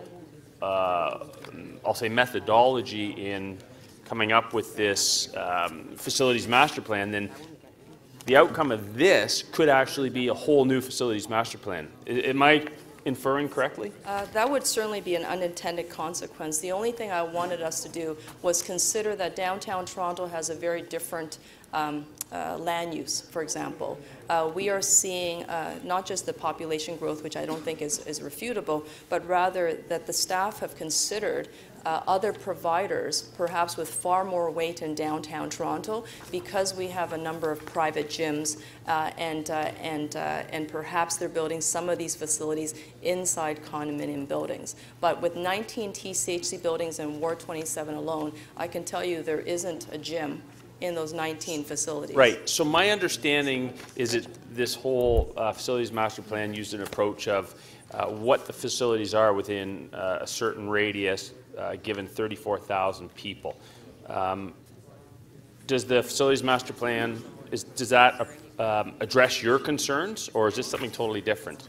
I'll say, methodology in coming up with this facilities master plan. Then the outcome of this could actually be a whole new facilities master plan. Am I inferring correctly? That would certainly be an unintended consequence. The only thing I wanted us to do was consider that downtown Toronto has a very different land use, for example. We are seeing not just the population growth, which I don't think is refutable, but rather that the staff have considered other providers, perhaps with far more weight in downtown Toronto, because we have a number of private gyms and perhaps they're building some of these facilities inside condominium buildings. But with 19 TCHC buildings in Ward 27 alone, I can tell you there isn't a gym in those 19 facilities. Right. So my understanding is that this whole facilities master plan used an approach of what the facilities are within a certain radius given 34,000 people. Does the facilities master plan, does that address your concerns, or is this something totally different?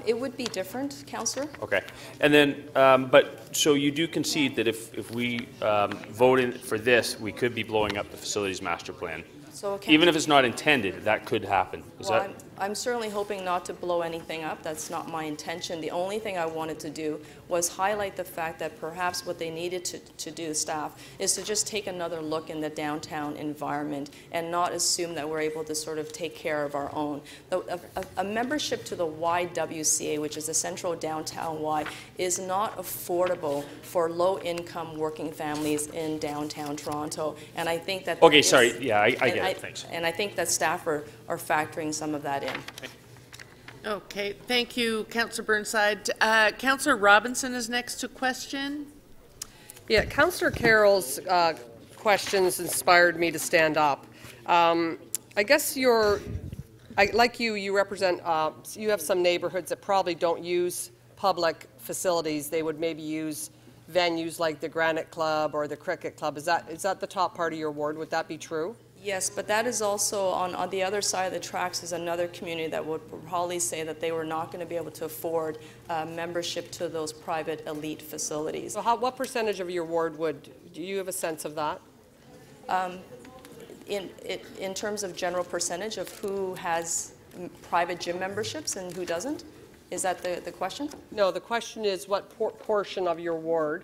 It would be different, Councillor. Okay. And then, so you do concede that if we vote in for this, we could be blowing up the facilities master plan? So even if it's not intended, that could happen. Is well, that? I'm certainly hoping not to blow anything up. That's not my intention. The only thing I wanted to do was highlight the fact that perhaps what they needed to do, staff, is to just take another look in the downtown environment and not assume that we're able to sort of take care of our own. A membership to the YWCA, which is the Central Downtown Y, is not affordable for low-income working families in downtown Toronto. And I think that... Okay, sorry. Yeah, I get it. Thanks. And I think that staff are factoring some of that in. Okay, thank you, Councillor Burnside. Councillor Robinson is next to question. Yeah, Councillor Carroll's questions inspired me to stand up. I guess like you represent, you have some neighborhoods that probably don't use public facilities. They would maybe use venues like the Granite Club or the Cricket Club. Is that the top part of your ward? Would that be true? Yes, but that is also on the other side of the tracks is another community that would probably say that they were not going to be able to afford membership to those private elite facilities. So what percentage of your ward do you have a sense of that? In terms of general percentage of who has private gym memberships and who doesn't? Is that the question? No, the question is what portion of your ward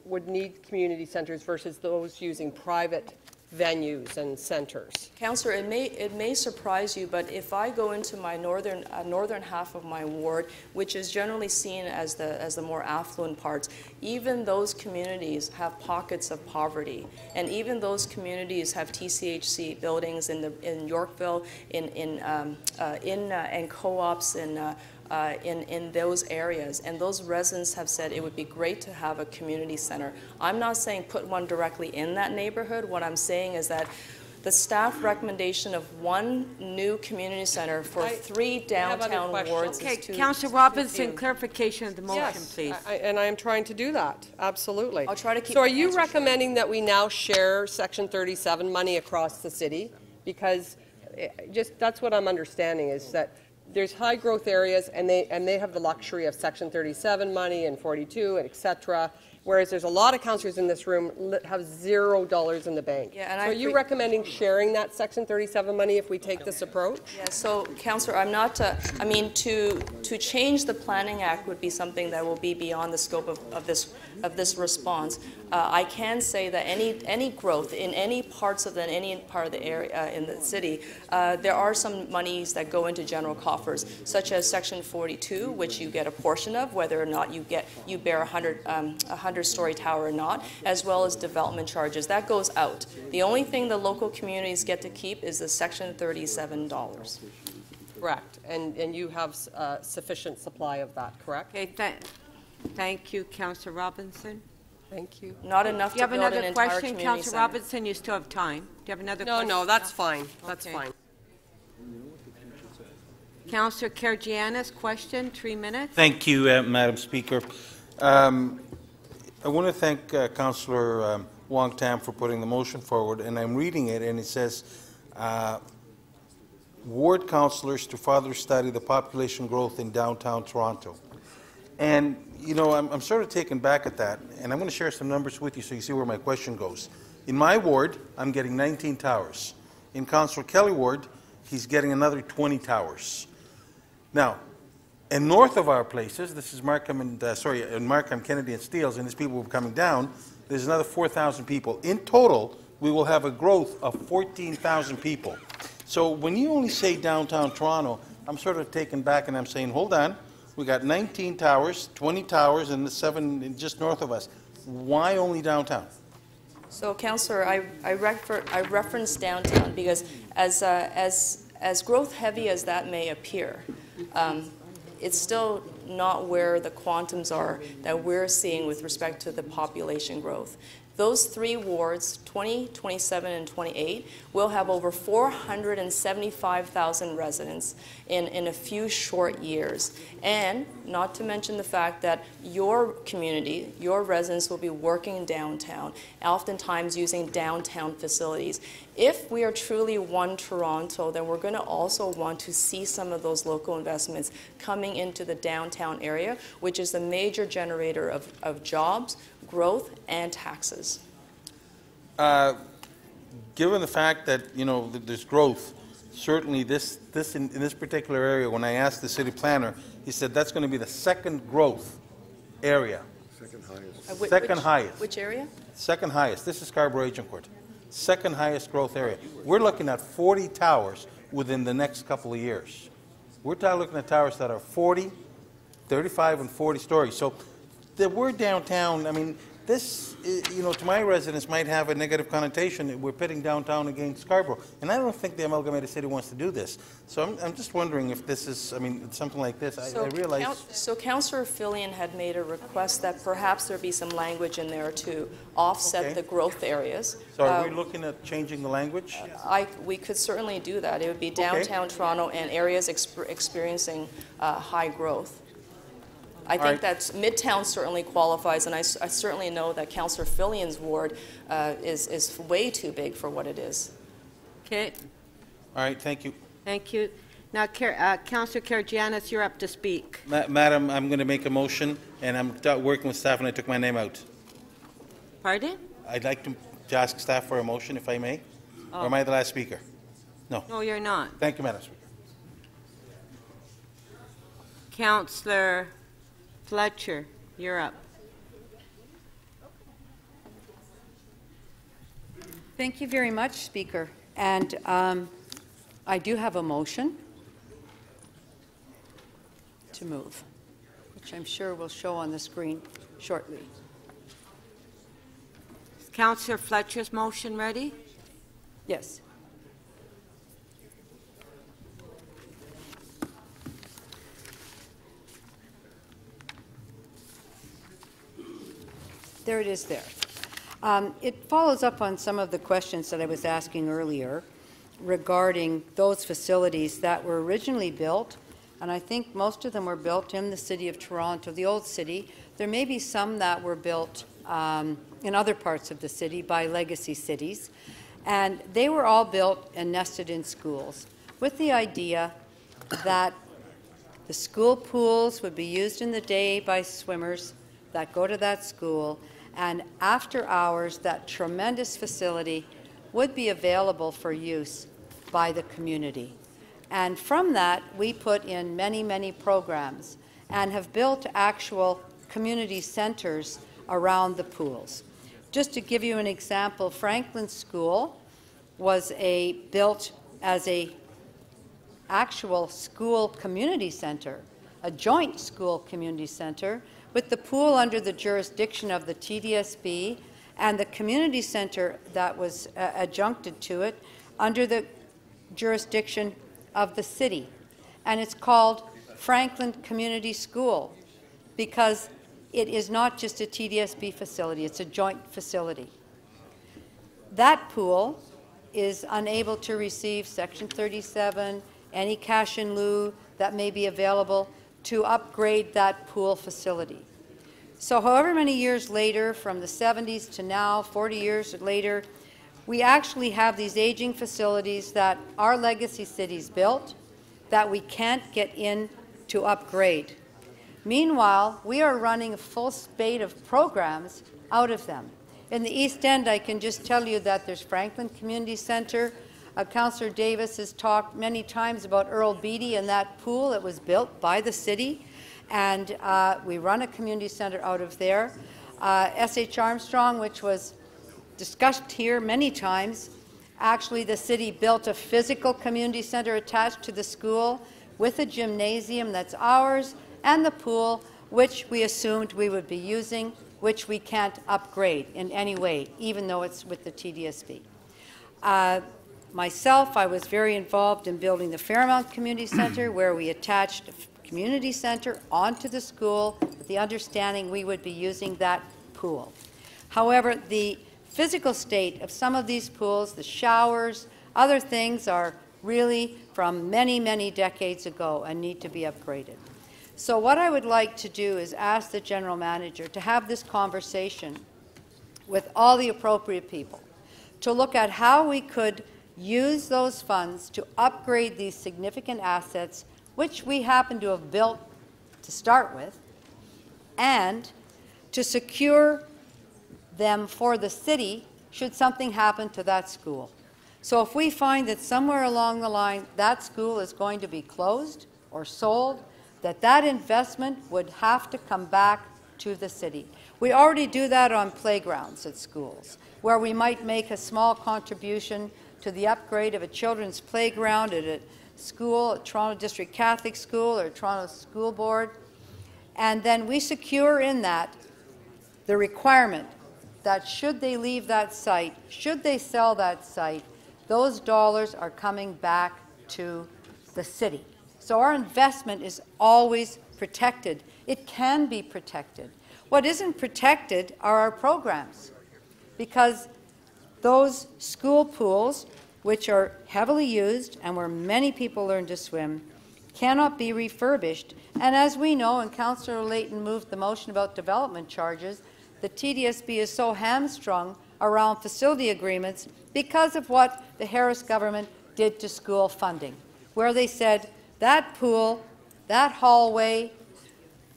would need community centers versus those using private venues and centers. Councillor, it may surprise you, but if I go into my northern half of my ward, which is generally seen as the more affluent parts, even those communities have pockets of poverty, and even those communities have TCHC buildings in Yorkville, and co-ops in those areas, and those residents have said it would be great to have a community center. I'm not saying put one directly in that neighborhood. What I'm saying is that the staff recommendation of one new community center for 3 downtown wards is too... Councillor Robinson, clarification of the motion, please. And I am trying to do that, absolutely. I'll try to keep... So are you recommending that we now share Section 37 money across the city? Because that's what I'm understanding, is that there's high growth areas and they have the luxury of Section 37 money and 42 and et cetera, whereas there's a lot of councillors in this room that have $0 in the bank. Yeah, and so are you recommending sharing that Section 37 money if we take this approach? Yeah, so Councillor, I'm not, I mean, to change the Planning Act would be something that will be beyond the scope of this response. I can say that any growth in any parts of any part of the area in the city, there are some monies that go into general coffers, such as Section 42, which you get a portion of, whether or not you bear a 100-story tower or not, as well as development charges. That goes out. The only thing the local communities get to keep is the Section $37. Correct. And you have sufficient supply of that, correct? Okay, thank you, Councillor Robinson. Thank you. Not enough Do you to have build an another entire question, community Councillor center. Robinson? You still have time. Do you have another No, question? no, that's fine. That's Okay. fine. Councillor Karygiannis, question, 3 minutes. Thank you, Madam Speaker. I want to thank Councillor Wong Tam for putting the motion forward, and I'm reading it, and it says, ward councillors to further study the population growth in downtown Toronto. And, you know, I'm sort of taken back at that, and I'm going to share some numbers with you so you see where my question goes. In my ward, I'm getting 19 towers. In Councillor Kelly ward, he's getting another 20 towers. Now, and north of our places, this is Markham and, Markham, Kennedy and Steeles, and these people will be coming down, there's another 4,000 people. In total, we will have a growth of 14,000 people. So when you only say downtown Toronto, I'm sort of taken back and I'm saying, hold on, we got 19 towers, 20 towers, and the 7 just north of us. Why only downtown? So, Councillor, I referenced downtown because as growth heavy as that may appear, it's still not where the quantums are that we're seeing with respect to the population growth. Those 3 wards, 20, 27, and 28, will have over 475,000 residents in a few short years. And not to mention the fact that your community, your residents will be working downtown, oftentimes using downtown facilities. If we are truly one Toronto, then we're going to also want to see some of those local investments coming into the downtown area, which is the major generator of jobs, growth, and taxes. Given the fact that, you know, that there's growth, certainly in this particular area, when I asked the city planner, he said that's going to be the second growth area. Second highest. Second highest. Which area? Second highest. This is Scarborough Agincourt. Second highest growth area. We're looking at 40 towers within the next couple of years. We're looking at towers that are 40, 35, and 40 stories. So the word downtown, I mean, this, you know, to my residents might have a negative connotation. We're pitting downtown against Scarborough. And I don't think the Amalgamated City wants to do this. So I'm just wondering if this is, I mean, something like this. I realize. So Councillor Fillion had made a request that perhaps there be some language in there to offset the growth areas. So are we looking at changing the language? We could certainly do that. It would be downtown Toronto and areas experiencing high growth. I think that Midtown certainly qualifies, and I certainly know that Councillor Fillion's ward is way too big for what it is. Okay. All right, thank you. Thank you. Now, Councillor Karygiannis, you're up to speak. Madam, I'm going to make a motion, and I'm working with staff, and I took my name out. Pardon? I'd like to ask staff for a motion, if I may. Or am I the last speaker? No. No, you're not. Thank you, Madam Speaker. Councillor Fletcher, you're up. Thank you very much, Speaker. And I do have a motion to move, which I'm sure will show on the screen shortly. Is Councillor Fletcher's motion ready? Yes. There it is there. It follows up on some of the questions that I was asking earlier regarding those facilities that were originally built, and I think most of them were built in the City of Toronto, the old city. There may be some that were built in other parts of the city by legacy cities, and they were all built and nested in schools with the idea that the school pools would be used in the day by swimmers that go to that school, and after hours, that tremendous facility would be available for use by the community. And from that, we put in many, many programs and have built actual community centers around the pools. Just to give you an example, Franklin School was built as a actual school community center, a joint school community center, with the pool under the jurisdiction of the TDSB and the community center that was adjuncted to it under the jurisdiction of the city. and it's called Franklin Community School, because it is not just a TDSB facility, it's a joint facility. That pool is unable to receive Section 37, any cash in lieu that may be available to upgrade that pool facility. So however many years later, from the 70s to now, 40 years later, we actually have these aging facilities that our legacy cities built that we can't get in to upgrade. Meanwhile, we are running a full spate of programs out of them. In the East End, I can just tell you that there's Franklin Community Centre. Councillor Davis has talked many times about Earl Beatty and that pool that was built by the city, and we run a community centre out of there. S.H. Armstrong, which was discussed here many times, actually the city built a physical community centre attached to the school with a gymnasium that's ours, and the pool, which we assumed we would be using, which we can't upgrade in any way, even though it's with the TDSB. Myself, I was very involved in building the Fairmount Community Centre, where we attached a community centre onto the school with the understanding we would be using that pool. However, the physical state of some of these pools, the showers, other things are really from many, many decades ago and need to be upgraded. So what I would like to do is ask the General Manager to have this conversation with all the appropriate people to look at how we could use those funds to upgrade these significant assets, which we happen to have built to start with, and to secure them for the city should something happen to that school. So if we find that somewhere along the line that school is going to be closed or sold, that investment would have to come back to the city. We already do that on playgrounds at schools, where we might make a small contribution to the upgrade of a children's playground at a school, a Toronto District Catholic School or Toronto School Board, and then we secure in that the requirement that should they leave that site, should they sell that site, those dollars are coming back to the city. So our investment is always protected. It can be protected. What isn't protected are our programs, because those school pools, which are heavily used and where many people learn to swim, cannot be refurbished. And as we know, and Councillor Layton moved the motion about development charges, the TDSB is so hamstrung around facility agreements because of what the Harris government did to school funding, where they said that pool, that hallway,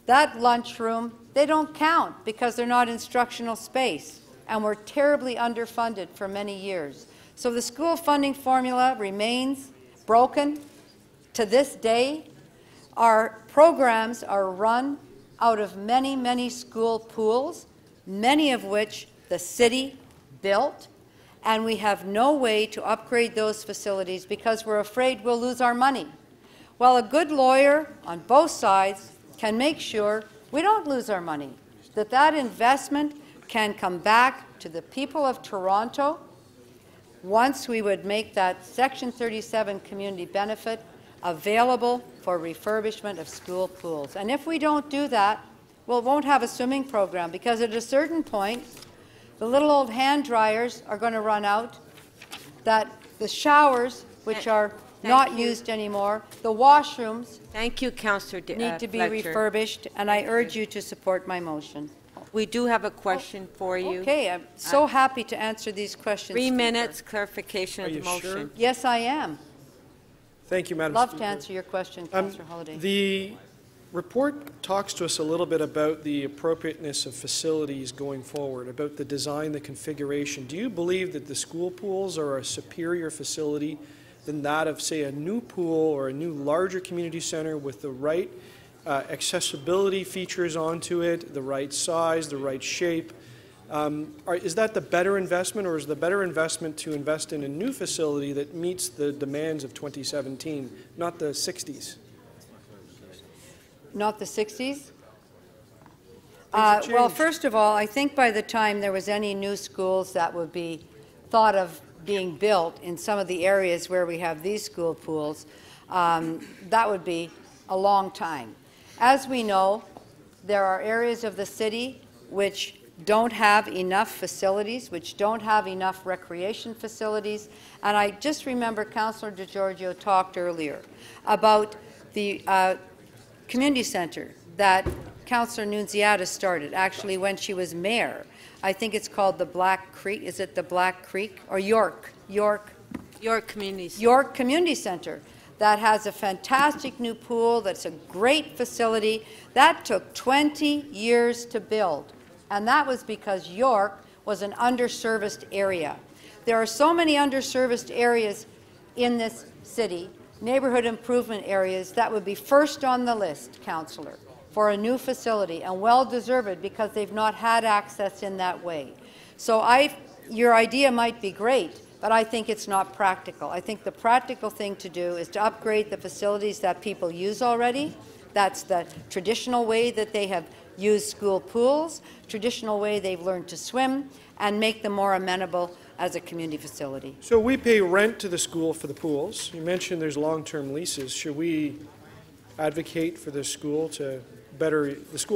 that lunchroom, they don't count because they're not instructional space, and we're terribly underfunded for many years. So the school funding formula remains broken to this day. Our programs are run out of many, many school pools, many of which the city built, and we have no way to upgrade those facilities because we're afraid we'll lose our money. Well, a good lawyer on both sides can make sure we don't lose our money, that investment can come back to the people of Toronto once we would make that Section 37 community benefit available for refurbishment of school pools. And if we don't do that, well, we won't have a swimming program, because at a certain point, the little old hand dryers are going to run out, that the showers, which are not used anymore, the washrooms Thank you, Councillor need to be Fletcher. refurbished, and I urge you to support my motion. We do have a question for you. Okay, I'm so happy to answer these questions. 3 Speaker. minutes, clarification of the motion. Sure? Yes, I am. Thank you, Madam Love Speaker. to answer your question, Councillor Holyday. The report talks to us a little bit about the appropriateness of facilities going forward, about the design, the configuration. Do you believe that the school pools are a superior facility than that of, say, a new pool or a new larger community center with the right accessibility features onto it, the right size, the right shape? Is that the better investment, or is the better investment to invest in a new facility that meets the demands of 2017, not the 60s? Not the 60s? Well, first of all, I think by the time there was any new schools that would be thought of being built in some of the areas where we have these school pools, that would be a long time. As we know, there are areas of the city which don't have enough facilities, which don't have enough recreation facilities. And I just remember Councillor DiGiorgio talked earlier about the community centre that Councillor Nunziata started, actually when she was mayor. I think it's called the Black Creek. Is it the Black Creek? Or York Community Centre. York Community Centre. That has a fantastic new pool, that's a great facility. That took 20 years to build. And that was because York was an underserviced area. There are so many underserviced areas in this city, neighborhood improvement areas, that would be first on the list, Councillor, for a new facility, and well-deserved because they've not had access in that way. So your idea might be great, but I think it's not practical. I think the practical thing to do is to upgrade the facilities that people use already. That's the traditional way that they have used school pools, traditional way they've learned to swim, and make them more amenable as a community facility. So we pay rent to the school for the pools. You mentioned there's long-term leases. Should we advocate for the school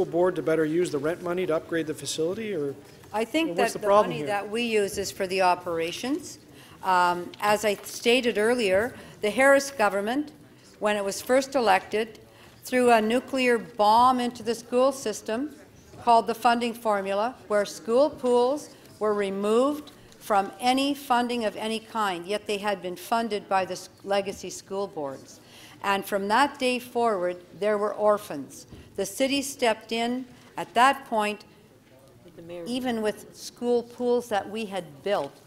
board to better use the rent money to upgrade the facility, or I think what's that the the problem money here? that we use is for the operations. As I stated earlier, the Harris government, when it was first elected, threw a nuclear bomb into the school system called the funding formula, where school pools were removed from any funding of any kind, yet they had been funded by the legacy school boards. And from that day forward, there were orphans. The city stepped in at that point, even with school pools that we had built.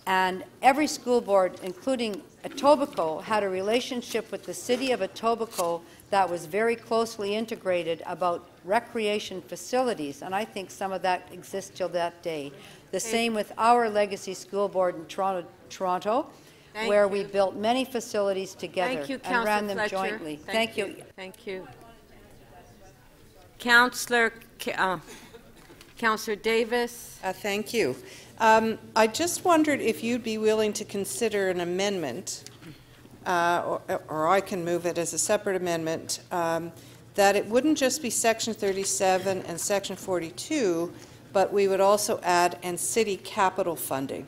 And every school board, including Etobicoke, had a relationship with the city of Etobicoke that was very closely integrated about recreation facilities, and I think some of that exists till that day. The same with our legacy school board in Toronto, where we built many facilities together and ran them jointly. Thank you. Thank you. Councillor Davis. Thank you. I just wondered if you'd be willing to consider an amendment, or I can move it as a separate amendment, that it wouldn't just be Section 37 and Section 42, but we would also add and city capital funding.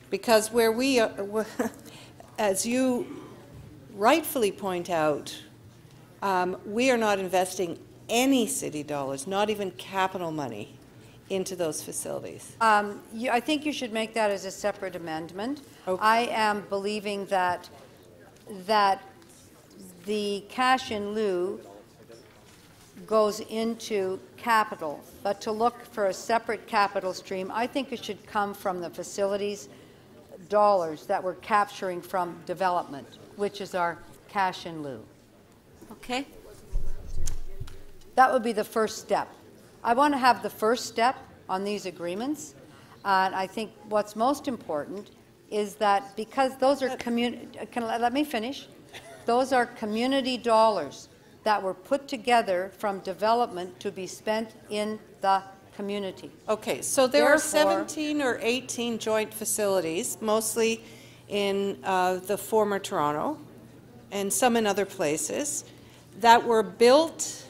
Because where we are, as you rightfully point out, we are not investing any city dollars, not even capital money, into those facilities. I think you should make that as a separate amendment. Okay. I am believing that the cash in lieu goes into capital, but to look for a separate capital stream, I think it should come from the facilities dollars that we're capturing from development, which is our cash in lieu. Okay. That would be the first step. I want to have the first step on these agreements, and I think what's most important is that because those are let me finish. Those are community dollars that were put together from development to be spent in the community. Okay, so there are 17 or 18 joint facilities, mostly in the former Toronto and some in other places, that were built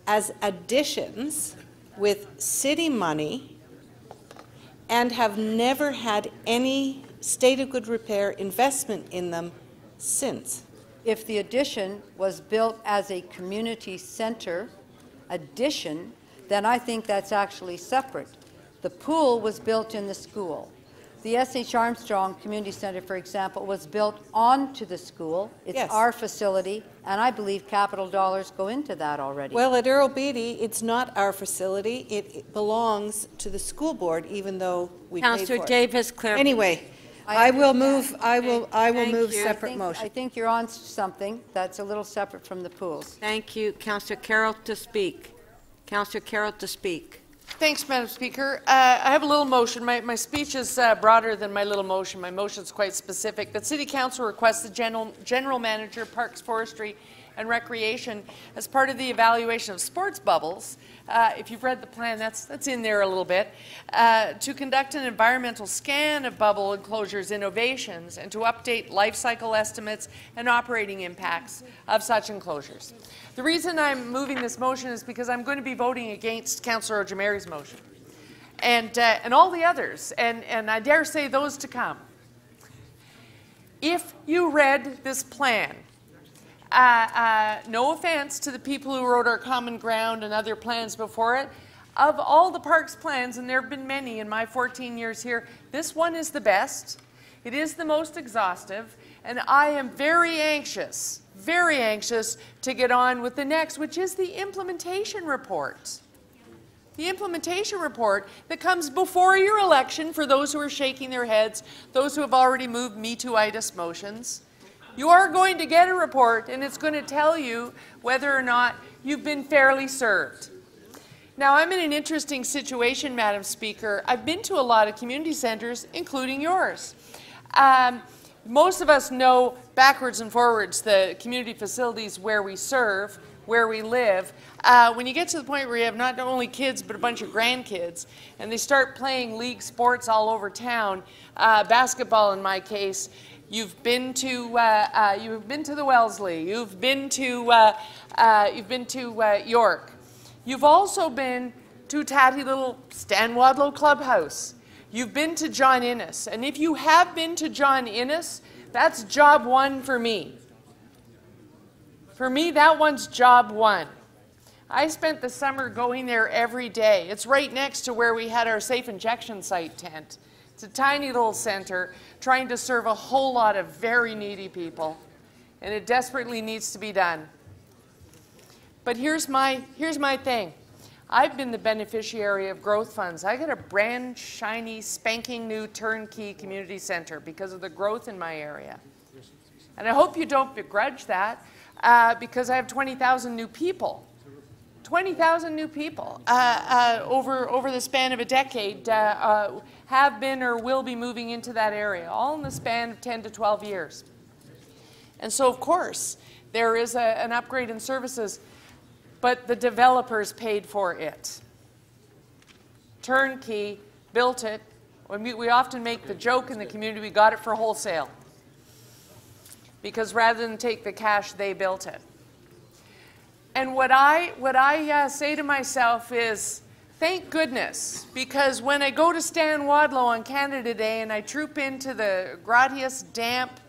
as additions with city money and have never had any state of good repair investment in them since. If the addition was built as a community center addition, then I think that's actually separate. The pool was built in the school. The S.H. Armstrong Community Center, for example, was built onto the school. It's our facility, and I believe capital dollars go into that already. Well, at Earl Beatty, it's not our facility. It belongs to the school board, even though we paid for it. Councillor Davis, clarify. Anyway, I will move separate motion. I think you're on something that's a little separate from the pools. Thank you. Councillor Carroll to speak. Councillor Carroll to speak. Thanks, Madam Speaker. I have a little motion. My speech is broader than my little motion. My motion is quite specific. The City Council requests the General Manager, Parks, Forestry, and Recreation as part of the evaluation of sports bubbles. If you've read the plan, that's in there a little bit, to conduct an environmental scan of bubble enclosures innovations and to update life cycle estimates and operating impacts of such enclosures. The reason I'm moving this motion is because I'm going to be voting against Councillor Ojemeri's motion and all the others, and I dare say those to come. If you read this plan, no offense to the people who wrote our Common Ground and other plans before it, of all the parks plans, and there have been many in my 14 years here, this one is the best. It is the most exhaustive, and I am very anxious to get on with the next, which is the implementation report. The implementation report that comes before your election for those who are shaking their heads, those who have already moved Me Too-itis motions. You are going to get a report, and it's going to tell you whether or not you've been fairly served. Now, I'm in an interesting situation, Madam Speaker. I've been to a lot of community centres, including yours. Most of us know backwards and forwards the community facilities where we serve, where we live. When you get to the point where you have not only kids but a bunch of grandkids, and they start playing league sports all over town, basketball in my case, you've been to the Wellesley, you've been to York, you've also been to tatty little Stan Wadlow Clubhouse. You've been to John Innes, and if you have been to John Innes, that's job one for me. For me, that one's job one. I spent the summer going there every day. It's right next to where we had our safe injection site tent. It's a tiny little center trying to serve a whole lot of very needy people, and it desperately needs to be done. But here's my thing. I've been the beneficiary of growth funds. I got a brand shiny, spanking new turnkey community center because of the growth in my area. And I hope you don't begrudge that because I have 20,000 new people. 20,000 new people over the span of a decade have been or will be moving into that area, all in the span of 10 to 12 years. And so, of course, there is an upgrade in services, but the developers paid for it. Turnkey built it. We often make the joke in the community, we got it for wholesale. Because rather than take the cash, they built it. And what I say to myself is, thank goodness, because when I go to Stan Wadlow on Canada Day and I troop into the grottiest, damp,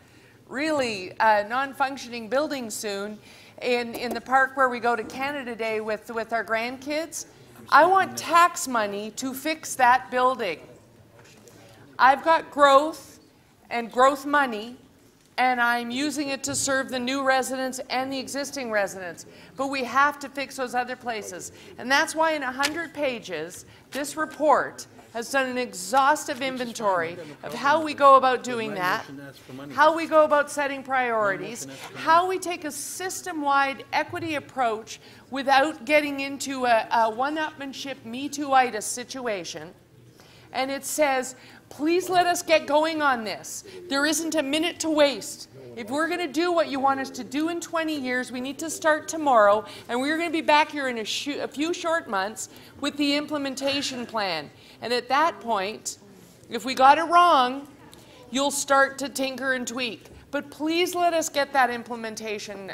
really non-functioning building soon, in the park where we go to Canada Day with our grandkids, I want tax money to fix that building. I've got growth and growth money, and I'm using it to serve the new residents and the existing residents. But we have to fix those other places. And that's why in 100 pages, this report has done an exhaustive inventory of how we go about doing that, how we go about setting priorities, how we take a system-wide equity approach without getting into a one-upmanship, Me Too-itis situation. And it says, please let us get going on this. There isn't a minute to waste. If we're going to do what you want us to do in 20 years, we need to start tomorrow, and we're going to be back here in a few short months with the implementation plan. And at that point, if we got it wrong, you'll start to tinker and tweak. But please let us get that implementation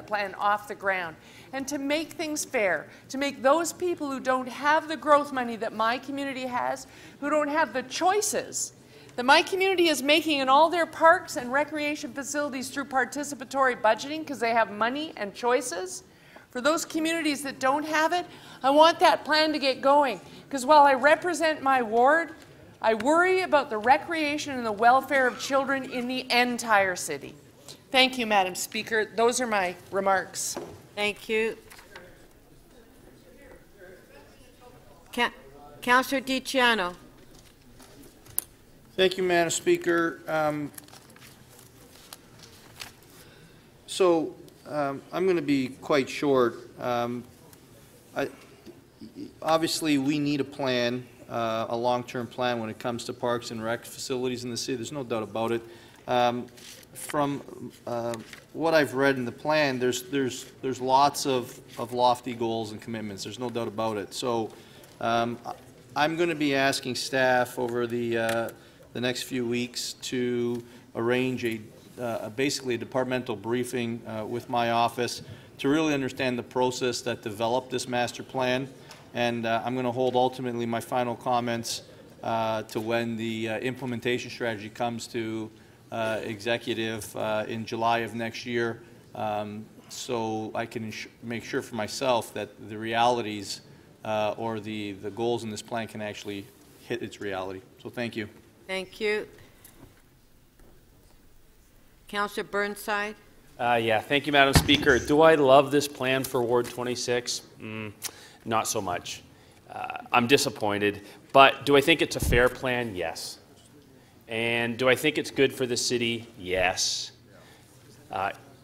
plan off the ground. And to make things fair, to make those people who don't have the growth money that my community has, who don't have the choices that my community is making in all their parks and recreation facilities through participatory budgeting because they have money and choices, for those communities that don't have it, I want that plan to get going. Because while I represent my ward, I worry about the recreation and the welfare of children in the entire city. Thank you, Madam Speaker. Those are my remarks. Thank you. Councillor DiCiano. Thank you, Madam Speaker. I'm going to be quite short. Obviously, we need a plan, a long-term plan when it comes to parks and rec facilities in the city. There's no doubt about it. From what I've read in the plan, there's lots of lofty goals and commitments. There's no doubt about it. So I'm going to be asking staff over the next few weeks to arrange basically a departmental briefing with my office to really understand the process that developed this master plan. And I'm going to hold ultimately my final comments to when the implementation strategy comes to executive in July of next year, so I can make sure for myself that the realities or the goals in this plan can actually hit its reality. So thank you. Thank you. Councillor Burnside. Yeah, thank you, Madam Speaker. Do I love this plan for Ward 26? Not so much. I'm disappointed. But do I think it's a fair plan? Yes. And do I think it's good for the city? Yes.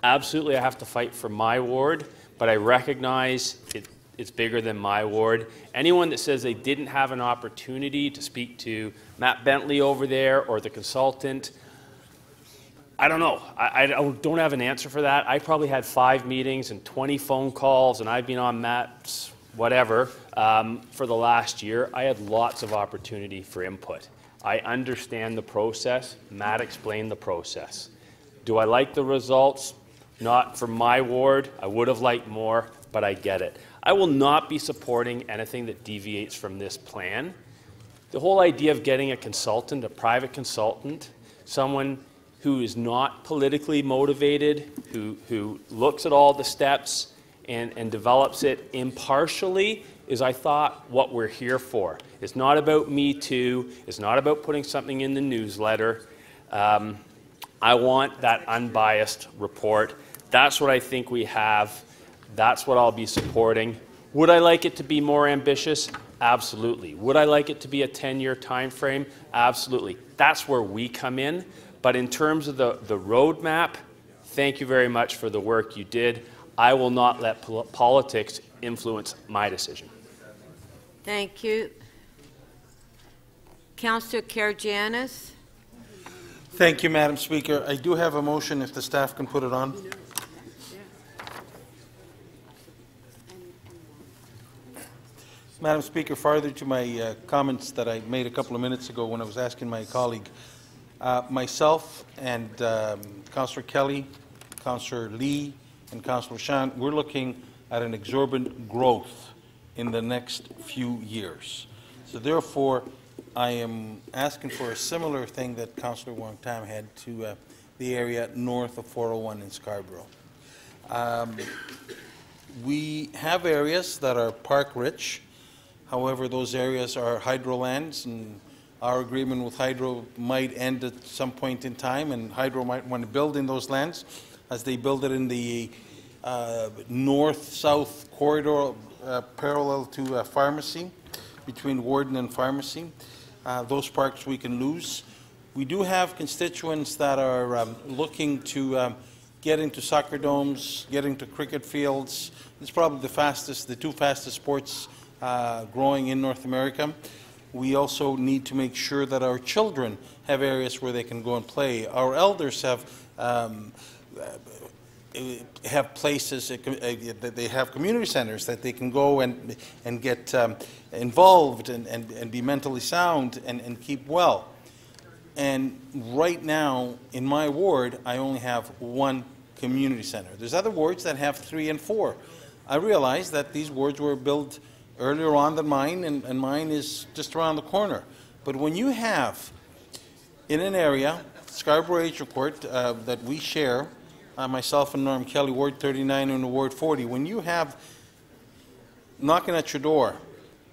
Absolutely, I have to fight for my ward, but I recognize it's bigger than my ward. Anyone that says they didn't have an opportunity to speak to Matt Bentley over there or the consultant, I don't know. I don't have an answer for that. I probably had 5 meetings and 20 phone calls, and I've been on Matt's whatever for the last year. I had lots of opportunity for input. I understand the process. Matt explained the process. Do I like the results? Not for my ward. I would have liked more, but I get it. I will not be supporting anything that deviates from this plan. The whole idea of getting a consultant, a private consultant, someone who is not politically motivated, who looks at all the steps and develops it impartially, is, I thought, what we're here for. It's not about Me Too. It's not about putting something in the newsletter. I want that unbiased report. That's what I think we have. That's what I'll be supporting. Would I like it to be more ambitious? Absolutely. Would I like it to be a 10-year time frame? Absolutely. That's where we come in. But in terms of the roadmap, thank you very much for the work you did. I will not let politics influence my decision. Thank you. Councillor Karygiannis. Thank you, Madam Speaker. I do have a motion if the staff can put it on. Madam Speaker, further to my comments that I made a couple of minutes ago when I was asking my colleague, myself and Councillor Kelly, Councillor Lee, and Councillor Shan, we're looking at an exorbitant growth in the next few years. So therefore, I am asking for a similar thing that Councillor Wong Tam had to the area north of 401 in Scarborough. We have areas that are park-rich. However, those areas are hydro lands, and our agreement with Hydro might end at some point in time, and Hydro might want to build in those lands as they build it in the north-south corridor parallel to Pharmacy, between Warden and Pharmacy. Those parks we can lose. We do have constituents that are looking to get into soccer domes, get into cricket fields. It's probably the 2 fastest sports growing in North America. We also need to make sure that our children have areas where they can go and play. Our elders have places, they have community centers that they can go and get involved and be mentally sound and keep well. And right now, in my ward, I only have 1 community center. There's other wards that have 3 and 4. I realize that these wards were built earlier on than mine, and mine is just around the corner. But when you have, in an area, Scarborough Agincourt, that we share, myself and Norm Kelly, Ward 39 and Ward 40, when you have knocking at your door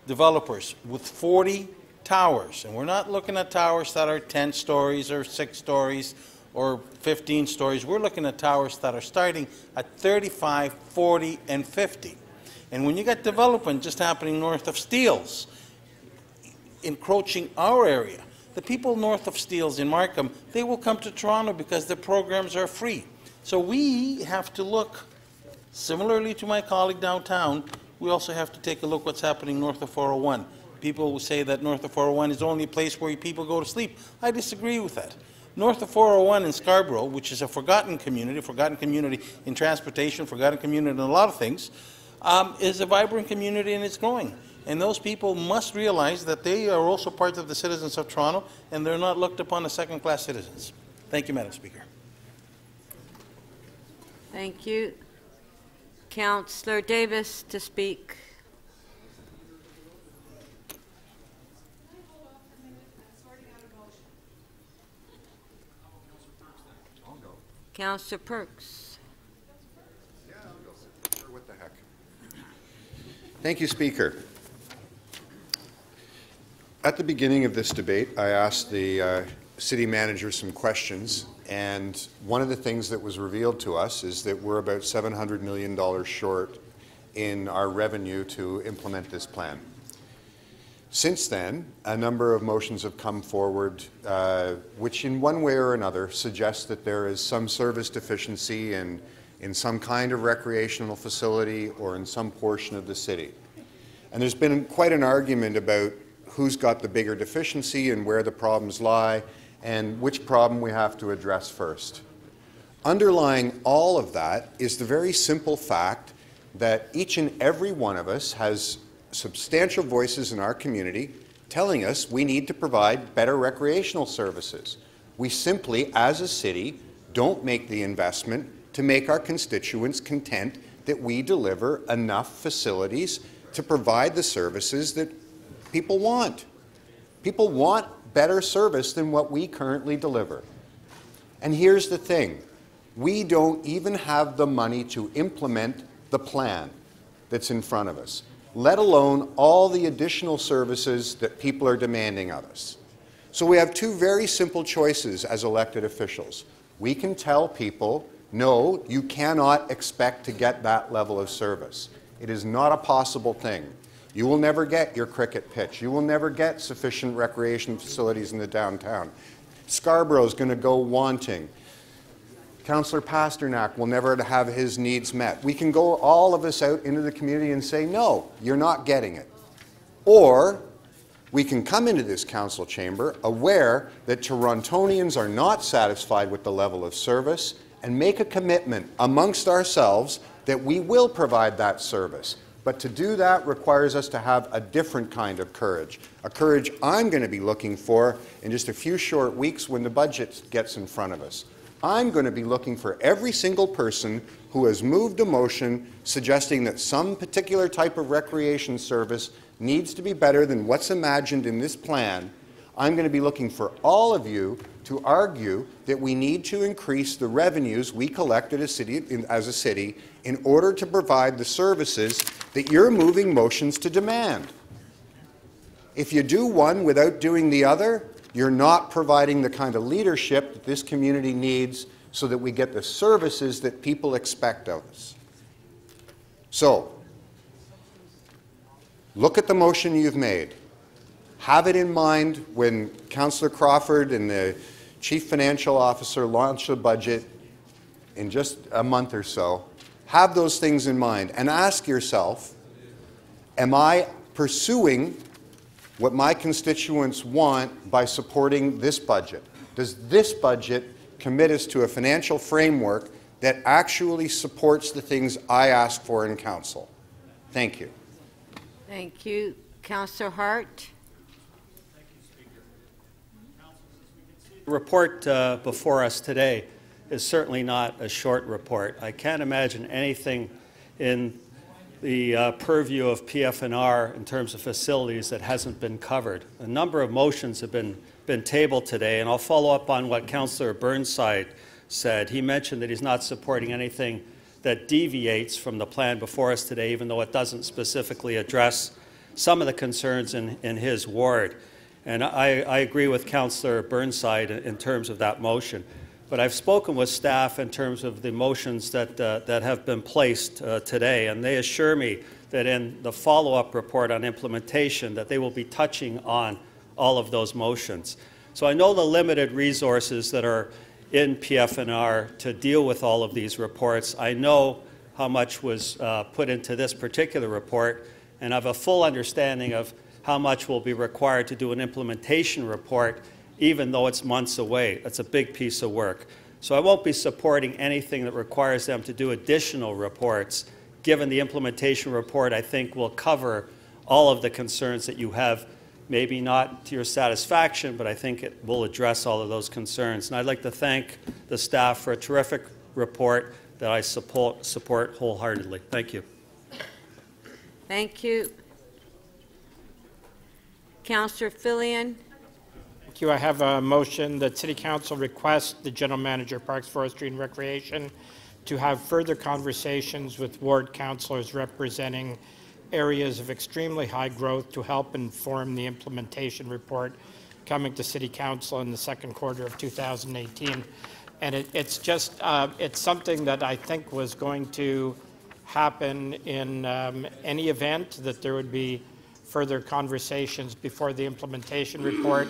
developers with 40 towers, and we're not looking at towers that are 10 stories or 6 stories or 15 stories, we're looking at towers that are starting at 35, 40, and 50. And when you got development just happening north of Steeles, encroaching our area, the people north of Steeles in Markham, they will come to Toronto because the programs are free. So we have to look, similarly to my colleague downtown, we also have to take a look what's happening north of 401. People will say that north of 401 is only a place where people go to sleep. I disagree with that. North of 401 in Scarborough, which is a forgotten community in transportation, forgotten community in a lot of things, is a vibrant community and it's growing. And those people must realize that they are also part of the citizens of Toronto and they're not looked upon as second-class citizens. Thank you, Madam Speaker. Thank you. Councillor Davis to speak. Councillor Perks. What the heck? Thank you, Speaker. At the beginning of this debate, I asked the city manager some questions, and one of the things that was revealed to us is that we're about $700 million short in our revenue to implement this plan. Since then, a number of motions have come forward which in one way or another suggest that there is some service deficiency in some kind of recreational facility or in some portion of the city. And there's been quite an argument about who's got the bigger deficiency and where the problems lie and which problem we have to address first. Underlying all of that is the very simple fact that each and every one of us has substantial voices in our community telling us we need to provide better recreational services. We simply, as a city, don't make the investment to make our constituents content that we deliver enough facilities to provide the services that people want. People want better service than what we currently deliver. And here's the thing. We don't even have the money to implement the plan that's in front of us, let alone all the additional services that people are demanding of us. So we have two very simple choices as elected officials. We can tell people, no, you cannot expect to get that level of service. It is not a possible thing. You will never get your cricket pitch. You will never get sufficient recreation facilities in the downtown. Scarborough is going to go wanting. Councillor Pasternak will never have his needs met. We can go all of us out into the community and say, no, you're not getting it. Or we can come into this council chamber aware that Torontonians are not satisfied with the level of service and make a commitment amongst ourselves that we will provide that service. But to do that requires us to have a different kind of courage, a courage I'm going to be looking for in just a few short weeks when the budget gets in front of us. I'm going to be looking for every single person who has moved a motion suggesting that some particular type of recreation service needs to be better than what's imagined in this plan. I'm going to be looking for all of you to argue that we need to increase the revenues we collect as a city in order to provide the services that you're moving motions to demand. If you do one without doing the other, you're not providing the kind of leadership that this community needs so that we get the services that people expect of us. So, look at the motion you've made. Have it in mind when Councillor Crawford and the Chief Financial Officer launch a budget in just a month or so. Have those things in mind and ask yourself, am I pursuing what my constituents want by supporting this budget? Does this budget commit us to a financial framework that actually supports the things I ask for in council? Thank you. Thank you. Councillor Hart. The report before us today is certainly not a short report. I can't imagine anything in the purview of PF&R in terms of facilities that hasn't been covered. A number of motions have been tabled today, and I'll follow up on what Councillor Burnside said. He mentioned that he's not supporting anything that deviates from the plan before us today, even though it doesn't specifically address some of the concerns in his ward. And I agree with Councillor Burnside in terms of that motion. But I've spoken with staff in terms of the motions that have been placed today, and they assure me that in the follow-up report on implementation that they will be touching on all of those motions. So I know the limited resources that are in PF&R to deal with all of these reports. I know how much was put into this particular report, and I have a full understanding of how much will be required to do an implementation report even though it's months away. That's a big piece of work. So I won't be supporting anything that requires them to do additional reports, given the implementation report I think will cover all of the concerns that you have, maybe not to your satisfaction, but I think it will address all of those concerns. And I'd like to thank the staff for a terrific report that I support wholeheartedly. Thank you. Thank you. Councillor Filion. Thank you. I have a motion that City Council requests the General Manager, Parks, Forestry and Recreation to have further conversations with ward councillors representing areas of extremely high growth to help inform the implementation report coming to City Council in the second quarter of 2018. And it's just, it's something that I think was going to happen in any event, that there would be further conversations before the implementation report.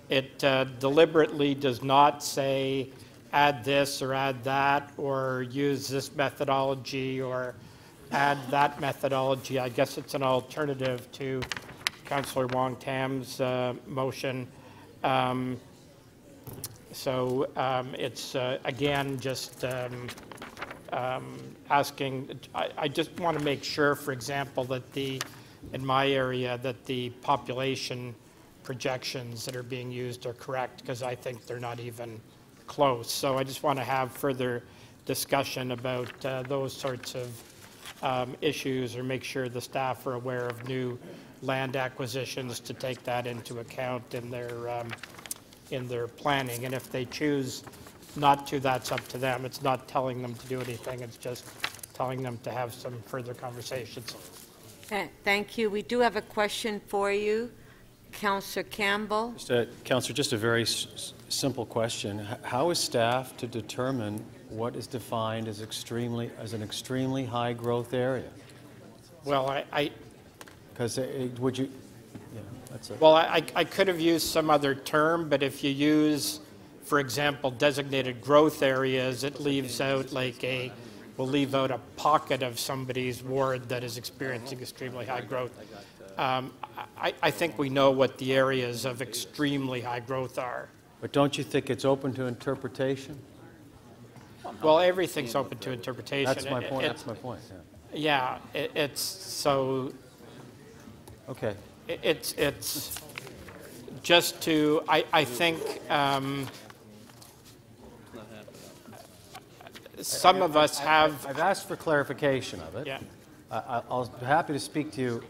It deliberately does not say add this or add that or use this methodology or add that methodology. I guess it's an alternative to Councillor Wong Tam's motion. It's again just asking. I just want to make sure, for example, that in my area, that the population projections that are being used are correct, because I think they're not even close. So I just want to have further discussion about those sorts of issues, or make sure the staff are aware of new land acquisitions to take that into account in their planning. And if they choose not to, that's up to them. It's not telling them to do anything. It's just telling them to have some further conversations. Thank you. We do have a question for you. Councillor Campbell. Councillor, just a very simple question. How is staff to determine what is defined as an extremely high growth area? Well, because would you? Yeah, that's it. Well, I could have used some other term, but if you use, for example, designated growth areas, it leaves out will leave out a pocket of somebody's ward that is experiencing extremely high growth. I think we know what the areas of extremely high growth are. But don't you think it's open to interpretation? Well, everything's open to interpretation. That's my point. That's my point. Yeah, it's so. Okay. It's just to. I think some of us have. I've asked for clarification of it. Yeah. I'll be happy to speak to you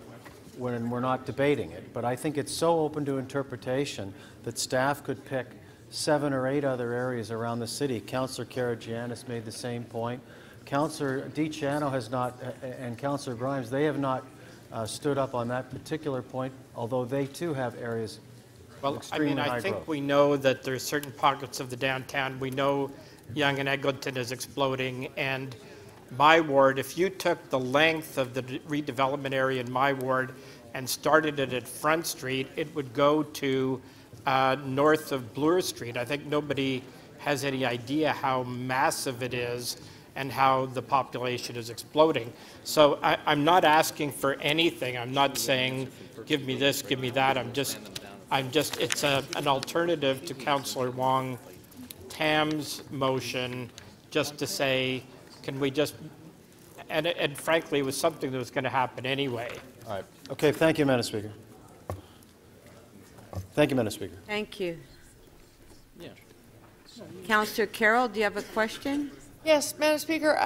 when we're not debating it, but I think it's so open to interpretation that staff could pick 7 or 8 other areas around the city. Councillor Karygiannis made the same point. Councillor DiCiano has not, and Councillor Grimes, they have not stood up on that particular point, although they too have areas. Well, I mean, I think we know that there's certain pockets of the downtown. We know Yonge and Eglinton is exploding, and my ward, if you took the length of the redevelopment area in my ward and started it at Front Street, it would go to north of Bloor Street. I think nobody has any idea how massive it is and how the population is exploding. So I'm not asking for anything. I'm not saying, give me this, give me that. It's an alternative to Councillor Wong Tam's motion, just to say, can we just, and frankly, it was something that was going to happen anyway. All right. Okay, thank you, Madam Speaker. Thank you, Madam Speaker. Thank you. Yeah. Councillor Carroll, do you have a question? Yes, Madam Speaker,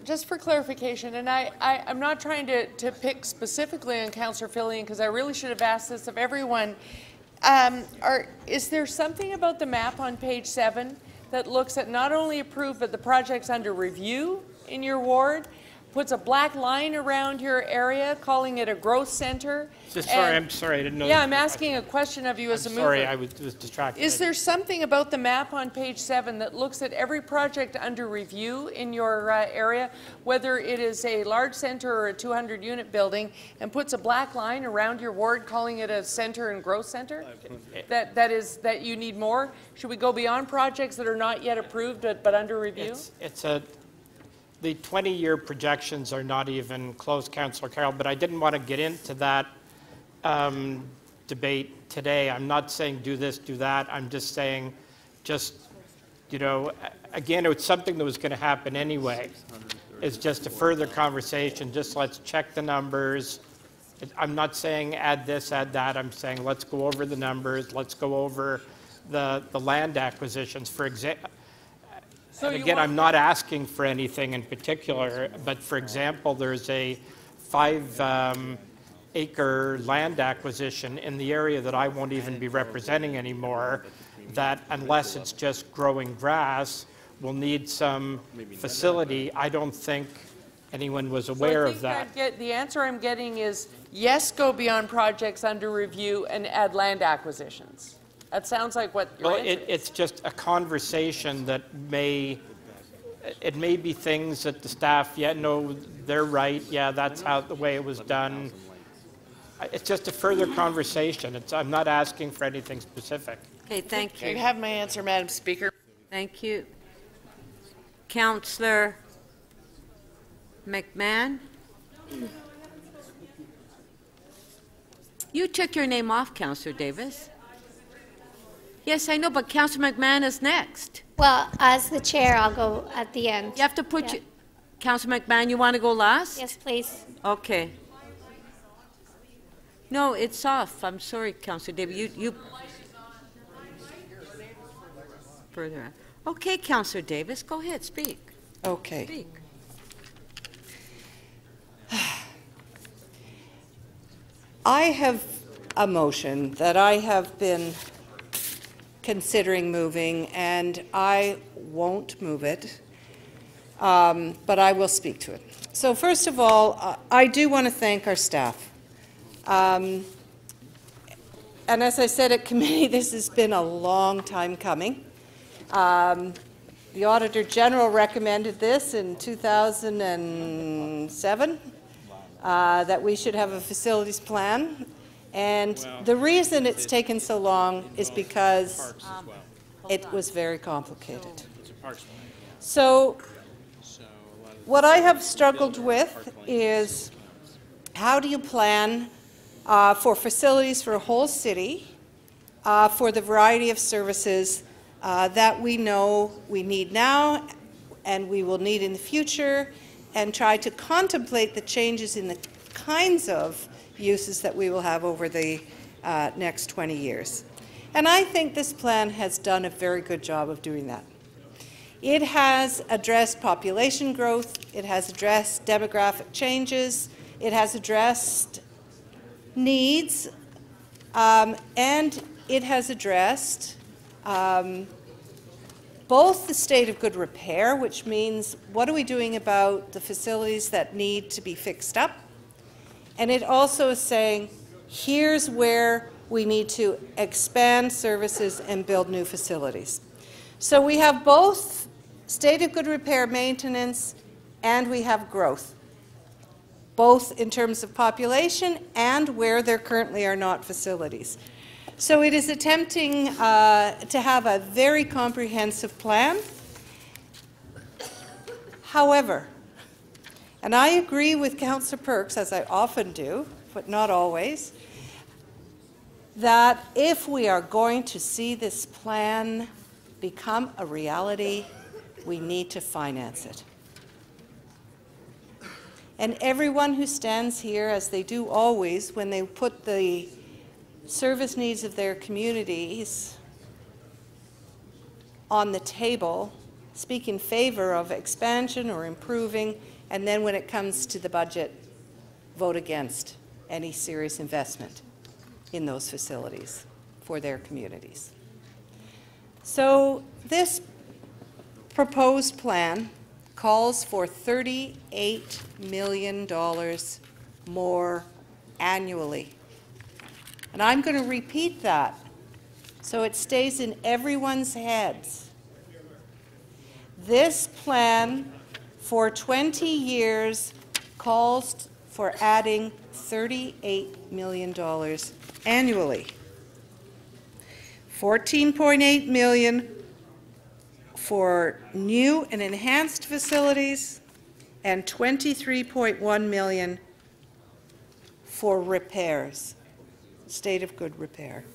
just for clarification, and I'm not trying to pick specifically on Councillor Filion, because I really should have asked this of everyone. Is there something about the map on page 7 that looks at not only approved, but the projects under review in your ward, puts a black line around your area, calling it a growth center? I'm sorry, I didn't know. Yeah, I'm asking a question of you as a mover. Sorry, I was distracted. Is there something about the map on page 7 that looks at every project under review in your area, whether it is a large center or a 200-unit building, and puts a black line around your ward, calling it a center and growth center? That you need more? Should we go beyond projects that are not yet approved but under review? The 20-year projections are not even close, Councillor Carroll, but I didn't want to get into that debate today. I'm not saying do this, do that. I'm just saying, you know, again, it's something that was going to happen anyway. It's just a further conversation. Just let's check the numbers. I'm not saying add this, add that. I'm saying let's go over the numbers. Let's go over the land acquisitions. For example, again, I'm not asking for anything in particular, but for example, there's a 5-acre land acquisition in the area that I won't even be representing anymore, that unless it's just growing grass, will need some facility. I don't think anyone was aware of that. The answer I'm getting is yes, go beyond projects under review and add land acquisitions. That sounds like what your answer is. It's just a conversation that may be things that the staff, yeah, no, they're right, yeah, that's how the way it was done. It's just a further conversation. I'm not asking for anything specific. Okay, thank you. You have my answer, Madam Speaker. Thank you. Councillor McMahon? You took your name off, Councillor Davis. Yes, I know, but Councillor McMahon is next. Well, as the chair, I'll go at the end. You have to put your... Councillor McMahon, you want to go last? Yes, please. Okay. No, it's off. I'm sorry, Councillor Davis. You further on. Okay, Councillor Davis, go ahead, speak. Okay. Speak. I have a motion that I have been considering moving, and I won't move it, but I will speak to it. So first of all, I do want to thank our staff. And as I said at committee, this has been a long time coming. The Auditor General recommended this in 2007, that we should have a facilities plan. And the reason it's taken so long is because it was very complicated. So what I have struggled with is how do you plan for facilities for a whole city for the variety of services that we know we need now and we will need in the future, and try to contemplate the changes in the kinds of uses that we will have over the next 20 years. And I think this plan has done a very good job of doing that. It has addressed population growth, it has addressed demographic changes, it has addressed needs, and it has addressed both the state of good repair, which means what are we doing about the facilities that need to be fixed up, and it also is saying here's where we need to expand services and build new facilities. So we have both state of good repair maintenance and we have growth, both in terms of population and where there currently are not facilities. So it is attempting to have a very comprehensive plan. However, and I agree with Councillor Perks, as I often do, but not always, that if we are going to see this plan become a reality, we need to finance it. And everyone who stands here, as they do always, when they put the service needs of their communities on the table, speak in favor of expansion or improving, and then when it comes to the budget, vote against any serious investment in those facilities for their communities. So this proposed plan calls for $38 million more annually. And I'm going to repeat that so it stays in everyone's heads. This plan for 20 years calls for adding $38 million annually. $14.8 million for new and enhanced facilities and $23.1 million for repairs. state of good repair.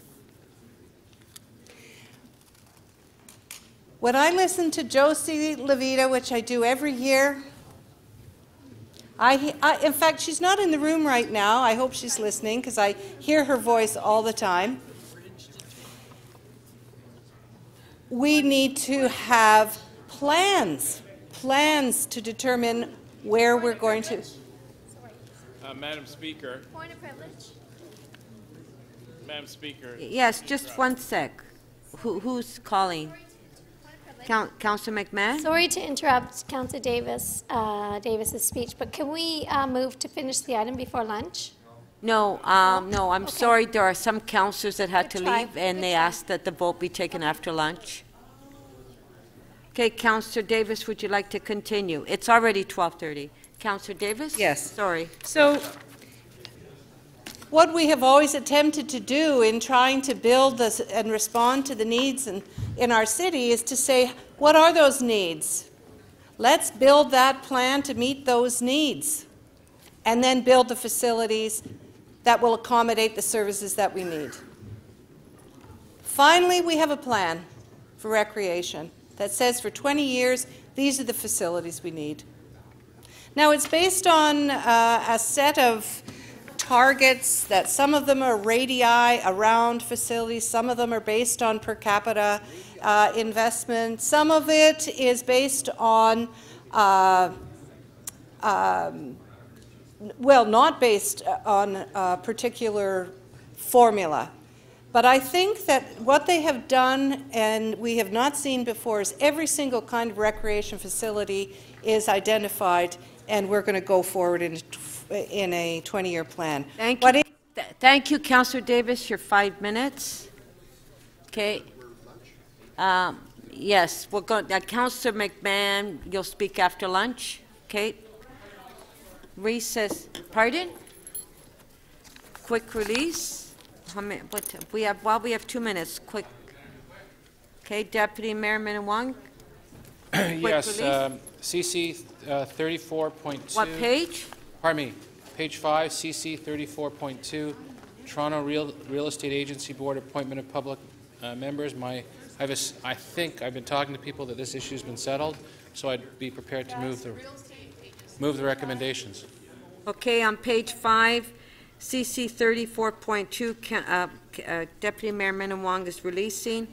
When I listen to Josie Levita, which I do every year, in fact, she's not in the room right now. I hope she's listening because I hear her voice all the time. We need to have plans to determine where we're going to. Madam Speaker. Point of privilege. Madam Speaker. Yes, just one sec. Who's calling? Councillor McMahon? Sorry to interrupt Councillor Davis's speech, but can we move to finish the item before lunch? No, no, I'm sorry. There are some councillors that had to Good try. leave, and they asked that the vote be taken after lunch. Okay, Councillor Davis, would you like to continue? It's already 12:30. Councillor Davis? Yes. Sorry. So what we have always attempted to do in trying to build this and respond to the needs in our city is to say, what are those needs? Let's build that plan to meet those needs and then build the facilities that will accommodate the services that we need. Finally, we have a plan for recreation that says for 20 years, these are the facilities we need. Now, it's based on a set of targets that some of them are radii around facilities, some of them are based on per capita investment, some of it is based on, well, not based on a particular formula. But I think that what they have done, and we have not seen before, is every single kind of recreation facility is identified, and we're going to go forward in a 20-year plan. Thank you. Thank you, Councillor Davis. Your 5 minutes. Okay. Yes, we're going. Councillor McMahon, you'll speak after lunch. Okay. Recess. Pardon? Quick release. How many? What we have? Well, we have 2 minutes. Quick. Okay, Deputy Mayor Minnan-Wong. Yes, CC 34.2. What page? Pardon me. Page 5, CC 34.2, Toronto Real Estate Agency Board appointment of public members. I think I've been talking to people that this issue has been settled, so I'd be prepared to move the recommendations. Okay, on page 5, CC 34.2, Deputy Mayor Minnan-Wong is releasing.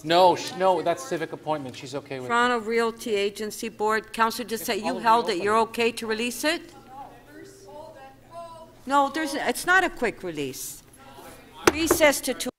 No, that's civic appointment. She's okay with it. Toronto Realty Agency Board. Councillor, just say you held it. You're okay to release it? No, it's not a quick release. Recess to 2.